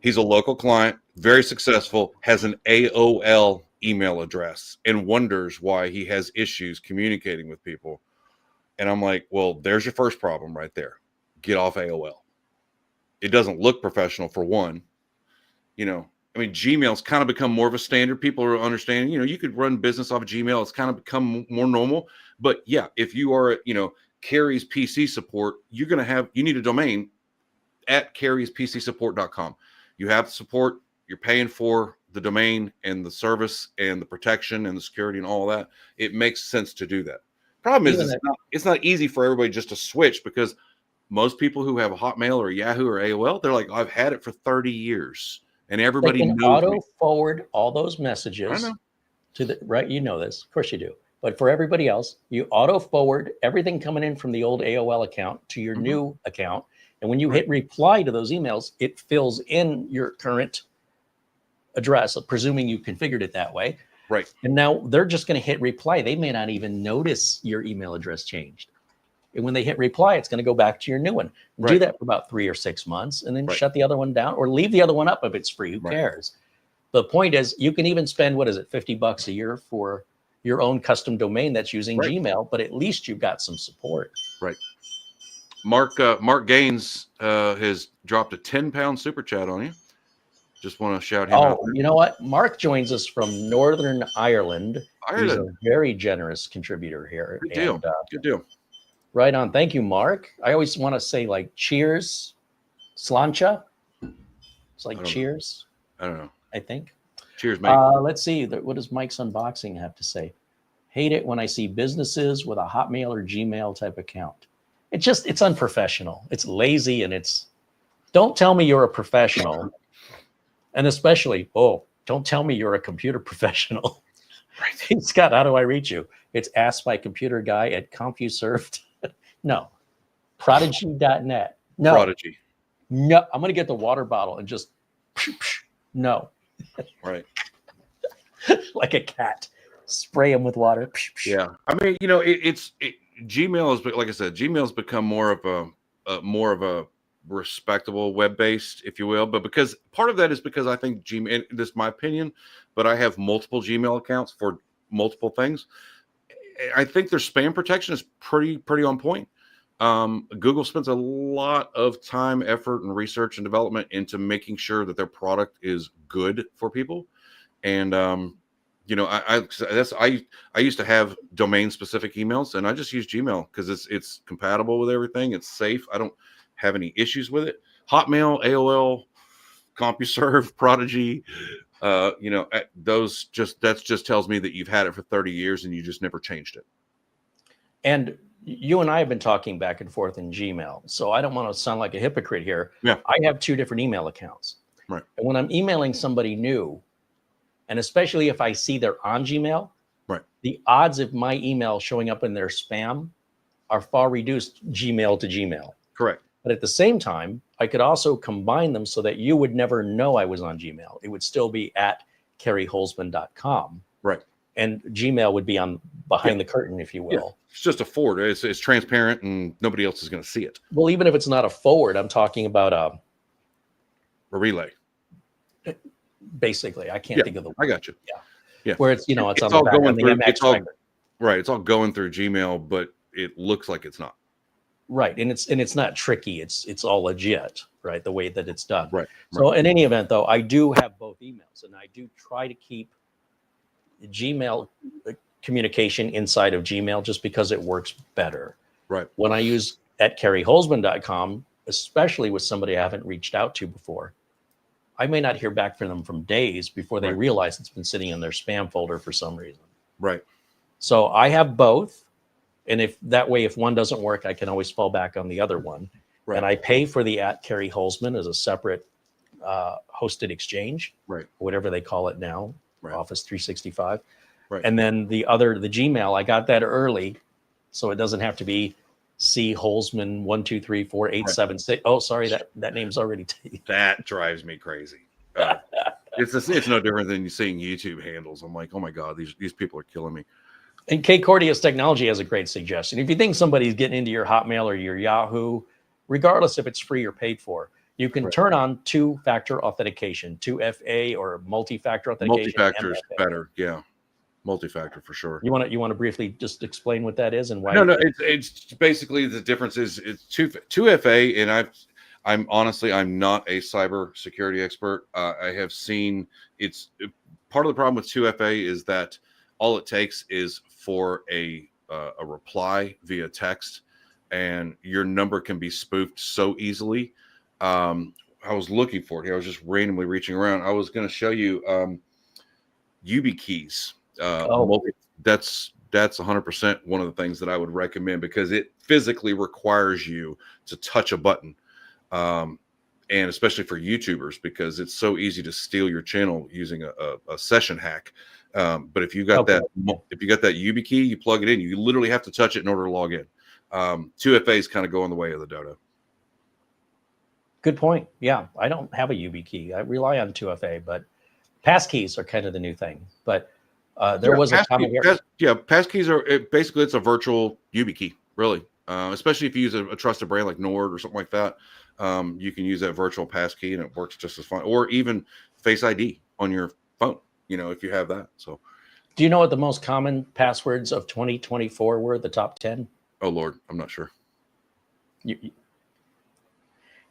He's a local client, very successful, has an AOL email address, and wonders why he has issues communicating with people. And I'm like, well, there's your first problem right there. Get off AOL. It doesn't look professional, for one. I mean, Gmail's kind of become more of a standard. People are understanding, you could run business off of Gmail. It's kind of become more normal. But yeah, if you are, Carey's PC support, you need a domain at CareysPCSupport.com. You have the support, you're paying for the domain and the service and the protection and the security and all that. It makes sense to do that. Problem is, it's not easy for everybody just to switch, because most people who have a Hotmail or Yahoo or AOL, they're like, I've had it for 30 years. And everybody knows auto forward all those messages to the right. You know this, of course you do. But for everybody else, you auto forward everything coming in from the old AOL account to your new account. And when you hit reply to those emails, it fills in your current address, presuming you configured it that way. Right. And now they're just going to hit reply. They may not even notice your email address changed. And when they hit reply, it's going to go back to your new one. Do that for about 3 or 6 months, and then shut the other one down, or leave the other one up if it's free. Who cares? The point is, you can even spend, $50 a year for your own custom domain that's using Gmail, but at least you've got some support. Right. Mark Gaines has dropped a 10-pound super chat on you. Just want to shout him out. You know what? Mark joins us from Northern Ireland. He's a very generous contributor here. Good deal. Good deal. Right on. Thank you, Mark. I always want to say, like, cheers, slancha. It's like cheers. I don't know. I think. Cheers, mate. Let's see. What does Mike's Unboxing have to say? Hate it when I see businesses with a Hotmail or Gmail type account. It's unprofessional. It's lazy, and don't tell me you're a professional. And especially, don't tell me you're a computer professional. Right. Hey, Scott, how do I reach you? It's askmycomputerguy at CompuServe. No. Prodigy.net. No. Prodigy. No. I'm going to get the water bottle and just no. Right. Like a cat. Spray him with water. Yeah. I mean, Gmail is, like I said, Gmail's become more of a respectable web-based, if you will, but because part of that is because I think Gmail, this is my opinion, but I have multiple Gmail accounts for multiple things. I think their spam protection is pretty on point. Google spends a lot of time, effort, and research and development into making sure that their product is good for people. And You know, I used to have domain specific emails, and I just use Gmail because it's compatible with everything. It's safe. I don't have any issues with it. Hotmail, AOL, CompuServe, Prodigy, you know, that just tells me that you've had it for 30 years and you just never changed it. And you and I have been talking back and forth in Gmail, so I don't want to sound like a hypocrite here. Yeah. I have 2 different email accounts. Right. And when I'm emailing somebody new, and especially if I see they're on Gmail, right, the odds of my email showing up in their spam are far reduced Gmail to Gmail. Correct. But at the same time, I could also combine them so that you would never know I was on Gmail. It would still be at CareyHolzman.com. Right. And Gmail would be on behind the curtain, if you will. Yeah. It's just a forward. It's transparent and nobody else is going to see it. Well, even if it's not a forward, I'm talking about a relay. Basically, I can't think of the word. I got you. Yeah. Where it's, you know, it's on all the back going on the through, MX right. It's all going through Gmail, but it looks like it's not. Right. And it's not tricky. It's all legit, right? The way that it's done. Right. So in any event, though, I do have both emails, and I do try to keep Gmail communication inside of Gmail just because it works better. Right. When I use at CareyHolzman.com, especially with somebody I haven't reached out to before, I may not hear back from them from days before they realize it's been sitting in their spam folder for some reason. Right. So I have both. And if one doesn't work, I can always fall back on the other one. Right. And I pay for the at CareyHolzman as a separate hosted exchange, right? Whatever they call it now, right. Office 365. Right. And then the Gmail, I got that early, so it doesn't have to be C Holzman 1234876. Right. Oh, sorry, that name's already taken. That drives me crazy. It's no different than seeing YouTube handles. I'm like, oh my god, these people are killing me. And K Cordius Technology has a great suggestion. If you think somebody's getting into your Hotmail or your Yahoo, regardless if it's free or paid for, you can turn on 2-factor authentication, 2FA or multi-factor authentication. Multi-factor is better, yeah. Multi-factor for sure. You want to briefly just explain what that is and why? No, it's basically the difference is it's 2FA, and I'm honestly not a cyber security expert. I have seen it's part of the problem with 2FA is that all it takes is for a reply via text, and your number can be spoofed so easily. I was looking for it here. I was just randomly reaching around. I was going to show you YubiKeys. That's 100% one of the things that I would recommend because it physically requires you to touch a button, and especially for YouTubers because it's so easy to steal your channel using a session hack. But if you got that YubiKey, you plug it in. You literally have to touch it in order to log in. 2FA is kind of going the way of the dodo. Good point. Yeah, I don't have a YubiKey. I rely on 2FA, but passkeys are kind of the new thing. But there was a comment here. Passkeys are basically it's a virtual YubiKey, really. Especially if you use a trusted brand like Nord or something like that, you can use that virtual passkey and it works just as fine. Or even Face ID on your phone. You know, if you have that. So, do you know what the most common passwords of 2024 were? The top 10? Oh Lord, I'm not sure.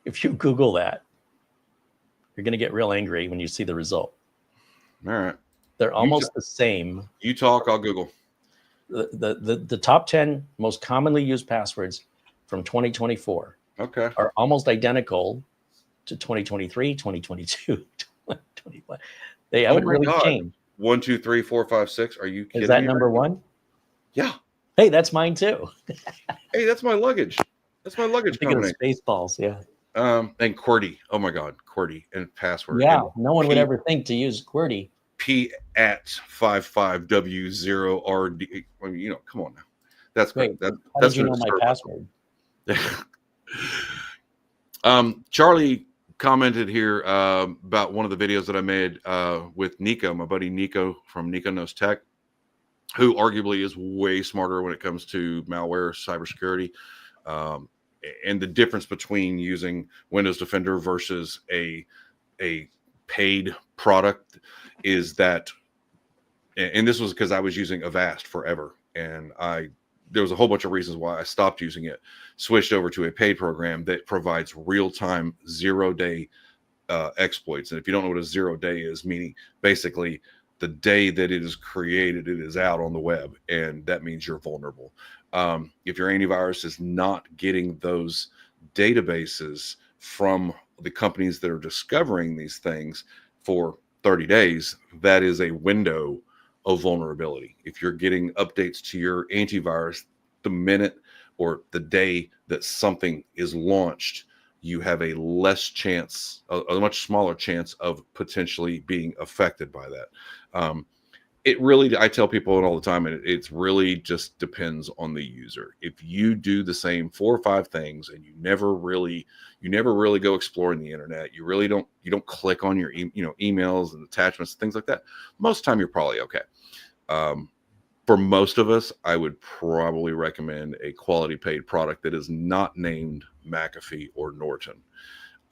If you Google that, you're going to get real angry when you see the result. All right, they're almost the same. You talk, I'll Google. The top 10 most commonly used passwords from 2024. Okay, are almost identical to 2023, 2022, 2021. They haven't really changed. 1, 2, 3, 4, 5, 6. Are you kidding me? Is that number one? Yeah. Hey, that's mine too. Hey, that's my luggage. That's my luggage company. Spaceballs, yeah. And QWERTY. Oh my God, QWERTY and password. Yeah, and no one would ever think to use QWERTY. P@55W0RD. I mean, you know, come on now. That's great. How did you know my password? Charlie commented here about one of the videos that I made with Nico, my buddy Nico from Nico Knows Tech, who arguably is way smarter when it comes to malware, cybersecurity, and the difference between using Windows Defender versus a paid product is that, and this was because I was using Avast forever, and there was a whole bunch of reasons why I stopped using it, switched over to a paid program that provides real-time 0-day exploits. And if you don't know what a 0-day is, meaning basically the day that it is created, it is out on the web, and that means you're vulnerable. If your antivirus is not getting those databases from the companies that are discovering these things for 30 days, that is a window of vulnerability. If you're getting updates to your antivirus the minute or the day that something is launched, you have a less chance, a much smaller chance of potentially being affected by that. It really, I tell people it all the time, and it's really just depends on the user. If you do the same 4 or 5 things and you never really go exploring the internet, you don't click on your emails and attachments, things like that, most of the time you're probably okay. For most of us, I would probably recommend a quality paid product that is not named McAfee or Norton.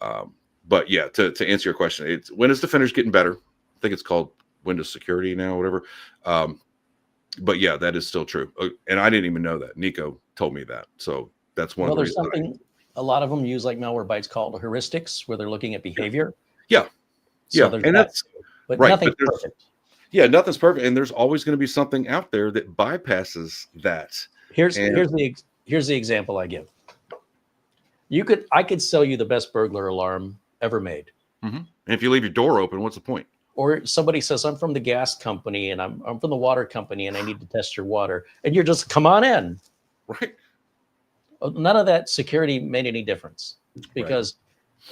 But yeah, to answer your question, it's Windows Defender's getting better. I think it's called Windows Security now, whatever. But yeah, that is still true. And I didn't even know that. Nico told me that. So that's one of the there's reasons. something a lot of them use like Malwarebytes called heuristics, where they're looking at behavior. Yeah. So and that's but right. Nothing's perfect. Yeah, nothing's perfect, and there's always going to be something out there that bypasses that. Here's the example I give. I could sell you the best burglar alarm ever made. Mm-hmm. And if you leave your door open, what's the point? Or somebody says, I'm from the gas company and I'm from the water company and I need to test your water, and you're just, come on in. Right. None of that security made any difference, because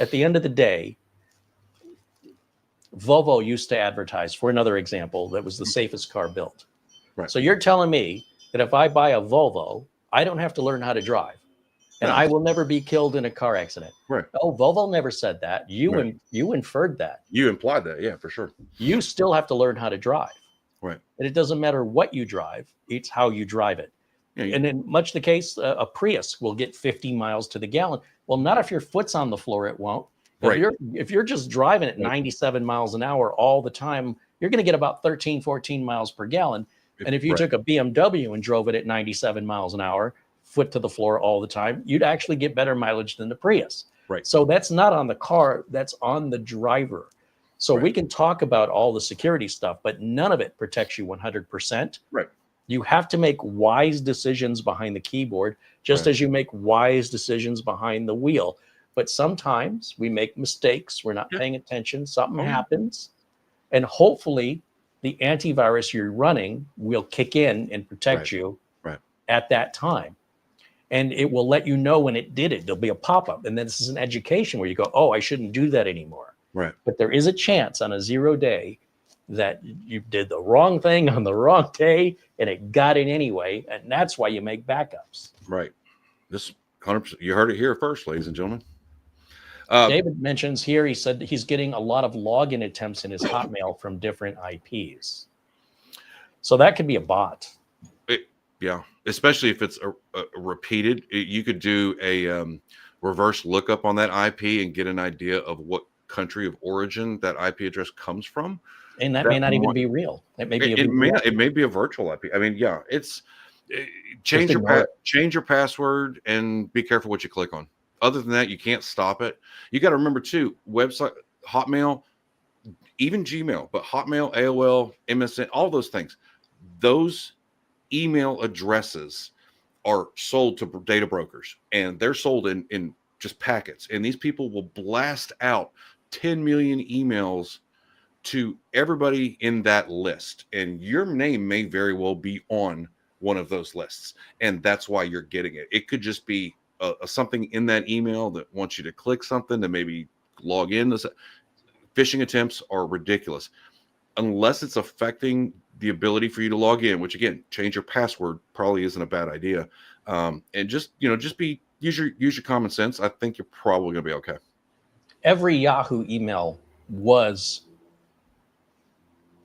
at the end of the day, Volvo used to advertise, for another example, that was the safest car built. Right. So you're telling me that if I buy a Volvo, I don't have to learn how to drive, and I will never be killed in a car accident. Right. Oh, Volvo never said that. You inferred that. You implied that. Yeah, for sure. You still have to learn how to drive. Right. And it doesn't matter what you drive. It's how you drive it. Yeah, and in much the case, a Prius will get 50 miles to the gallon. Well, not if your foot's on the floor, it won't. If you're just driving at 97 miles an hour all the time, you're going to get about 13, 14 miles per gallon. And if you took a BMW and drove it at 97 miles an hour, foot to the floor all the time, you'd actually get better mileage than the Prius. Right. So that's not on the car, that's on the driver. So we can talk about all the security stuff, but none of it protects you 100%. Right. You have to make wise decisions behind the keyboard, just as you make wise decisions behind the wheel. But sometimes we make mistakes. We're not paying attention. Something happens. And hopefully the antivirus you're running will kick in and protect you at that time. And it will let you know when it did it. There'll be a pop-up. And then this is an education where you go, oh, I shouldn't do that anymore. Right. But there is a chance on a 0 day that you did the wrong thing on the wrong day and it got in anyway. And that's why you make backups. Right. This 100%. You heard it here first, ladies and gentlemen. David mentions here, he said he's getting a lot of login attempts in his Hotmail from different IPs. So that could be a bot. Yeah, especially if it's a repeated. You could do a reverse lookup on that IP and get an idea of what country of origin that IP address comes from. And that may not even be real. It may be it may be a virtual IP. I mean, yeah, change your password and be careful what you click on. Other than that, you can't stop it. You got to remember too, website, Hotmail, even Gmail, but Hotmail, AOL, MSN, all those things, those email addresses are sold to data brokers, and they're sold in just packets. And these people will blast out 10 million emails to everybody in that list. And your name may very well be on one of those lists. And that's why you're getting it. It could just be something in that email that wants you to click something to maybe log in. Phishing attempts are ridiculous unless it's affecting the ability for you to log in, which again, change your password probably isn't a bad idea. And just use your common sense. I think you're probably going to be okay. Every Yahoo email was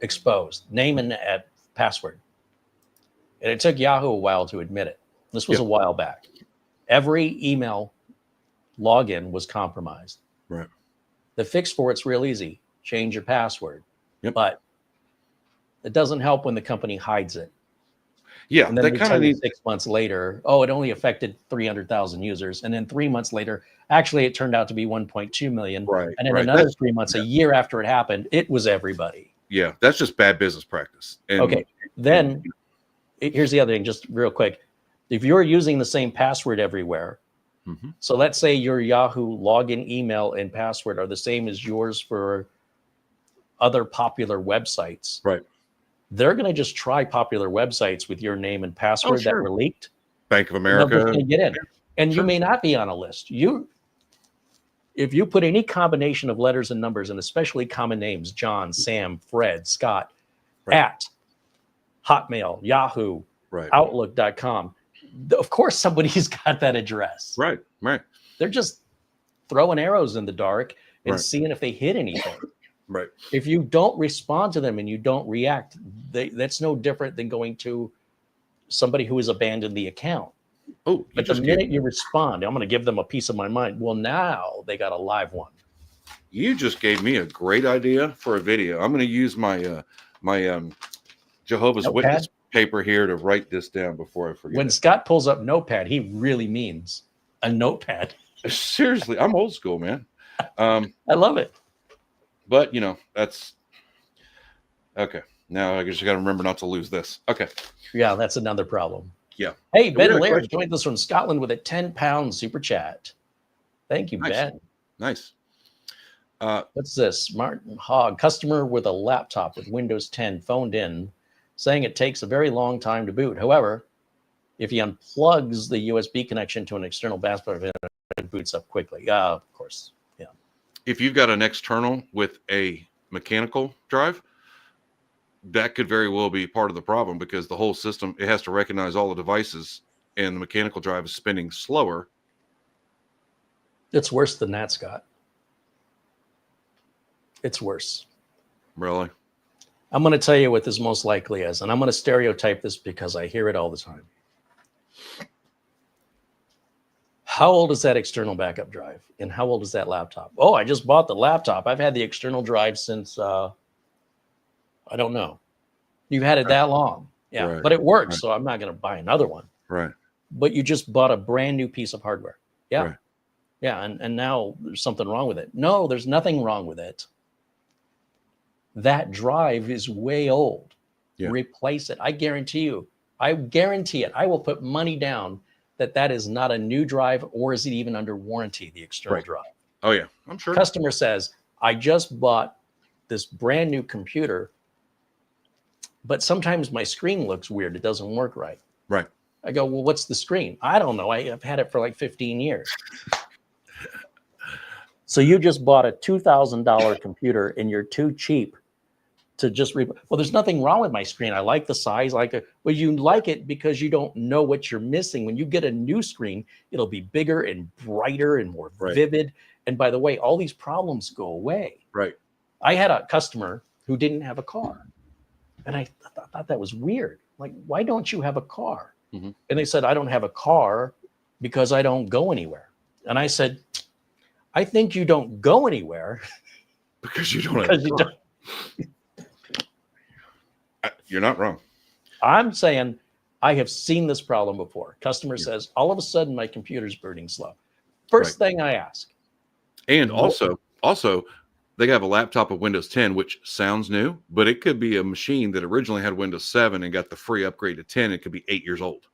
exposed, name and password. And it took Yahoo a while to admit it. This was a while back. Every email login was compromised. Right. The fix for it's real easy. Change your password. But it doesn't help when the company hides it. Yeah, and then they kind of 6 months later, oh, it only affected 300,000 users. And then 3 months later, actually, it turned out to be 1.2 million. Right. And then another 3 months, a year after it happened, it was everybody. Yeah, that's just bad business practice. And, Okay, then here's the other thing, just real quick. If you're using the same password everywhere, so let's say your Yahoo login email and password are the same as yours for other popular websites. right. They're going to just try popular websites with your name and password that were leaked. Bank of And they're just America. going to get in. And you Sure. may not be on a list. If you put any combination of letters and numbers, and especially common names, John, Sam, Fred, Scott, at Hotmail, Yahoo, Right. Outlook.com, of course somebody's got that address. Right. Right. They're just throwing arrows in the dark and Right. seeing if they hit anything. Right. If you don't respond to them and you don't react, that's no different than going to somebody who has abandoned the account. Oh, But the minute you respond, I'm going to give them a piece of my mind. Well, now they got a live one. You just gave me a great idea for a video. I'm going to use my Jehovah's Notepad? Witness paper here to write this down before I forget. When Scott pulls up Notepad, he really means a notepad. Seriously, I'm old school, man. I love it. But that's okay. Now I just got to remember not to lose this. Okay. Yeah, that's another problem. Yeah. Hey, We Ben got a Laird question. joined us from Scotland with a 10-pound super chat. Thank you, Nice. Ben. Nice. What's this? Martin Hogg, customer with a laptop with Windows 10 phoned in, saying it takes a very long time to boot. However, if he unplugs the USB connection to an external backpack, it boots up quickly. Of course. Yeah. If you've got an external with a mechanical drive, that could very well be part of the problem, because the whole system, it has to recognize all the devices, and the mechanical drive is spinning slower. It's worse than that, Scott. It's worse. Really? I'm going to tell you what this most likely is, and I'm going to stereotype this because I hear it all the time. How old is that external backup drive? And how old is that laptop? Oh, I just bought the laptop. I've had the external drive since, I don't know. You've had it that long. Yeah, Right. but it works, Right. so I'm not going to buy another one. Right. But you just bought a brand new piece of hardware. Yeah. Right. Yeah, and now there's something wrong with it. No, there's nothing wrong with it. That drive is way old. Yeah. Replace it. I guarantee you. I guarantee it. I will put money down that is not a new drive, or is it even under warranty, the external Right. drive. Oh yeah, I'm sure. Customer says, I just bought this brand new computer, but sometimes my screen looks weird. It doesn't work right. Right. I go, well, what's the screen? I don't know. I've had it for like 15 years. So you just bought a $2,000 computer and you're too cheap to just well, there's nothing wrong with my screen. I like the size, well, you like it because you don't know what you're missing. When you get a new screen, it'll be bigger and brighter and more vivid. And by the way, all these problems go away. Right. I had a customer who didn't have a car. And I thought that was weird. Like, why don't you have a car? Mm-hmm. And they said, I don't have a car because I don't go anywhere. And I said, I think you don't go anywhere because you don't have a car. You're not wrong. I'm saying I have seen this problem before. Customer says, all of a sudden my computer's burning slow. First thing I ask. And also they have a laptop of Windows 10, which sounds new, but it could be a machine that originally had Windows 7 and got the free upgrade to 10. It could be 8 years old.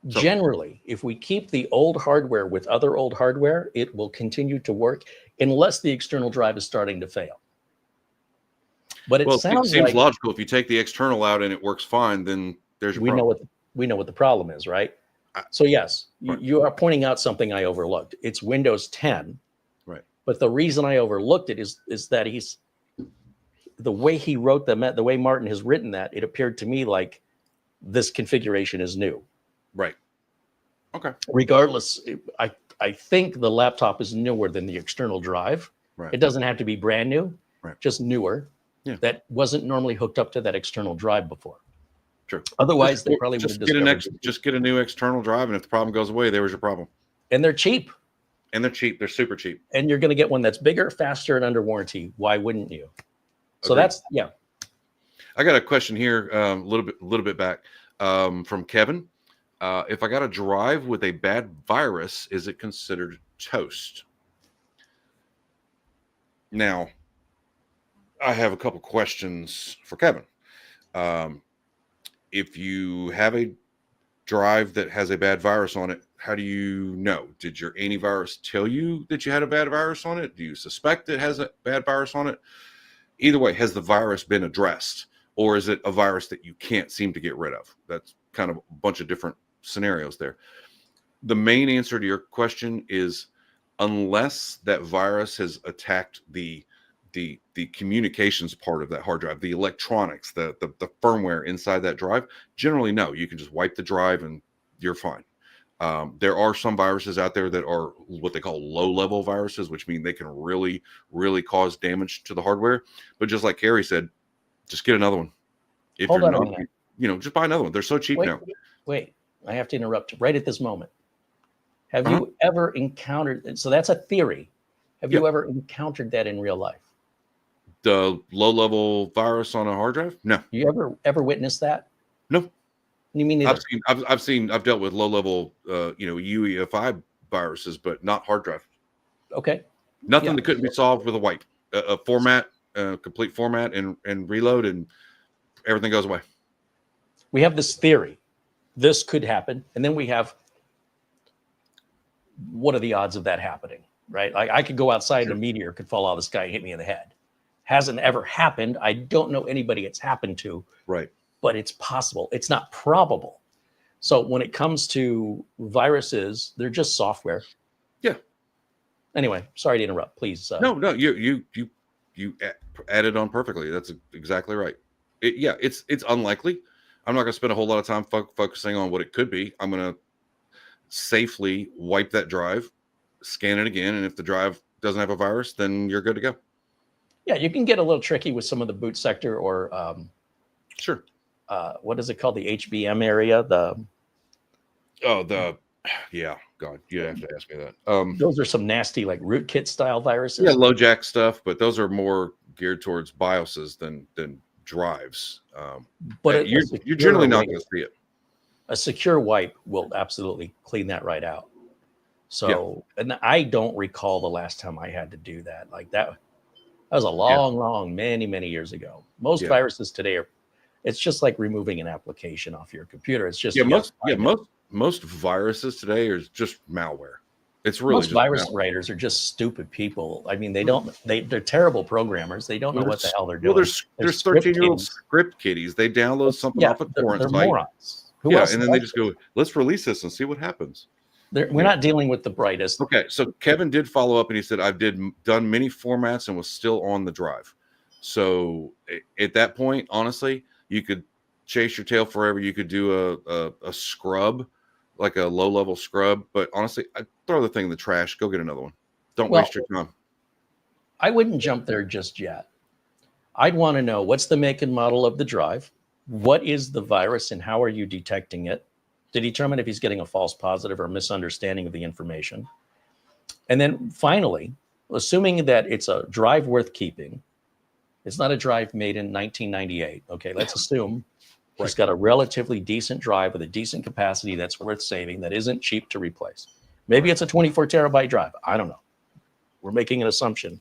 So, generally, if we keep the old hardware with other old hardware, it will continue to work unless the external drive is starting to fail. But it sounds seems like logical. If you take the external out and it works fine, then there's your problem. We know what the problem is, right? So yes, you are pointing out something I overlooked. It's Windows 10. Right. But the reason I overlooked it is that the way he wrote the way Martin has written that, it appeared to me like this configuration is new. Right. Okay. Regardless, I think the laptop is newer than the external drive. Right. It doesn't have to be brand new, just newer. Yeah. That wasn't normally hooked up to that external drive before. Sure. Otherwise, they probably would just have just get a new external drive, and if the problem goes away, there was your problem. And they're cheap. And they're cheap. They're super cheap. And you're going to get one that's bigger, faster, and under warranty. Why wouldn't you? So that's I got a question here, a little bit back from Kevin. If I got a drive with a bad virus, is it considered toast? Now, I have a couple questions for Kevin. If you have a drive that has a bad virus on it, how do you know? Did your antivirus tell you that you had a bad virus on it? Do you suspect it has a bad virus on it? Either way, has the virus been addressed, or is it a virus that you can't seem to get rid of? That's kind of a bunch of different scenarios there. The main answer to your question is, unless that virus has attacked the communications part of that hard drive, the electronics, the firmware inside that drive, generally no, you can just wipe the drive and you're fine. There are some viruses out there that are what they call low-level viruses, which mean they can really, really cause damage to the hardware. But just like Carey said, just get another one. If Hold you're on a not, minute. just buy another one. They're so cheap now. Wait, I have to interrupt right at this moment. Have you ever encountered, so that's a theory. Have you ever encountered that in real life? The low-level virus on a hard drive? No. You ever witnessed that? No. You mean neither? I've dealt with low-level, UEFI viruses, but not hard drive. Okay. Nothing that couldn't be solved with a wipe, a format, complete format, and reload, and everything goes away. We have this theory. This could happen, and then we have, what are the odds of that happening? Right? Like I could go outside and a meteor could fall out of the sky and hit me in the head. Hasn't ever happened. I don't know anybody it's happened to. Right. But it's possible. It's not probable. So when it comes to viruses, they're just software. Yeah. Anyway, sorry to interrupt. Please. No, you added on perfectly. That's exactly right. It's unlikely. I'm not going to spend a whole lot of time focusing on what it could be. I'm going to safely wipe that drive, scan it again, and if the drive doesn't have a virus, then you're good to go. Yeah, you can get a little tricky with some of the boot sector or sure. What is it called? The HBM area. God, you have to ask me that. Those are some nasty like rootkit style viruses. Yeah, LoJack stuff, but those are more geared towards BIOSes than drives. But you're generally not going to see it. A secure wipe will absolutely clean that right out. So, and I don't recall the last time I had to do that. Like that was a long, many years ago. Most viruses today it's just like removing an application off your computer. It's just most viruses today are just malware. It's really most virus writers are just stupid people. I mean, they're terrible programmers. They don't know what the hell they're doing. Well, there's 13-year-old script kiddies. They download something off a torrent site. Morons. And then they just go, let's release this and see what happens. We're not dealing with the brightest. Okay, so Kevin did follow up and he said, I've done many formats and was still on the drive. So at that point, honestly, you could chase your tail forever. You could do a scrub, like a low-level scrub. But honestly, I'd throw the thing in the trash. Go get another one. Don't waste your time. I wouldn't jump there just yet. I'd want to know what's the make and model of the drive. What is the virus and how are you detecting it to determine if he's getting a false positive or misunderstanding of the information. And then finally, assuming that it's a drive worth keeping, it's not a drive made in 1998. Okay, let's assume he's got a relatively decent drive with a decent capacity that's worth saving, that isn't cheap to replace. Maybe it's a 24 terabyte drive. I don't know. We're making an assumption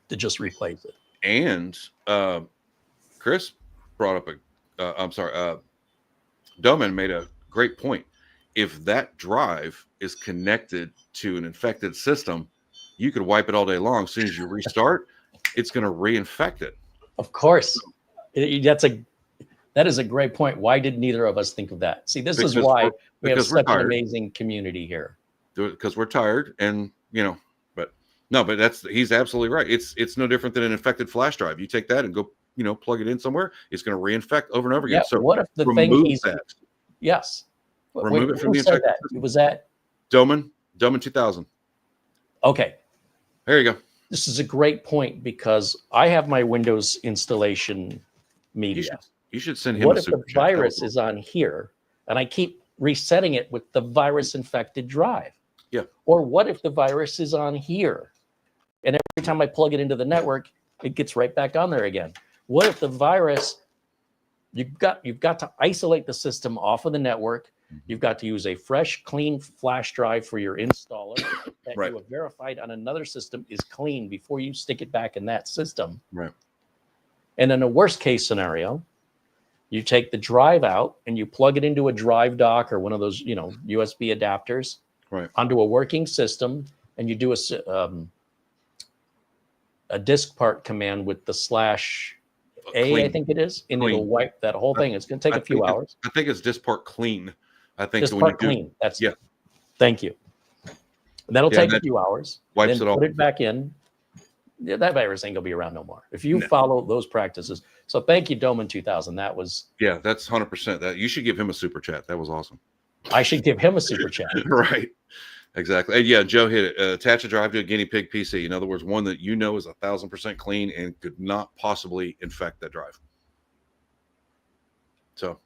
to just replace it. And Chris brought up Doman made a great point. If that drive is connected to an infected system, you could wipe it all day long. As soon as you restart, it's going to reinfect it. Of course. That is a great point. Why did neither of us think of that? See, this is why we have such an amazing community here. Because we're tired, and but he's absolutely right. It's no different than an infected flash drive. You take that and go, plug it in somewhere. It's going to reinfect over and over again. So what if the thing yes. Remove it from the infected system. It was that Doman 2000. Okay. There you go. This is a great point because I have my Windows installation media. You should send him what if the virus is on here and I keep resetting it with the virus infected drive? Yeah. Or what if the virus is on here and every time I plug it into the network, it gets right back on there again? What if the virus, you've got to isolate the system off of the network. You've got to use a fresh, clean flash drive for your installer that you have verified on another system is clean before you stick it back in that system. Right. And in a worst case scenario, you take the drive out and you plug it into a drive dock or one of those, USB adapters onto a working system, and you do a disk part command with the /A, I think it is, and it'll wipe that whole thing. It's going to take a few hours. I think it's disk part clean. I think disk part clean. That's yeah. Thank you. That'll take a few hours. Wipes then it all. Put it back in. Yeah, that virus ain't gonna be around no more if you follow those practices. So thank you, Doman 2000. That was that's 100%. That you should give him a super chat. That was awesome. I should give him a super chat. Right. Exactly. And yeah, Joe hit it. Attach a drive to a guinea pig PC. In other words, one that is 1,000% clean and could not possibly infect that drive. So,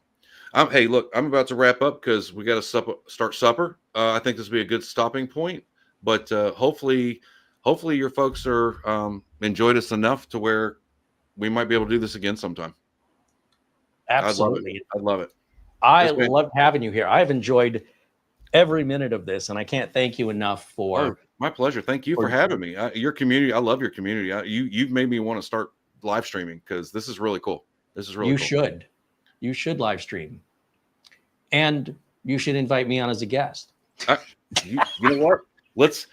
hey, look, I'm about to wrap up because we got to start supper. I think this will be a good stopping point. But hopefully your folks are enjoyed us enough to where we might be able to do this again sometime. Absolutely. I love it. I love having you here. I've enjoyed every minute of this, and I can't thank you enough for. Oh, my pleasure. Thank you for having me. Your community, I love your community. You've made me want to start live streaming because this is really cool. This is really cool. You should live stream, and you should invite me on as a guest. You know what? Let's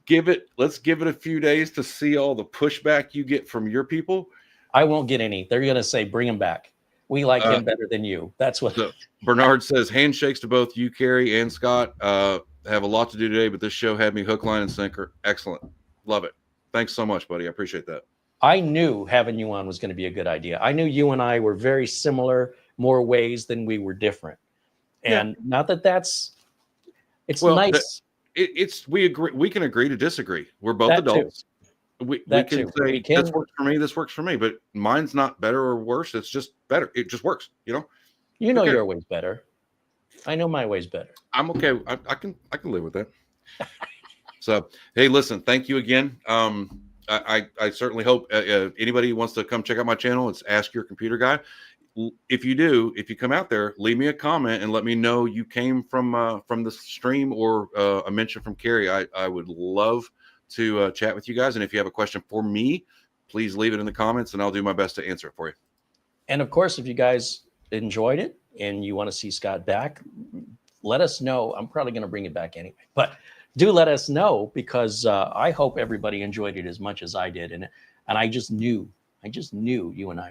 give it a few days to see all the pushback you get from your people. I won't get any. They're gonna say, bring him back. We like him better than you. That's what. So Bernard says, handshakes to both you, Carey, and Scott. Have a lot to do today, but this show had me hook, line, and sinker. Excellent. Love it. Thanks so much, buddy. I appreciate that. I knew having you on was going to be a good idea. I knew you and I were very similar, more ways than we were different. And not that it's nice. We agree. We can agree to disagree. We're both adults. We can say this works for me. This works for me, but mine's not better or worse. It's just better. It just works. Your way's better. I know my way's better. I'm okay. I can live with that. So, hey, listen, thank you again. I certainly hope anybody who wants to come check out my channel, it's Ask Your Computer Guy. If you come out there, leave me a comment and let me know you came from the stream or a mention from Carey. I would love to chat with you guys. And if you have a question for me, please leave it in the comments and I'll do my best to answer it for you. And of course, if you guys enjoyed it and you want to see Scott back, let us know. I'm probably going to bring it back anyway, but do let us know because I hope everybody enjoyed it as much as I did. And I just knew you and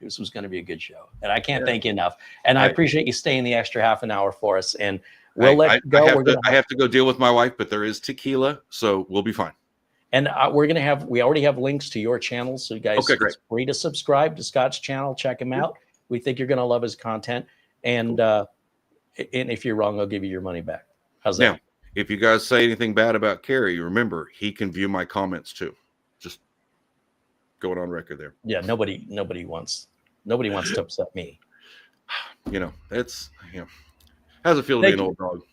this was going to be a good show. And I can't thank you enough. And I appreciate you staying the extra half an hour for us. And we'll let you go. I have to go deal with my wife, but there is tequila, so we'll be fine. And we already have links to your channels. So you guys, it's free to subscribe to Scott's channel. Check him out. We think you're going to love his content. And if you're wrong, I'll give you your money back. How's that? Now, if you guys say anything bad about Carey, remember, he can view my comments too. Just going on record there. Yeah. Nobody wants to upset me. How's it feel to be an old dog?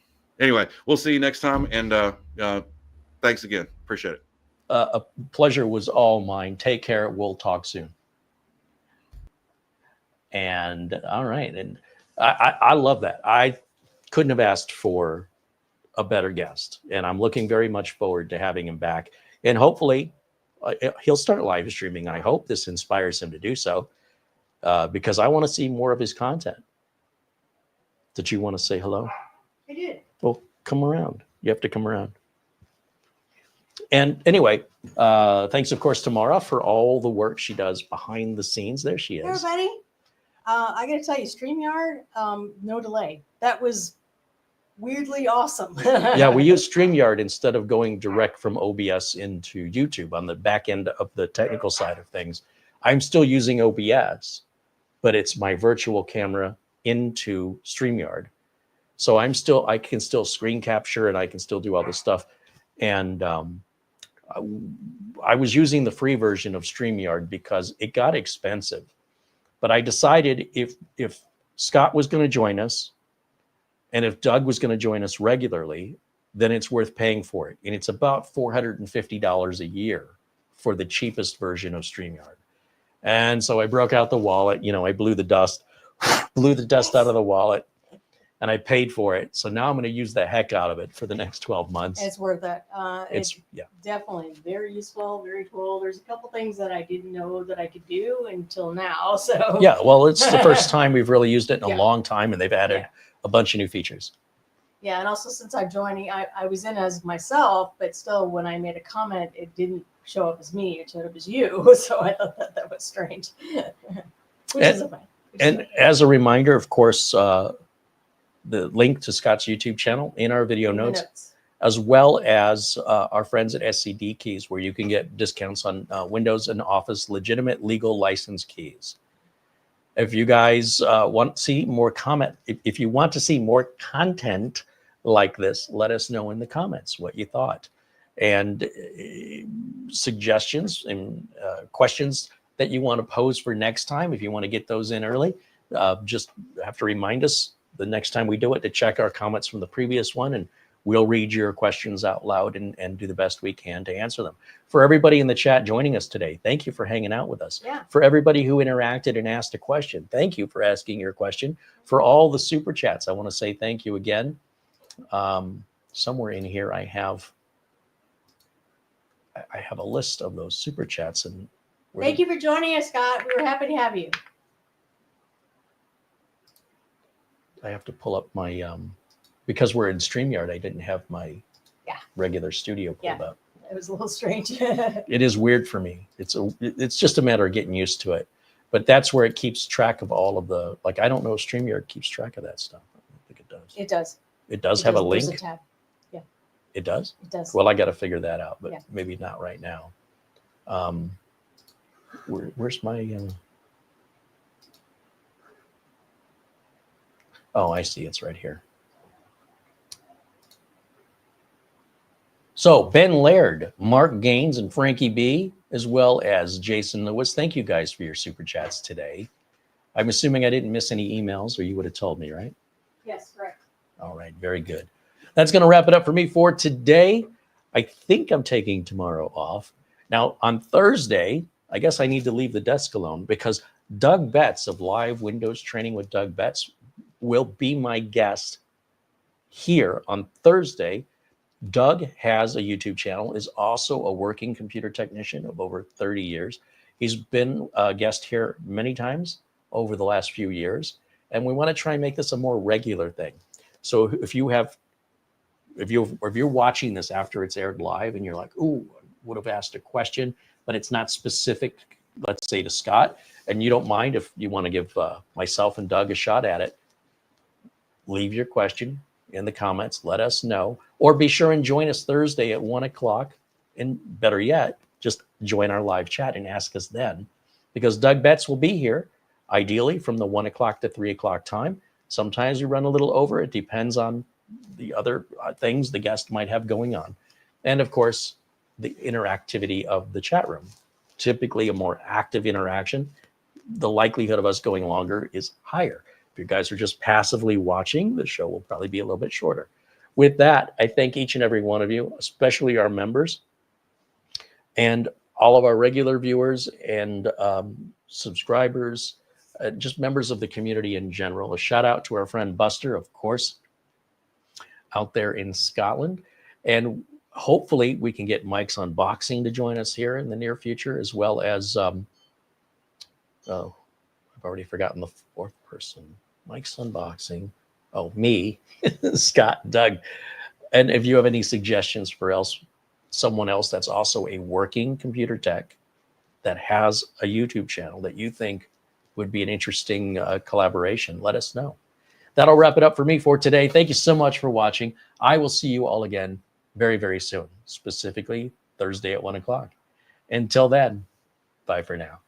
Anyway, we'll see you next time. And thanks again. Appreciate it. A pleasure was all mine. Take care. We'll talk soon. And all right. And I love that. I couldn't have asked for a better guest. And I'm looking very much forward to having him back. And hopefully he'll start live streaming. I hope this inspires him to do so because I want to see more of his content. Did you want to say hello? I did. Well, come around. You have to come around. And anyway, thanks, of course, to Mara for all the work she does behind the scenes. There she is. Hey, everybody. I got to tell you, StreamYard, no delay. That was weirdly awesome. Yeah, we use StreamYard instead of going direct from OBS into YouTube on the back end of the technical side of things. I'm still using OBS, but it's my virtual camera into StreamYard. So I can still screen capture and I can still do all this stuff. And I was using the free version of StreamYard because it got expensive. But I decided if Scott was going to join us and if Doug was going to join us regularly, then it's worth paying for it. And it's about $450 a year for the cheapest version of StreamYard. And so I broke out the wallet. I blew the dust out of the wallet. and I paid for it. So now I'm going to use the heck out of it for the next 12 months. It's worth it. It's definitely very useful, very cool. There's a couple things that I didn't know that I could do until now. So yeah, well, it's the first time we've really used it in a Yeah. long time, and they've added Yeah. a bunch of new features. Yeah, and also since I'm joining, I was in as myself, but still when I made a comment, it didn't show up as me, it showed up as you. So I thought that was strange. Which is fine. And as a reminder, of course, the link to Scott's YouTube channel in our video notes, as well as our friends at SCD Keys, where you can get discounts on Windows and Office legitimate legal license keys. If you guys want to see more if you want to see more content like this, let us know in the comments what you thought, and suggestions and questions that you want to pose for next time. If you want to get those in early, just have to remind us the next time we do it to check our comments from the previous one, and we'll read your questions out loud and do the best we can to answer them. For everybody in the chat joining us today, thank you for hanging out with us. Yeah. For everybody who interacted and asked a question, thank you for asking your question. For all the super chats, I want to say thank you again. Somewhere in here I have a list of those super chats, and Thank you for joining us, Scott. We were happy to have you. I have to pull up my because we're in StreamYard, I didn't have my regular studio pulled up. It was a little strange. It is weird for me. It's just a matter of getting used to it. But that's where it keeps track of all of the, like, I don't know if StreamYard keeps track of that stuff. I don't think it does. It does. It does have a link. There's a tab. Yeah. It does? It does. Well, I got to figure that out, but Yeah. maybe not right now. Where's my oh, I see, it's right here. So Ben Laird, Mark Gaines, and Frankie B, as well as Jason Lewis, thank you guys for your super chats today. I'm assuming I didn't miss any emails, or you would have told me, right? Yes, correct. All right, very good. That's going to wrap it up for me for today. I think I'm taking tomorrow off. Now, on Thursday, I guess I need to leave the desk alone, because Doug Betts of Live Windows Training with Doug Betts will be my guest here on Thursday. Doug has a YouTube channel, is also a working computer technician of over 30 years. He's been a guest here many times over the last few years, and we want to try and make this a more regular thing. So if you're watching this after it's aired live and you're like, ooh, I would have asked a question, but it's not specific, let's say, to Scott, and you don't mind if you want to give myself and Doug a shot at it, leave your question in the comments, let us know, or be sure and join us Thursday at 1 o'clock. And better yet, just join our live chat and ask us then, because Doug Betts will be here, ideally from the 1 o'clock to 3 o'clock time. Sometimes we run a little over. It depends on the other things the guest might have going on. And of course, the interactivity of the chat room. Typically a more active interaction, the likelihood of us going longer is higher. If you guys are just passively watching, the show will probably be a little bit shorter. With that, I thank each and every one of you, especially our members and all of our regular viewers and subscribers, just members of the community in general. A shout out to our friend Buster, of course, out there in Scotland. And hopefully we can get Mike's Unboxing to join us here in the near future, as well as, oh, I've already forgotten the fourth person. Mike's Unboxing. Oh, me, Scott, Doug. And if you have any suggestions for someone else that's also a working computer tech that has a YouTube channel that you think would be an interesting collaboration, let us know. That'll wrap it up for me for today. Thank you so much for watching. I will see you all again very, very soon, specifically Thursday at 1 o'clock. Until then, bye for now.